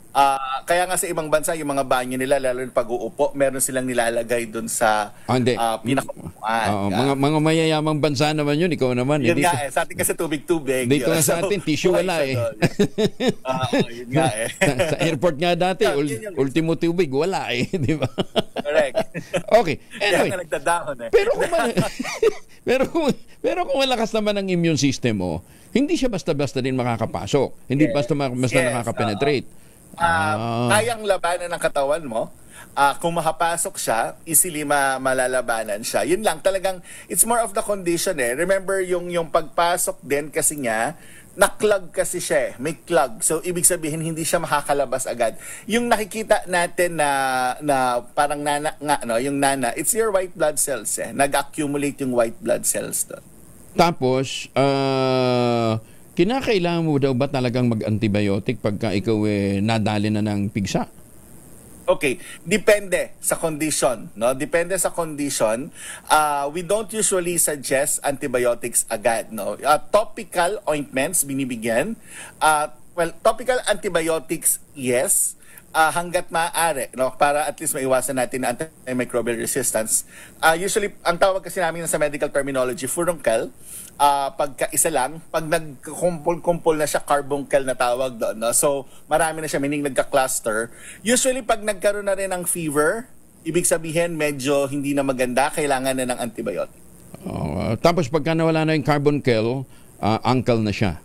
Kaya nga sa ibang bansa, yung mga banyo nila, lalo yung pag-uupo, meron silang nilalagay dun sa pinakaupuan. Mga mayayamang bansa naman yun, ikaw naman. Yun nga sa atin kasi tubig-tubig. Dito nga sa atin, tissue wala yun nga sa airport nga dati, ultimo tubig, wala di ba? Correct. Okay. Kaya Anyway, nga nagdadahon pero kung malakas naman ang immune system mo, hindi siya basta-basta din makakapasok. Hindi basta nakaka-penetrate. Kayang labanan ng katawan mo. Kung makapasok siya, easily malalabanan siya. Yun lang, talagang, it's more of the condition Remember, yung pagpasok din kasi niya, na-clog kasi siya may clog. So, ibig sabihin, hindi siya makakalabas agad. Yung nakikita natin na parang yung nana, it's your white blood cells Nag-accumulate yung white blood cells doon. Tapos, kinakailangan mo daw ba talagang mag-antibiotic pagka ikaw nadali na ng pigsa? Okay, depende sa condition, no? Depende sa condition. We don't usually suggest antibiotics agad, no? Topical ointments binibigyan. Topical antibiotics, yes. Hanggat maaari, no? Para at least maiwasan natin ang antimicrobial resistance. Usually, ang tawag kasi namin sa medical terminology, furunkel. Pagka-isa lang, pag nagkumpul-kumpul na siya, carbuncle na tawag doon. No? So, marami na siya, meaning nagka-cluster. Usually, pag nagkaroon na rin ng fever, ibig sabihin, medyo hindi na maganda, kailangan na ng antibiotic. Tapos, pagka nawala na yung carbuncle, uncle na siya.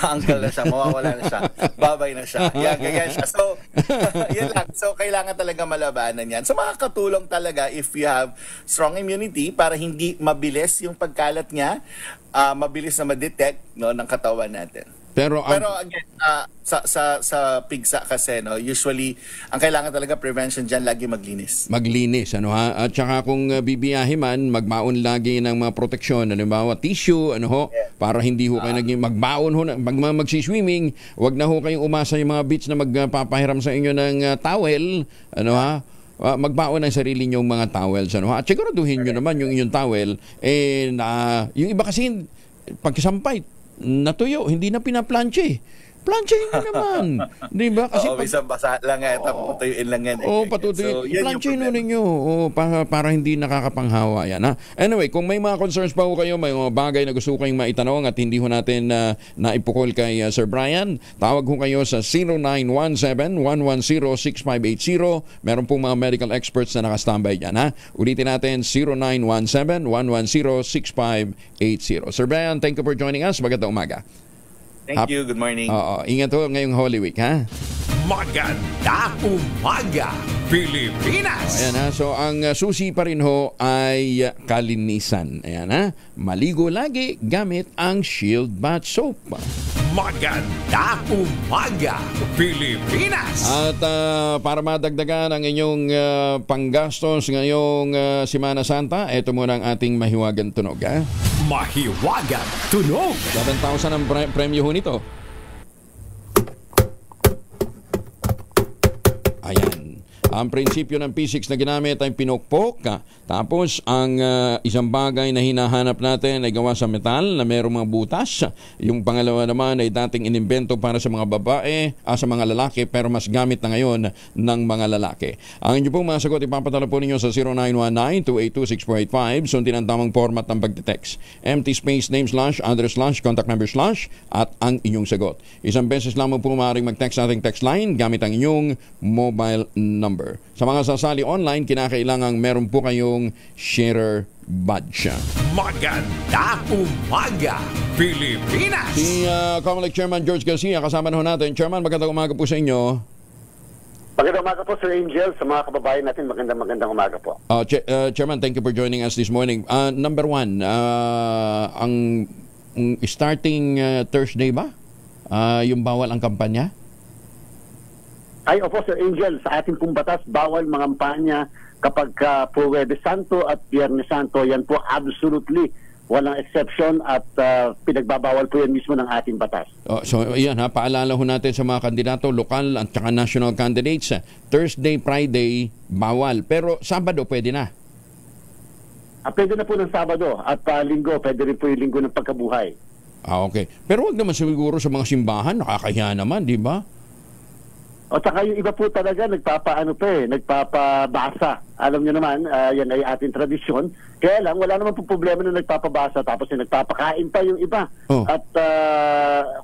Uncle na siya, mawawala na siya, babay na siya. Yan, ganyan siya. So, yun lang. So, kailangan talaga malabanan yan. So, makakatulong talaga if you have strong immunity para hindi mabilis yung pagkalat niya, mabilis na ma-detect ng katawan natin. Pero again, sa pigsa kasi, no, usually, ang kailangan talaga prevention dyan, lagi maglinis. Maglinis, At saka kung bibiyahe man, magbaon lagi ng mga proteksyon, tissue, para hindi ho kayo naging magbaon ho, magsiswimming, wag na ho kayong umasa yung mga beach na magpapahiram sa inyo ng towel, magbaon ng sarili nyong mga towels, At siguraduhin nyo naman yung inyong towel, yung iba kasi, pagsampay, natuyo, hindi na pinaplanche. Planchahin nyo naman. Di ba? Kasi isang basa lang patuyuin lang yan. Patutuyuin. So, planchahin nyo ninyo. Para hindi nakakapanghawa yan. Anyway, kung may mga concerns pa ho kayo, may mga bagay na gusto kayong maitanong at hindi ho natin naipukol kay Sir Brian, tawag ho kayo sa 0917-110-6580. Meron pong mga medical experts na nakastambay dyan. Ulitin natin, 0917-110-6580. Sir Brian, thank you for joining us. Magandang umaga. Thank you. Good morning. Ingat ho ngayong Holy Week, Magandang umaga, Pilipinas! Ayan so ang susi pa rin ho ay kalinisan. Ayan maligo lagi gamit ang Shield Bath Soap. Magandang umaga, Pilipinas! At para madagdagan ang inyong panggastos ngayong Semana Santa, ito muna ang ating mahiwagang tunog. Mahiwagang tunog! 7,000 ang premyo ho nito. Ayan. Ang prinsipyo ng P6 na ginamit ay pinukpok. Tapos, ang isang bagay na hinahanap natin ay gawa sa metal na mayroong mga butas. Yung pangalawa naman ay dating inimbento para sa mga babae, sa mga lalaki, pero mas gamit na ngayon ng mga lalaki. Ang inyo pong mga sagot, ipapatala po ninyo sa 0919-282-6485. Sundin ang tamang format ng pagte-text. Empty space, name slash, address slash, contact number slash, at ang inyong sagot. Isang beses lamang po maaaring mag-text sa ating text line gamit ang inyong mobile number. Sa mga sasali online, kinakailangang meron po kayong sharer badge. Magandang umaga, Pilipinas! Si Comelec Chairman George Garcia, kasama na ho natin. Chairman, magandang umaga po sa inyo. Magandang umaga po, Sir Angel. Sa mga kababayan natin, magandang umaga po. Chairman, thank you for joining us this morning. Number one, ang starting Thursday ba? Yung bawal ang kampanya? Ay, opo, Sir Angel, sa ating pong batas, bawal mangampanya kapag po Huwebes Santo at Biyernes Santo. Yan po absolutely walang exception at pinagbabawal po yan mismo ng ating batas. So, yan paalala ho natin sa mga kandidato, lokal at saka national candidates. Thursday, Friday, bawal. Pero Sabado, pwede na? Pwede na po ng Sabado at Linggo, pwede rin po yung Linggo ng pagkabuhay. Okay. Pero wag naman siguro sa mga simbahan, nakakahiya naman, di ba? O saka yung iba po talaga nagpapabasa. Alam niyo naman, yan ay ating tradisyon. Kaya lang, wala naman po problema na nagpapabasa tapos nagpapakain pa yung iba. At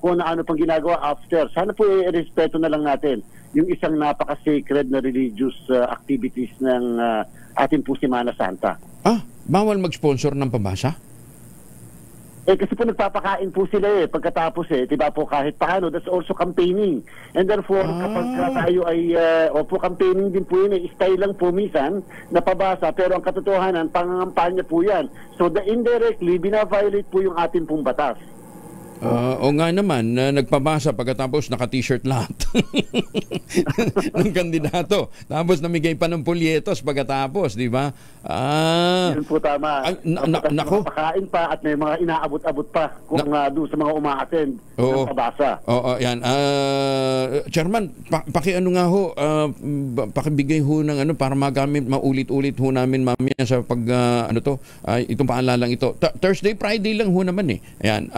kung ano pang ginagawa after. Sana po i-respeto na lang natin yung isang napaka-sacred na religious activities ng ating po Semana Santa. Bawal mag-sponsor ng pabasa? Kasi po nagpapakain po sila pagkatapos diba po kahit paano, that's also campaigning. And therefore, kapag tayo ay, campaigning din po yun style lang po minsan, napabasa, pero ang katotohanan, pangangampanya po yan. So indirectly, bina-violate po yung ating pong batas. O nga naman, nagpabasa pagkatapos naka-t-shirt lahat ng kandidato. Tapos namigay pa ng polyetos pagkatapos, di ba? Yun po tama. Nako. Pakain pa at may mga inaabot-abot pa kung doon sa mga uma-attend ng pabasa. Oo, yan. Chairman, pakiano nga ho, pakibigay ho ng para magamit, maulit-ulit ho namin mamaya sa pag, itong paalalang ito. Thursday, Friday lang ho naman Ayan.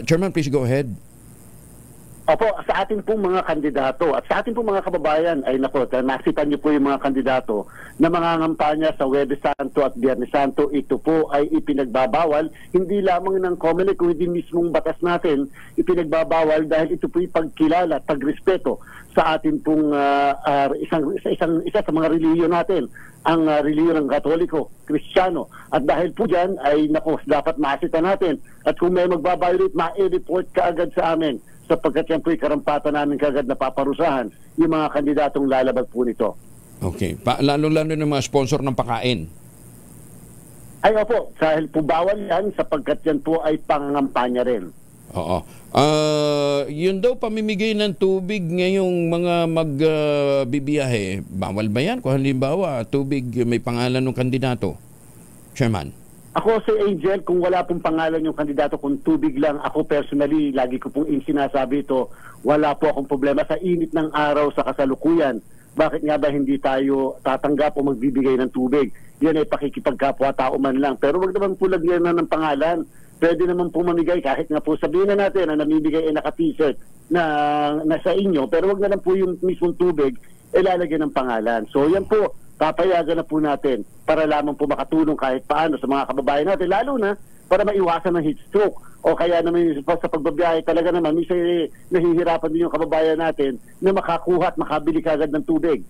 Chairman, please go ahead. Opo, sa ating pong mga kandidato at sa ating pong mga kababayan ay nasitan niyo po yung mga kandidato na mangangampanya sa Huwebes Santo at Biyernes Santo. Ito po ay ipinagbabawal, hindi lamang ng COMELEC kundi mismong batas natin ipinagbabawal dahil ito po ipagkilala at pagrespeto sa ating pong isa sa mga relihiyon natin, ang relihiyon ng Katoliko, Kristiyano. At dahil po dyan ay dapat masita natin at kung may magbabiolate, ma-report ka agad sa amin sapagkat yan po'y karampatan namin kagad na paparusahan yung mga kandidatong lalabag po nito. Okay. Lalo-lalo ng mga sponsor ng pakain. Ay opo, dahil po bawal yan sapagkat yan po ay pangangampanya rin. Oo. Yun daw pamimigay ng tubig ngayong mga magbibiyahe. Bawal ba yan? Kung halimbawa, tubig may pangalan ng kandidato. Chairman. Ako si Angel, kung wala pong pangalan yung kandidato, kung tubig lang, ako personally, lagi ko pong sinasabi ito, wala po akong problema sa init ng araw sa kasalukuyan. Bakit nga ba hindi tayo tatanggap o magbibigay ng tubig? Yan ay pakikipagkapwa-tao man lang. Pero wag naman po lagyan na ng pangalan. Pwede naman po mamigay kahit nga po sabihin na natin na namimigay ay naka-t-shirt na sa inyo, pero wag na lang po yung mismong tubig ilalagyan ng pangalan. So yan po, papayagan na po natin para lamang po makatulong kahit paano sa mga kababayan natin, lalo na para maiwasan ng heat stroke. O kaya naman sa pagbabiyahe talaga naman, minsan nahihirapan din yung kababayan natin na makakuha at makabili kagad ng tubig.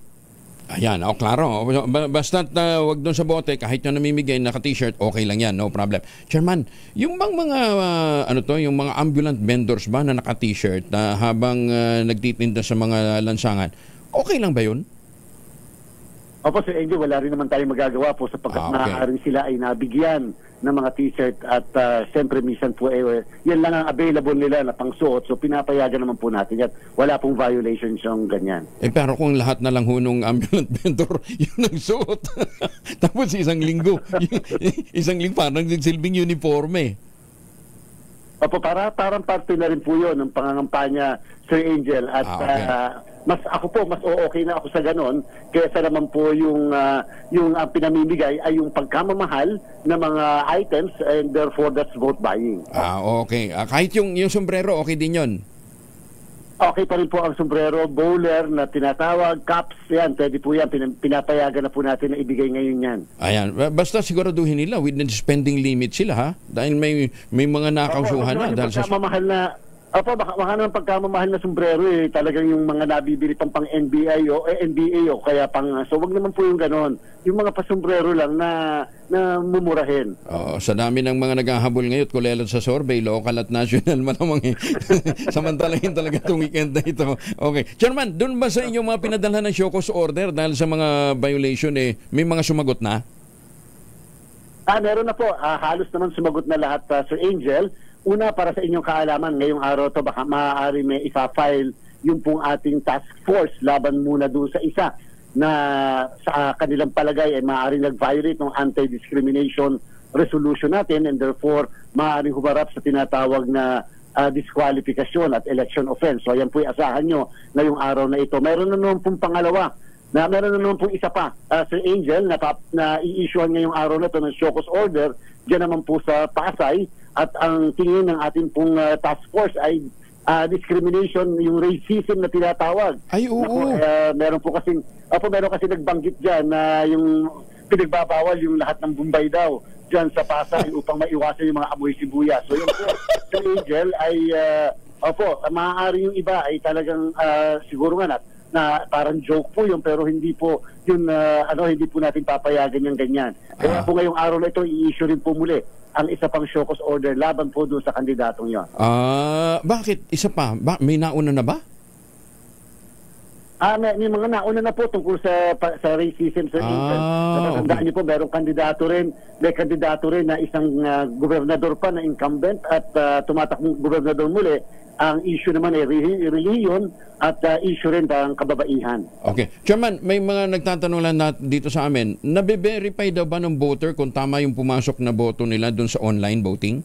Ayan, klaro. Basta't wag doon sa bote, kahit yung namimigay naka-t-shirt, okay lang yan, no problem. Chairman, yung mga yung mga ambulant vendors ba na naka-t-shirt na habang nagtitinda sa mga lansangan, okay lang ba yun? Opo, Sir Angel, wala rin naman tayong magagawa po sapagkat maaaring sila ay nabigyan ng mga t-shirt at siyempre minsan po yan lang ang available nila na pangsuot, so pinapayagan naman po natin yan. Wala pong violations yung ganyan. Pero kung lahat na lang hunong ambulant vendor yung nagsuot tapos isang linggo parang nagsilbing uniforme. Opo, parang parte na rin po yun ng pangangampanya, Sir Angel, at mas okay na ako sa ganon kaysa naman po yung pinamimigay ay yung pagkamamahal ng mga items and therefore that's vote buying. Okay. Kahit yung sombrero, okay din yun? Okay pa rin po ang sombrero, bowler na tinatawag, caps, yan, pwede po yan, pinapayagan na po natin na ibigay ngayon yan. Ayan, basta siguraduhin nila within spending limit sila ha, dahil may mga nakausuhan na. Dahil sa baka naman pagkamamahal na sombrero talagang yung mga nabibili pang NBA o kaya so wag naman po yung ganon. Yung mga pasombrero lang na mumurahin. Sa dami ng mga naghahabol ngayon, kulelat sa survey, local at national, malamang samantalahin talaga itong weekend na ito. Okay. Chairman, doon ba sa inyong mga pinadalhan ng show cause order dahil sa mga violation, may mga sumagot na? Meron na po. Halos naman sumagot na lahat, Sir Angel. Una, para sa inyong kaalaman, ngayong araw to baka maaari may isa-file yung pong ating task force laban muna doon sa isa na sa kanilang palagay ay maaaring nag-violate ng anti-discrimination resolution natin and therefore maaaring humarap sa tinatawag na disqualification at election offense. So yan po asahan nyo ngayong araw na ito. Meron na naman pong pangalawa na meron na naman pong isa pa, Sir Angel, na i-issuean ngayong araw na ito ng show cause order dyan naman po sa Pasay. At ang tingin ng ating pong task force ay discrimination, yung racism na tinatawag. Ay, oo. Meron kasing nagbanggit dyan na yung pinagbabawal yung lahat ng Bombay daw dyan sa Pasay upang maiwasan yung mga amoy sibuyas. So yung po, sa Angel ay, maaari yung iba ay talagang siguro nga na parang joke po yun, pero hindi po yun, hindi po natin papayagan yung ganyan. Kaya po ngayong araw na ito, i-issue rin po muli ang isa pang show cause order laban po doon sa kandidatong yon. Bakit? Isa pa? May nauna na ba? May mga nauna na po tungkol sa racism sa Natandaan niyo po, may kandidato rin na isang gobernador pa na incumbent at tumatakbong gobernador muli. Ang issue naman ay religion at issue rin ang kababaihan. Okay. Chairman, may mga nagtatanong lang dito sa amin, nabe-verify daw ba ng voter kung tama yung pumasok na boto nila doon sa online voting?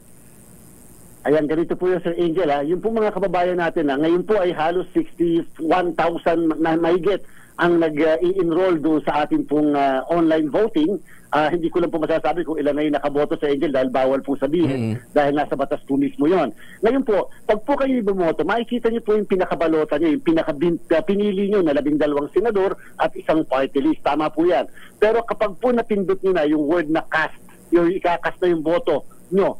Ayan, ganito po yun, Sir Angel. Yung po mga kababayan natin, ngayon po ay halos 61,000 na mahigit ang nag-i-enroll doon sa ating pong online voting. Hindi ko lang po masasabi kung ilan na yung nakaboto sa Angel dahil bawal po sabihin dahil nasa batas po mismo yon. Ngayon po, pag po kayo bumoto, makikita niyo po yung pinakabalota niyo, yung pinili niyo na 12 senador at isang party list. Tama po yan. Pero kapag po napindot niyo na yung word na cast, yung ikakast na yung boto nyo,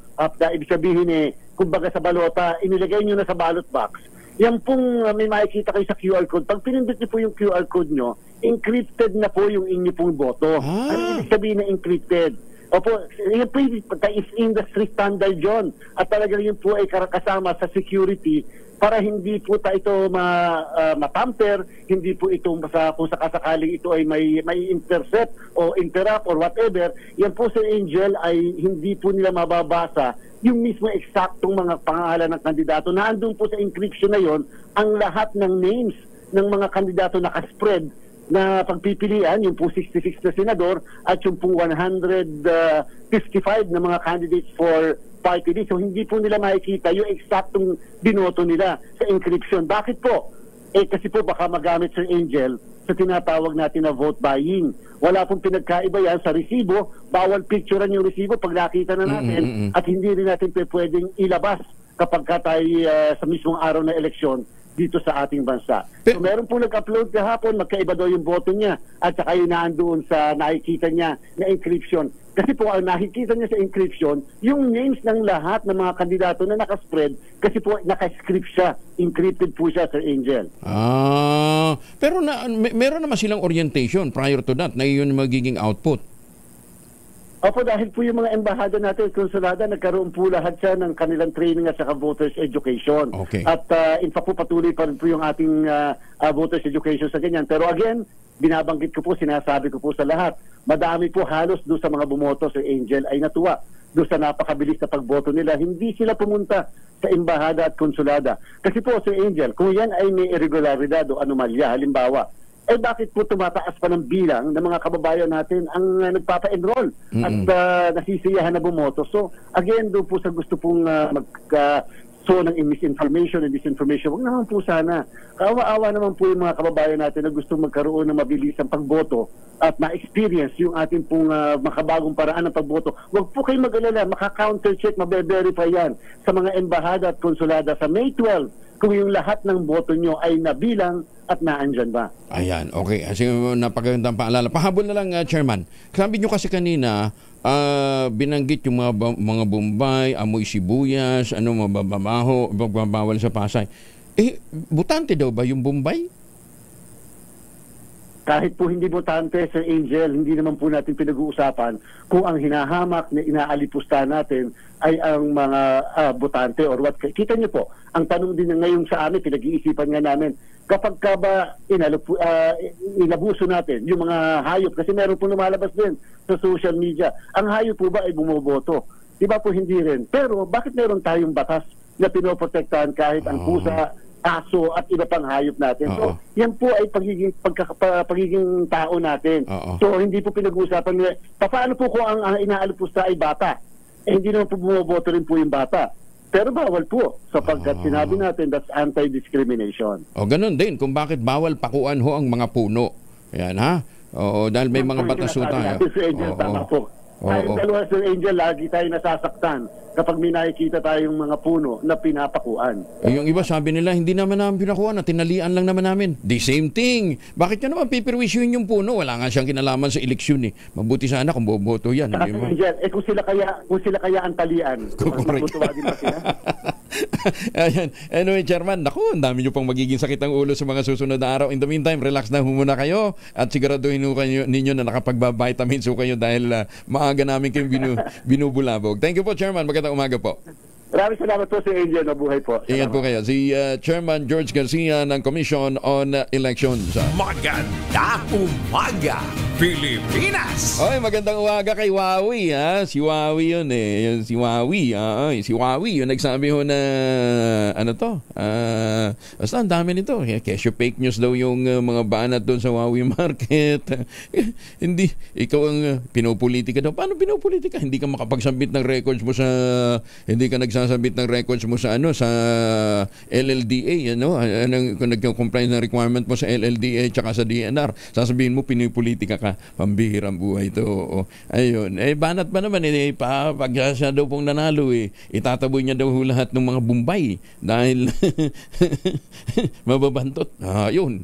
ibig sabihin kumbaga sa balota, inilagay nyo na sa ballot box, yan pong may makikita kayo sa QR code. Pag pinindot niyo po yung QR code nyo, encrypted na po yung inyo pong boto. Ano ibig sabihin na encrypted? Opo, yun po is industry standard yun. At talagang yun po ay kasama sa security para hindi po ito matamper, hindi po ito kung sakasakaling ito ay may intercept o interrupt or whatever, yan po sa Angel ay hindi po nila mababasa yung mismo eksaktong mga pangalan ng kandidato. Naandun po sa encryption na yon ang lahat ng names ng mga kandidato nakaspread na pagpipilian, yung po 66 na senador at yung po 155 na mga candidates for party list. So hindi po nila makikita yung eksaktong binoto nila sa encryption. Bakit po? Kasi po baka magamit sa Angel sa tinatawag natin na vote buying. Wala pong pinagkaiba yan sa resibo. Bawal picturean yung resibo pag nakita na natin at hindi rin natin pwedeng ilabas kapag tayo sa mismong araw na eleksyon dito sa ating bansa. So meron po nag-upload kahapon, magkaiba daw yung boto niya at saka yung naandoon sa nakikita niya na encryption. Kasi po ang nakikita niya sa encryption, yung names ng lahat ng mga kandidato na nakaspread, kasi po nakascript siya, encrypted po siya, Sir Angel. Pero meron naman silang orientation prior to that na yun magiging output. Opo, dahil po yung mga embahada natin, konsulada, nagkaroon po lahat siya ng kanilang training at saka voters education. Okay. At in fact po patuloy pa rin po yung ating voters education sa ganyan. Pero again, binabanggit ko po, sinasabi ko po sa lahat, madami po halos doon sa mga bumoto sa Angel ay natuwa doon sa napakabilis na pagboto nila. Hindi sila pumunta sa embahada at konsulada. Kasi po sa Angel, kung yan ay may irregularidad o anomalya, halimbawa, bakit po tumataas pa ng bilang ng mga kababayan natin ang nagpapa-enroll at nasisiyahan na bumoto. So, again, doon po sa gusto pong so ng misinformation and disinformation, huwag naman po sana. Kaawa-awa naman po yung mga kababayan natin na gusto magkaroon ng mabilisang pagboto at ma-experience yung ating pong makabagong paraan ng pagboto. Huwag po kayo mag-alala, maka-counter-check, mabe-verify yan sa mga embahada at konsulada sa May 12 kung yung lahat ng boto nyo ay nabilang at naandyan ba. Ayan, okay. Kasi napagandang paalala. Pahabol na lang, Chairman. Sabi nyo kasi kanina, binanggit yung mga Bombay, amoy sibuyas, mababaho, magbabawal sa Pasay. Butante daw ba yung Bombay? Kahit po hindi botante, Sir Angel, hindi naman po natin pinag-uusapan kung ang hinahamak na inaalipusta natin ay ang mga botante or what. Kita niyo po, ang tanong din ngayon sa amin, pinag-iisipan nga namin, kapag ka ba inabuso natin yung mga hayop, kasi meron po lumalabas din sa social media, ang hayop po ba ay bumoboto? Diba po hindi rin? Pero bakit meron tayong batas na pinoprotektahan kahit ang pusa, aso at iba pang hayop natin? So, yan po ay pagiging tao natin. So, hindi po pinag-uusapan paano po kung ang inaalipusta ay bata? Hindi naman po bumoboto rin po yung bata. Pero bawal po sapagkat sinabi natin that's anti-discrimination. Ganun din kung bakit bawal pakuan ho ang mga puno. Ayan ha? Dahil may mga batas ho tayo. Tama po. Tayong dalawa, Sir Angel, lagi tayo nasasaktan kapag may nakikita tayong mga puno na pinapakuan. Yung iba sabi nila, hindi naman namin pinakuha na, tinalian lang naman namin. The same thing. Bakit nyo naman pipirwisyoin yung puno? Wala nga siyang kinalaman sa eleksyon eh. Mabuti sana kung boboto yan. Angel, kung sila kaya ang talian, butuwa din ba sila? Ayan. Anyway, Chairman, naku, ang dami nyo pang magiging sakit ang ulo sa mga susunod na araw. In the meantime, relax na muna kayo at siguraduhin ninyo na nakapagba-vitamins kayo dahil maaga namin kayong binubulabog. Thank you po, Chairman. Magandang umaga po. Maraming salamat po, Sir Angel. Mabuhay po. Ingat po kayo. Si Chairman George Garcia ng Commission on Elections. Magandang umaga, Pilipinas! Oy, magandang umaga kay Wawi, ha? Si Wawi yun eh. Si Wawi, si Wawi, yung nagsabi ho na, ano to? Basta ang dami nito. Kesyo fake news daw yung mga banat doon sa Wawi Market. Hindi, ikaw ang pinopolitika daw. Paano pinopolitika? Hindi ka makapagsambit ng records mo sa, hindi ka nagsasabit ng records mo sa sa LLDA, kung nagko-comply ng requirement mo sa LLDA tsaka sa DNR, sasabihin mo pinipolitika ka, pambihirang buhay ito. Ayun, banat pa naman pag siya daw pong nanalo itataboy niya daw lahat ng mga Bombay dahil mababantot. Ayun.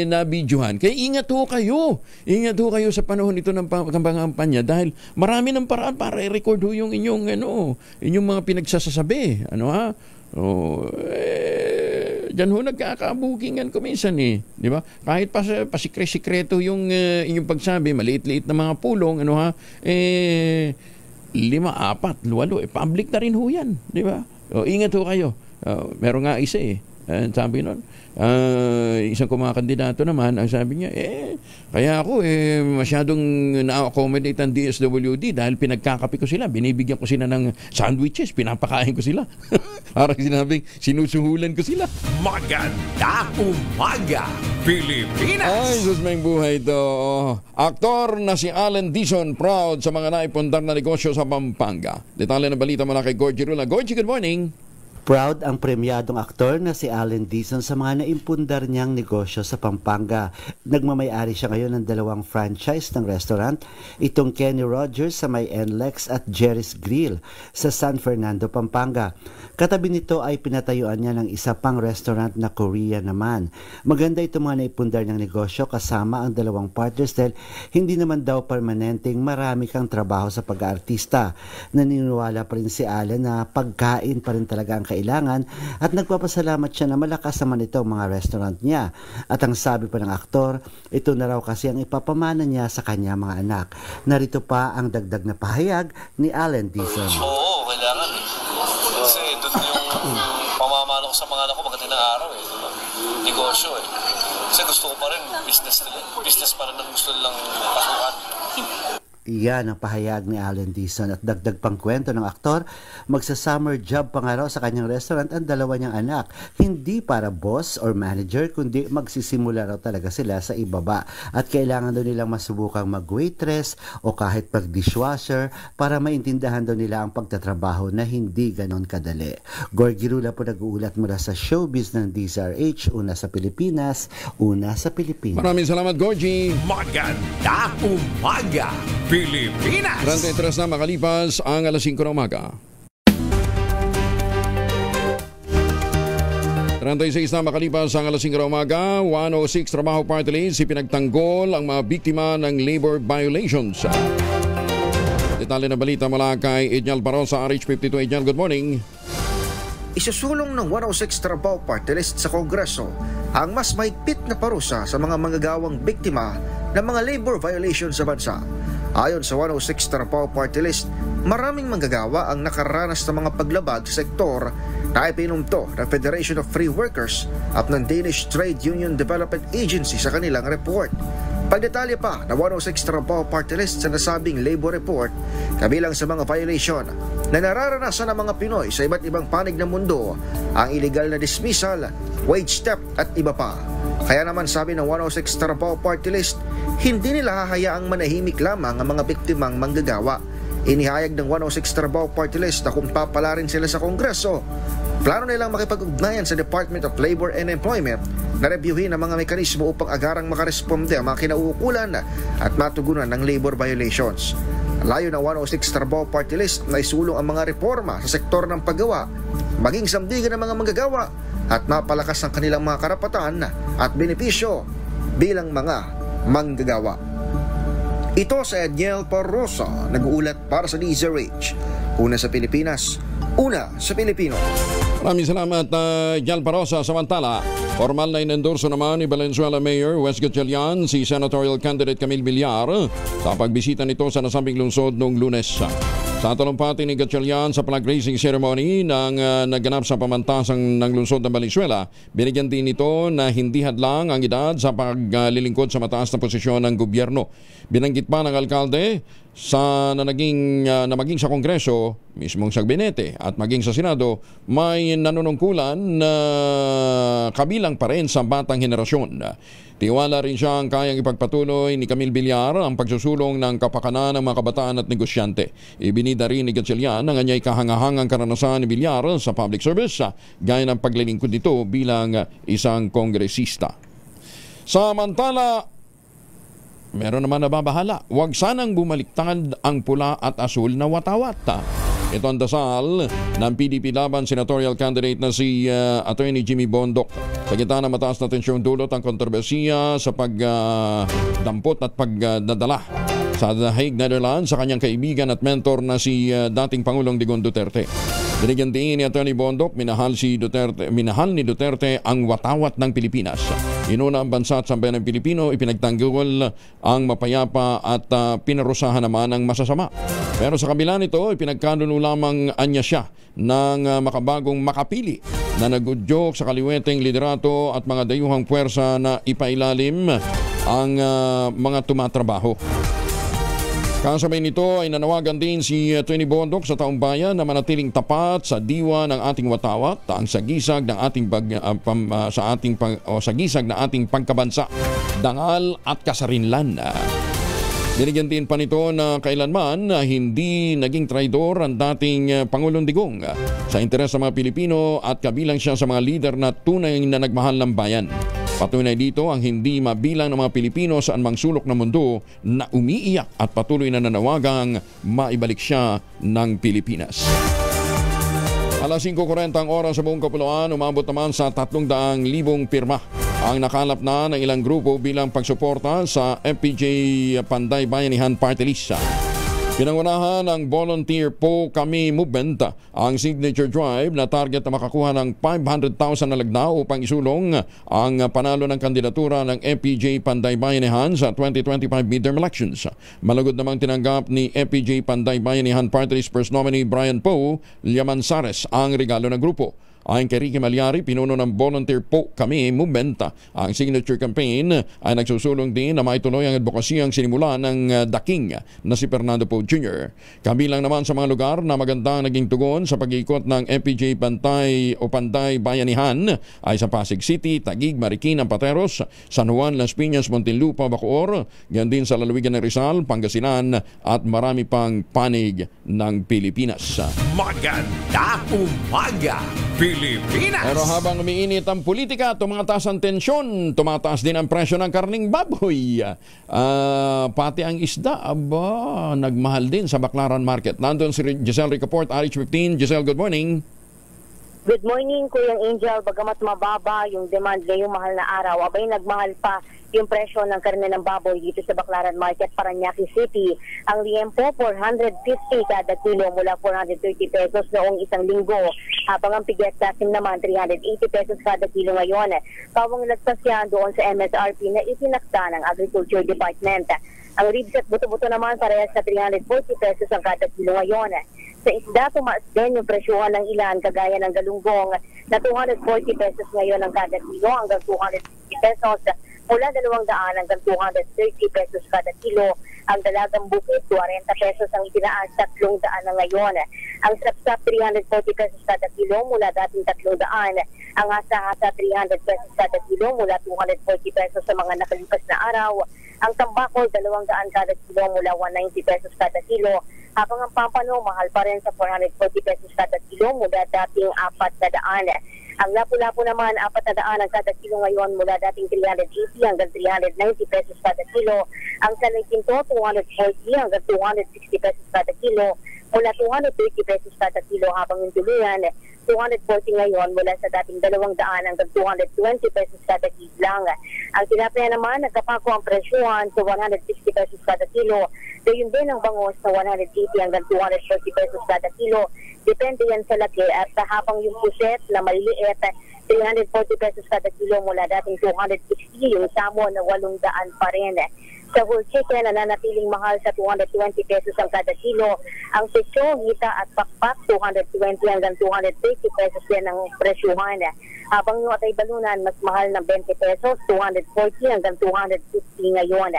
Nabidyohan. Kaya ingat ho kayo sa panahon ito ng kampanya dahil marami ng paraan para i-record ho yung inyong mga pinagsasasabi. Diyan ho nagkakabukingan ko minsan di ba? Kahit pasikreto yung inyong pagsabi, maliit-liit na mga pulong, 5, 4, 8, public na rin ho yan, di ba? Ingat ho kayo. Meron nga isa sabi nun, isang kumakandidato naman, ang sabi niya, kaya ako masyadong na-accommodate ang DSWD dahil pinagkakape ko sila, binibigyan ko sila ng sandwiches, pinapakain ko sila. Parang sinabing, sinusuhulan ko sila. Magandang umaga, Pilipinas! Ay, Diyos may buhay ito. Aktor na si Allen Dizon, proud sa mga naipundar na negosyo sa Pampanga. Detalye ng balita mula kay Gorgie Rula. Gorgie, good morning! Proud ang premyadong aktor na si Allen Dizon sa mga naimpundar niyang negosyo sa Pampanga. Nagmamay-ari siya ngayon ng 2 franchise ng restaurant, itong Kenny Rogers sa may NLEX at Jerry's Grill sa San Fernando, Pampanga. Katabi nito ay pinatayuan niya ng isa pang restaurant na Korea naman. Maganda itong mga naipundar niyang negosyo kasama ang 2 partners dahil hindi naman daw permanenteng marami kang trabaho sa pag-aartista. Naniniwala pa rin si Allen na pagkain pa rin talaga ang kailangan at nagpapasalamat siya na malakas naman ito ang mga restaurant niya. At ang sabi pa ng aktor, ito na raw kasi ang ipapamana niya sa kanya mga anak. Narito pa ang dagdag na pahayag ni Allen Dizon. Oo, kailangan kasi doon yung pamamana ko sa mga anak ko pagdating ng araw diba? Negosyo kasi gusto ko pa rin business pa rin ang gusto nilang pasukan. Iyan ang pahayag ni Allen Dizon at dagdag pang kwento ng aktor, magsa-summer job pa nga raw sa kanyang restaurant ang 2 niyang anak. Hindi para boss or manager kundi magsisimula raw talaga sila sa ibaba at kailangan daw nilang masubukang mag-waitress o kahit pag-dishwasher para maintindahan daw nila ang pagtatrabaho na hindi ganon kadali. Gorgie Rula po nag-uulat mula sa showbiz ng DZRH, una sa Pilipinas, una sa Pilipinas. Maraming salamat, Gorgie. Magandang umaga, Pilipinas! 33 na makalipas ang alas 5 ng umaga. 36 na makalipas ang alas 5 ng umaga. 106 Trabaho Party List, ipinagtanggol ang mga biktima ng labor violations. Detalye na balita mula kay Edniel Barosa, RH52. Edniel, good morning. Isusulong ng 106 Trabaho Party List sa Kongreso ang mas mahigpit na parusa sa mga manggagawang biktima ng mga labor violations sa bansa. Ayon sa 106 Trabaho Party List, maraming manggagawa ang nakaranas ng mga paglabag sa sektor na ipinumto ng Federation of Free Workers at ng Danish Trade Union Development Agency sa kanilang report. Pagdetalye pa na 106 Trabaho Party List sa nasabing labor report, kabilang sa mga violation na nararanasan ng mga Pinoy sa iba't ibang panig ng mundo, ang illegal na dismissal, wage step at iba pa. Kaya naman sabi ng 106 Trabaho Party List, hindi nila hahayaang manahimik lamang ang mga biktimang manggagawa. Inihayag ng 106 Trabaho Party List na kung papalarin sila sa Kongreso, plano nilang makipag-ugnayan sa Department of Labor and Employment na reviewin ang mga mekanismo upang agarang makaresponde ang mga kinauukulan at matugunan ng labor violations. Layo ng 106 Trabaho Party List na isulong ang mga reforma sa sektor ng paggawa, maging sandigan ng mga manggagawa at mapalakas ang kanilang mga karapatan at benepisyo bilang mga manggagawa. Ito sa Edniel Parrosa, nag-uulat para sa DZRH. Una sa Pilipinas, una sa Pilipino. Maraming salamat, Jal Parrosa. Samantala, formal na inendorso naman ni Valenzuela Mayor Wes Gatchalian si senatorial candidate Camille Villar sa pagbisita nito sa nasabing lungsod noong Lunes. Sa talumpati ni Gatchalian sa flag raising ceremony ng naganap sa pamantasang ng lungsod ng Valenzuela, binigyan din nito na hindi hadlang ang edad sa paglilingkod sa mataas na posisyon ng gobyerno. Binanggit pa ng alkalde na maging sa Kongreso, mismong sa Gabinete at maging sa Senado, may nanunungkulan na kabilang pa rin sa batang henerasyon. Tiwala rin siya ang kayang ipagpatuloy ni Camille Villar ang pagsusulong ng kapakanan ng mga kabataan at negosyante. Ibinida rin ni Gatchalian ang anyay kahangahangang karanasan ni Villar sa public service, gaya ng paglilingkod nito bilang isang kongresista. Samantala, meron naman nababahala. Huwag sanang bumaliktad ang pula at asul na watawat. Ito ang dasal ng PDP laban senatorial candidate na si Attorney Jimmy Bondoc. Sa gitna ng mataas na tensyong dulot ang kontrobersiya sa pagdampot at pagdadala sa The Hague, Netherlands sa kanyang kaibigan at mentor na si dating Pangulong Digong Duterte. Binigyan din ni Attorney Bondoc, minahal ni Duterte ang watawat ng Pilipinas. Inuna ang bansa at sambayan ng Pilipino, ipinagtanggol ang mapayapa at pinarusahan naman ang masasama. Pero sa kabila nito, ipinagkanuno lamang anya siya ng makabagong makapili na nagudyok sa kaliweteng liderato at mga dayuhang puwersa na ipailalim ang mga tumatrabaho. Kasabay nito ay nanawagan din si Attorney Bondoc sa taong bayan na manatiling tapat sa diwa ng ating watawat, ang sagisag ng ating sagisag na ating pagkabansa, dangal at kasarinlan. Binigyan din pa nito na kailanman hindi naging traidor ang dating Pangulong Digong sa interes ng mga Pilipino at kabilang siya sa mga lider na tunay na nagmahal ng bayan. Patunay dito ang hindi mabilang ng mga Pilipino sa anumang sulok ng mundo na umiiyak at patuloy na nanawagang maibalik siya ng Pilipinas. Alas 5:40 ang oras sa buong kapuluan, umabot naman sa 300,000 pirma ang nakalap na ng ilang grupo bilang pagsuporta sa FPJ Panday Bayanihan Party List. Pinangunahan ng Volunteer Po Kami Movement ang signature drive na target na makakuha ng 500,000 na lagda upang isulong ang panalo ng kandidatura ng FPJ Panday Bayanihan sa 2025 midterm elections. Malugod namang tinanggap ni FPJ Panday Bayanihan Party List First Nominee Brian Poe Llamanzares ang regalo ng grupo. Ayon kay Ricky Malyari, pinuno ng Volunteer Po Kami Movement, ang signature campaign ay nagsusulong din na maituloy ang advokasya ang sinimula ng daking na si Fernando Poe Jr. Kabilang naman sa mga lugar na magandang naging tugon sa pag-ikot ng FPJ Panday Bayanihan ay sa Pasig City, Taguig, Marikina, Pateros, San Juan, Las Piñas, Muntinlupa, Bacoor, ganyan din sa lalawigan ng Rizal, Pangasinan at marami pang panig ng Pilipinas. Magandang umaga, Pilipinas! Pero habang umiinit ang politika, tumataas ang tensyon, tumataas din ang presyo ng karning baboy. Pati ang isda, nagmahal din sa Baclaran Market. Nandun si Giselle Ricaport, RH15. Giselle, good morning. Good morning, Kuya Angel. Bagamat mababa yung demand ngayong mahal na araw, abay nagmahal pa yung presyo ng karne ng baboy dito sa Baclaran Market, Parañaque City. Ang liempo, 450 kada kilo mula 430 pesos noong isang linggo. Habang ang piget kasim naman, 380 pesos kada kilo ngayon. Pawang lagpas yan doon sa MSRP na itinakda ng Agriculture Department. Ang ribs at buto-buto naman parehas sa 340 pesos ang kada kilo ngayon. Sa isda, tumaas din yung presyuhan ng ilan kagaya ng galunggong na 240 pesos ngayon ang kada kilo hanggang 250 pesos. Mula 200 hanggang 230 pesos kada kilo. Ang dalagang bukid, 40 pesos ang itinaas, 300 na ngayon. Ang sapsap, 340 pesos kada kilo mula dating 300. Ang hasa-hasa, 300 pesos kada kilo mula 240 pesos sa mga nakalipas na araw. Ang tambakol, 200 kada kilo mula 190 pesos kada kilo. Habang ang pampano, mahal pa rin sa 440 pesos kada kilo mula dating 400. Ang lapu-lapu naman, 400 ang kada kilo ngayon mula dating 380 hanggang 390 pesos kada kilo. Ang salay-ginto, 240 hanggang 260 pesos kada kilo mula 230 pesos kada kilo, habang yung tuluyan 240 ngayon mula sa dating 200 hanggang 220 pesos kada kislang. Ang tilapia naman, nagkapako ang presyuhan sa 160 pesos kada kilo. Gayon din ang bangos sa 180 hanggang 240 pesos kada kilo. Depende yan sa laki, at habang yung puset na maliliit, 340 pesos kada kilo mula dating 260, yung salmon na 800 pa rin. Sa whole chicken, nananatiling mahal sa 220 pesos ang kada kilo. Ang sityo, hita at pakpak, 220 hanggang 230 pesos din ang presyuhan. Habang yung atay balunan, mas mahal ng 20 pesos, 240 hanggang 250 ngayon.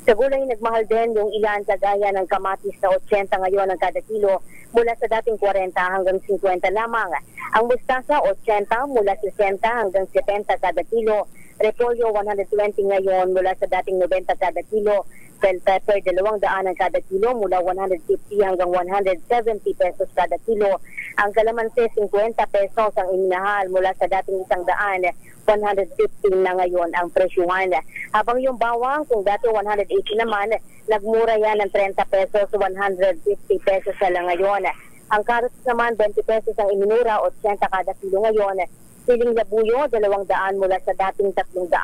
Sa gulay, nagmahal din yung ilan kagaya ng kamatis na 80 ngayon ang kada kilo mula sa dating 40 hanggang 50 lamang. Ang mustasa, 80 mula 60 hanggang 70 kada kilo. Repolyo, 120 ngayon mula sa dating 90 kada kilo. Bell pepper, 200 ang kada kilo mula 150 hanggang 170 pesos kada kilo. Ang kalamansi, 50 pesos ang iminahal mula sa dating 100, 115 na ngayon ang presyuhan. Habang yung bawang, kung dati 180 naman, nagmura yan ng 30 pesos, 150 pesos na lang ngayon. Ang carrots naman, 20 pesos ang iminura, 80 kada kilo ngayon. Siling labuyo, 200 mula sa dating 300.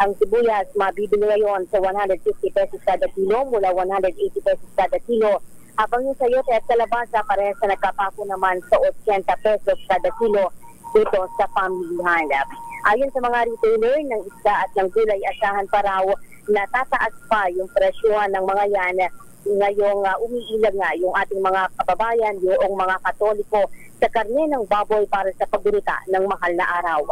Ang sibuyas, mabibili ngayon sa 150 pesos kada kilo mula 180 pesos kada kilo. Habang yung sayote at kalabasa, parehas na nagkapako naman sa 80 pesos kada kilo dito sa pamilihan. Ayon sa mga retailer ng isda at ng gulay, asahan pa raw na tataas pa yung presyuhan ng mga yan ngayong umiilag nga yung ating mga kababayan, yung mga Katoliko sa karne ng baboy para sa paggunita ng mahal na araw.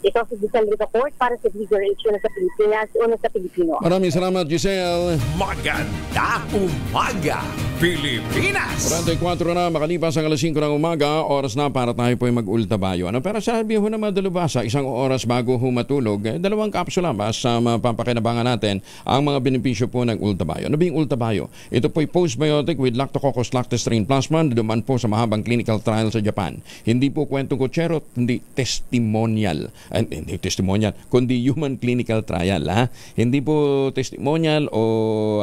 Ito si Giselle Report para sa Bigger H na sa Pilipinas, una sa Pilipino. Maraming salamat, Giselle. Maganda umaga, Pilipinas! 44 na makalipas ang alas 5 ng umaga, oras na para tayo po ay mag-ultabayo. Pero sabi ho na madalubasa, isang oras bago humatulog, 2 kapsula ba sa mapapakinabangan natin ang mga benepisyo po ng ultabayo. Ano ba yung ultabayo? Ito po ay postbiotic with Lactococcus lactostrain plasma, dumaan po sa mahabang clinical trial sa Japan. Hindi po kwentong kutsero, hindi testimonial. Hindi testimonial, kundi human clinical trial. Hindi po testimonial o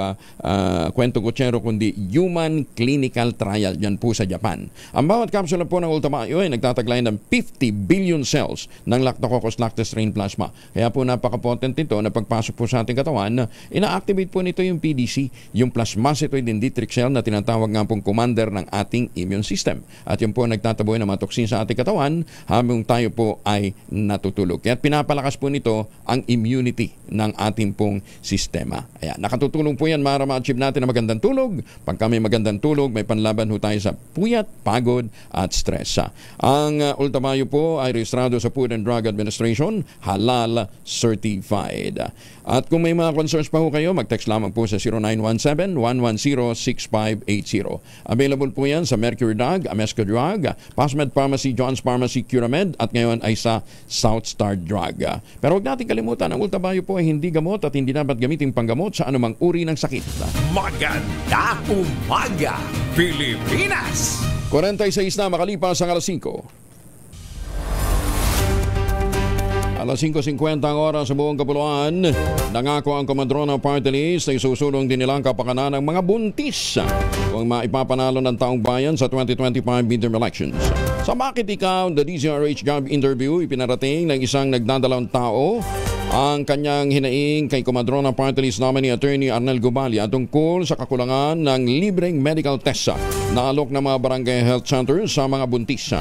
kwentong kutsero, kundi human clinical trial yan po sa Japan. Ang bawat kapsula po ng ultabayo ay nagtataglay ng 50 billion cells ng Lactococcus lactostrain plasma. Kaya po napaka-potent ito na pagpasok po sa ating katawan, ina-activate po nito yung PDC, yung plasmacytoid dendritic cell na tinatawag nga pong commander ng ating immune system. At yun po nagtataboy ng mga toksin sa ating katawan habang tayo po ay natutulog. Kaya pinapalakas po nito ang immunity ng ating pong sistema. Ayan, nakatutulong po yan para ma-achieve natin ang magandang tulog. Pag kami magandang tulog, may panlaban ho tayo sa puyat, pagod at stress. Ang ultabayo po ay rehistrado sa Food and Drug Administration, halal certified. At kung may mga concerns pa ho kayo, mag-text lamang po sa 0917-110-6580. Available po yan sa Mercury Drug, Amesco Drug, Pasmed Pharmacy, John's Pharmacy, Curamed, at ngayon ay sa South Star Drug. Pero huwag natin kalimutan, ang ultabayo po ay hindi gamot at hindi dapat gamitin panggamot sa anumang uri ng sakit. Maganda umaga, Pilipinas! 46 na makalipas ang alas 5. Alas 5:50 ang oras sa buong kapuluan. Nangako ang Komadrona Party List na isusulong din nilang kapakanan ng mga buntis kung maipapanalo ng taong bayan sa 2025 midterm elections. Sa Bakit Ikaw, the DZRH job interview, ipinarating ng isang nagdadalawang tao ang kanyang hinaing kay Komadrona Party List nominee Attorney Arnel Gubalia tungkol sa kakulangan ng libreng medical test na alok ng mga barangay health centers sa mga buntis.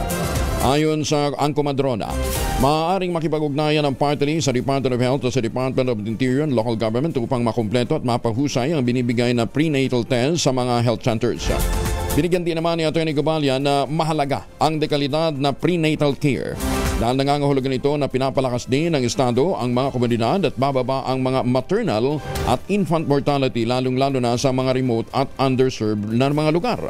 Ayon sa ang Komadrona, maaaring makipag-ugnayan ang party list sa Department of Health o sa Department of the Interior and Local Government upang makumpleto at mapahusay ang binibigay na prenatal test sa mga health centers. Binigyan din naman ni Atty. Gubalia na mahalaga ang dekalidad na prenatal care dahil nangangahulugan ito na pinapalakas din ng Estado ang mga komunidad at bababa ang mga maternal at infant mortality lalong-lalo na sa mga remote at underserved na mga lugar.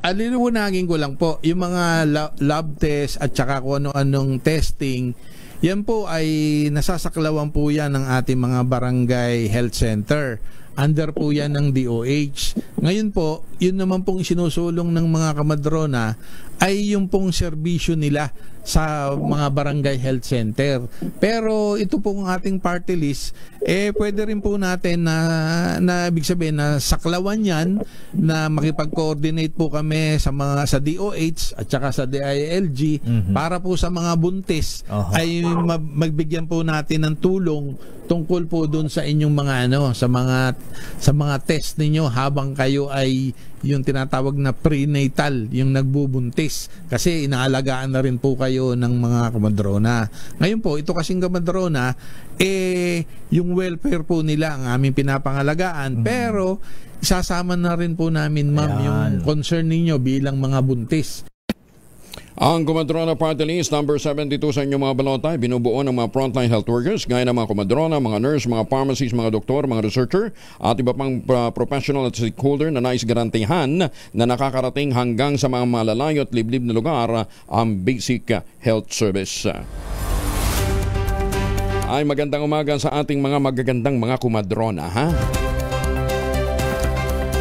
Aliliwanagin ko lang po, yung mga lab test at saka kung ano-anong testing, yan po ay nasasaklawan po yan ng ating mga barangay health center. under po yan ng DOH. Ngayon po, yun naman pong sinusulong ng mga kamadrona ay yung pong serbisyo nila sa mga barangay health center. Pero ito pong ating party list, pwede rin po natin na ibig sabihin na saklawan yan, na makipag-coordinate po kami sa DOH at saka sa DILG para po sa mga buntis ay magbigyan po natin ng tulong tungkol po doon sa inyong mga sa mga test ninyo habang kayo ay yung tinatawag na prenatal, yung nagbubuntis, kasi inaalagaan na rin po kayo ng mga kamadrona. Ngayon po, ito kasing kamadrona, yung welfare po nila ang aming pinapangalagaan, pero isasama na rin po namin, ma'am, yung concern ninyo bilang mga buntis. Ang Kumadrona Party List number 72 sa inyong mga balota ay binubuo ng mga frontline health workers gaya ng mga kumadrona, mga nurse, mga pharmacists, mga doktor, mga researcher at iba pang professional at stakeholder na nais garantihan na nakakarating hanggang sa mga malalayo at liblib na lugar ang basic health service. Ay magandang umaga sa ating mga magagandang mga kumadrona, ha?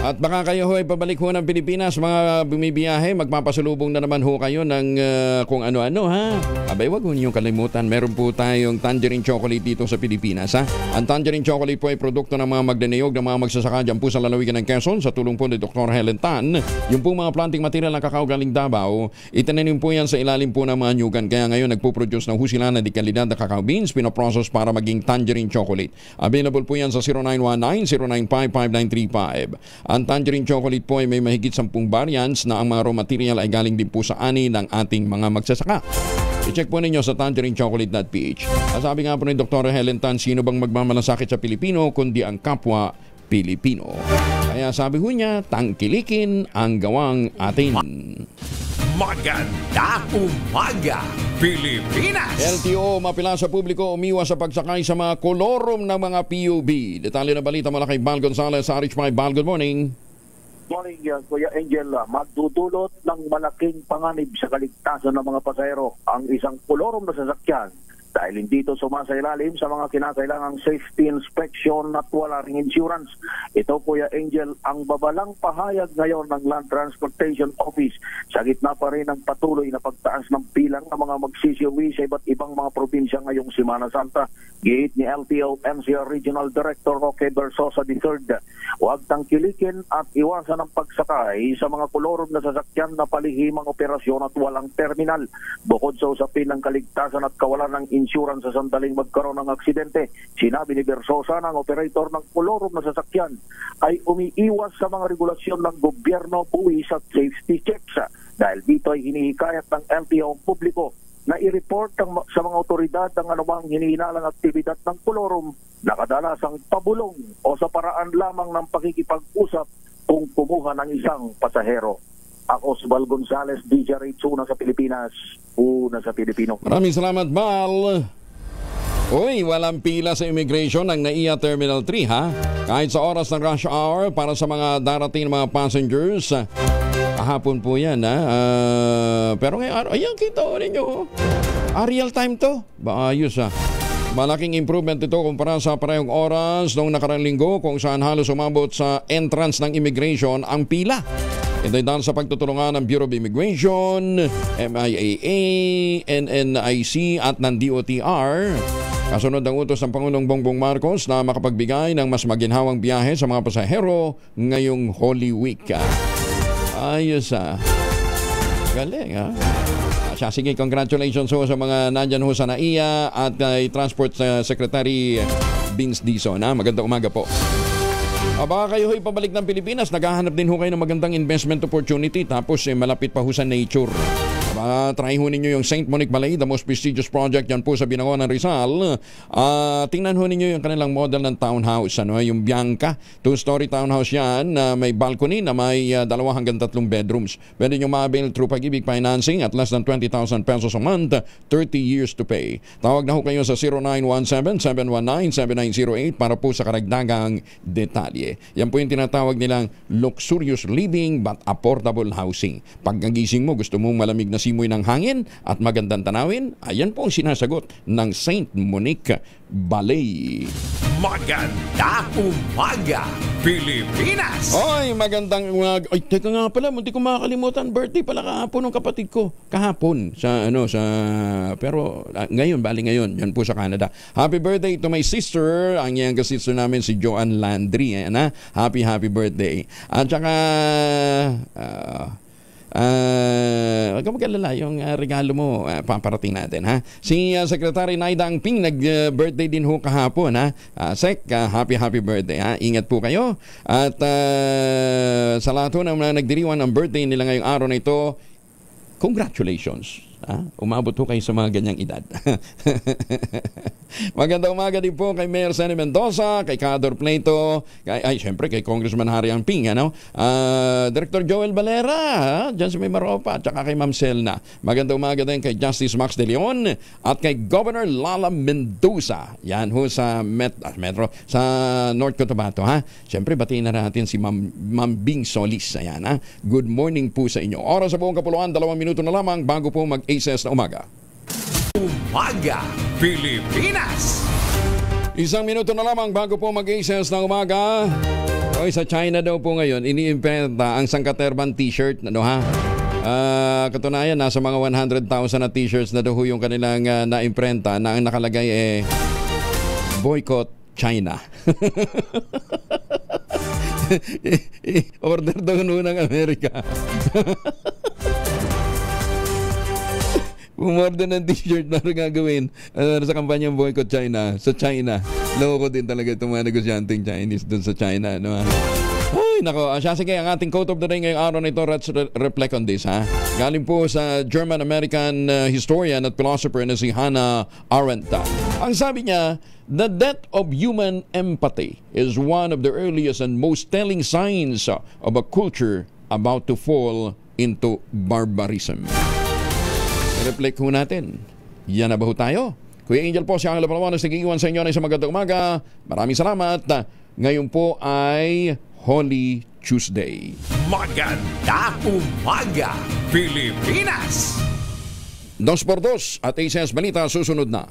At baka kayo ho ay pabalik ho ng Pilipinas, mga bumibiyahe, magpapasalubong na naman ho kayo ng kung ano-ano, ha? Abay, wag ho niyong kalimutan, meron po tayong tangerine chocolate dito sa Pilipinas, ha? Ang tangerine chocolate po ay produkto ng mga magdanayog ng mga magsasaka dyan po sa lalawigan ng Quezon sa tulong po ni Dr. Helen Tan. Yung po mga planting material ng kakao galing Davao, itinanim po yan sa ilalim po ng mga nyugan. Kaya ngayon nagpo-produce ng husila na di kalidad na kakao beans, pinoprocess para maging tangerine chocolate. Available po yan sa 0919-095-5935. Ang tangerine chocolate po ay may mahigit 10 variants na ang mga raw material ay galing din po sa ani ng ating mga magsasaka. I-check po ninyo sa tangerinechocolate.ph. Sabi nga po ni Dr. Helen Tan, sino bang magmamalasakit sa Pilipino kundi ang kapwa Pilipino. Kaya sabi ho niya, tangkilikin ang gawang atin. Maganda umaga, Pilipinas! LTO, mapila sa publiko, umiwas sa pagsakay sa mga kolorum ng mga PUB. Detalye na balita mula kay Val Gonzalez sa RH5. Val, good morning. Morning, Kuya Angel. Magdudulot ng malaking panganib sa kaligtasan ng mga pasahero ang isang kolorum na sasakyan dahil hindi ito sumasailalim sa mga kinakailangang safety inspection at wala ring insurance. Ito, Kuya Angel, ang babalang pahayag ngayon ng Land Transportation Office sa gitna pa rin ng patuloy na pagtaas ng bilang ng mga magsisiuwi sa iba't ibang mga probinsya ngayong Semana Santa. Giit ni LTO NCR Regional Director Roque Bersosa III, huwag tangkilikin at iwasan ang pagsakay sa mga kolorum na sasakyan na palihimang operasyon at walang terminal. Bukod sa usapin ng kaligtasan at kawalan ng insurance sa sandaling magkaroon ng aksidente, sinabi ni Bersosa ng operator ng kolorum na sasakyan ay umiiwas sa mga regulasyon ng gobyerno, buwis at safety checks. Dahil dito ay hinihikayat ng LTO ang publiko na i-report sa mga otoridad ang anumang hinihinalang aktibidad ng kolorum na kadalasang pabulong o sa paraan lamang ng pakikipag-usap kung kumuha ng isang pasahero. Ako si Val Gonzalez, DJ Rates, una sa Pilipinas, una sa Pilipino. Maraming salamat, Val. Uy, walang pila sa immigration ng NAIA Terminal 3, ha? Kahit sa oras ng rush hour para sa mga darating na mga passengers. Kahapon po yan, ha? Pero ngayon, ayan, kita ko ninyo. Real time to. Ayos, ha? Malaking improvement ito kumpara sa parehong oras noong nakarang linggo kung saan halos umabot sa entrance ng immigration ang pila. Ito ay dahil sa pagtutulungan ng Bureau of Immigration, MIAA, NNIC at ng DOTR. Kasunod ang utos ng Pangulong Bongbong Marcos na makapagbigay ng mas maginhawang biyahe sa mga pasahero ngayong Holy Week. Ayos, ha? Galing, ha? Sige, congratulations ho sa mga nandyan ho sa NAIA at kay Transport Secretary Vince Dizon. Magandang umaga po. Baka kayo ho'y pabalik ng Pilipinas, naghahanap din ho kayo ng magandang investment opportunity tapos malapit pa ho sa nature. Try ho ninyo yung St. Monique Balay, the most prestigious project yan po sa Binangon ng Rizal. Tingnan ho ninyo yung kanilang model ng townhouse, yung Bianca. 2-story townhouse yan, may balcony na may 2 hanggang 3 bedrooms. Pwede nyo ma-avail through Pag-ibig Financing at less than 20,000 pesos a month, 30 years to pay. Tawag na ho kayo sa 0917-719-7908 para po sa karagdagang detalye. Yan po yung tinatawag nilang luxurious living but affordable housing. Pagkagising mo, gusto mong malamig na simoy ng hangin at magandang tanawin? Ayan po ang sinasagot ng St. Monique Ballet. Maganda umaga, Pilipinas! Oy, magandang umaga. Ay, teka nga pala, hindi ko makakalimutan. Birthday pala kahapon ng kapatid ko. Kahapon pero ngayon, bali ngayon, yan po sa Canada. Happy birthday to my sister, ang younger sister namin si Joanne Landry. Ayan, ha? Happy birthday. At saka huwag ka mag-alala, yung regalo mo, paparating natin, ha? Si Secretary Naida Angping, nag-birthday din ho kahapon, ha? Sec, happy birthday, ha? Ingat po kayo. At sa lahat ho ng mga nagdiriwan ng birthday nila ngayong araw na ito, congratulations. Umabot ho kayo sa mga ganyang edad. Magandang umaga din po kay Mayor Senny Mendoza, kay Cador Plato, siyempre kay Congressman Harry Angping, Director Joel Valera, dyan sa may Maropa, at saka kay Ma'am Selna. Magandang umaga din kay Justice Max De Leon at kay Governor Lala Mendoza. Yan ho sa Metro, sa North Cotabato, ha? Siyempre, batiin na natin si Ma'am Bing Solis. Ayan, ha? Good morning po sa inyo. Oras sa buong kapuluan, 2 minuto na lamang bago po mag-ACES na umaga. Umaga, Pilipinas! 1 minuto na lamang bago po mag-ACES ng umaga. Sa China daw po ngayon, iniimpenta ang sangkaterban t-shirt, katunayan, nasa mga 100,000 na t-shirts na daw yung kanilang naimprenta na ang nakalagay boycott China. Order daw ng Amerika. Umorder ng t-shirt na gagawin sa kampanyang boycott China sa China. Loko din talaga itong mga negosyanteng Chinese dun sa China. Ay, nako. Sige, ang ating quote of the day ngayong araw na ito, let's reflect on this, ha? Galing po sa German-American historian at philosopher na si Hannah Arendt. Ang sabi niya, the death of human empathy is one of the earliest and most telling signs of a culture about to fall into barbarism. Reflect ho natin. Yan na ba ho tayo? Kuya Angel po, si Angela Palawanas, nag-iwan sa inyo na isang magandang umaga. Maraming salamat. Ngayon po ay Holy Tuesday. Maganda umaga, Pilipinas! 2x2 at ACES Balita susunod na.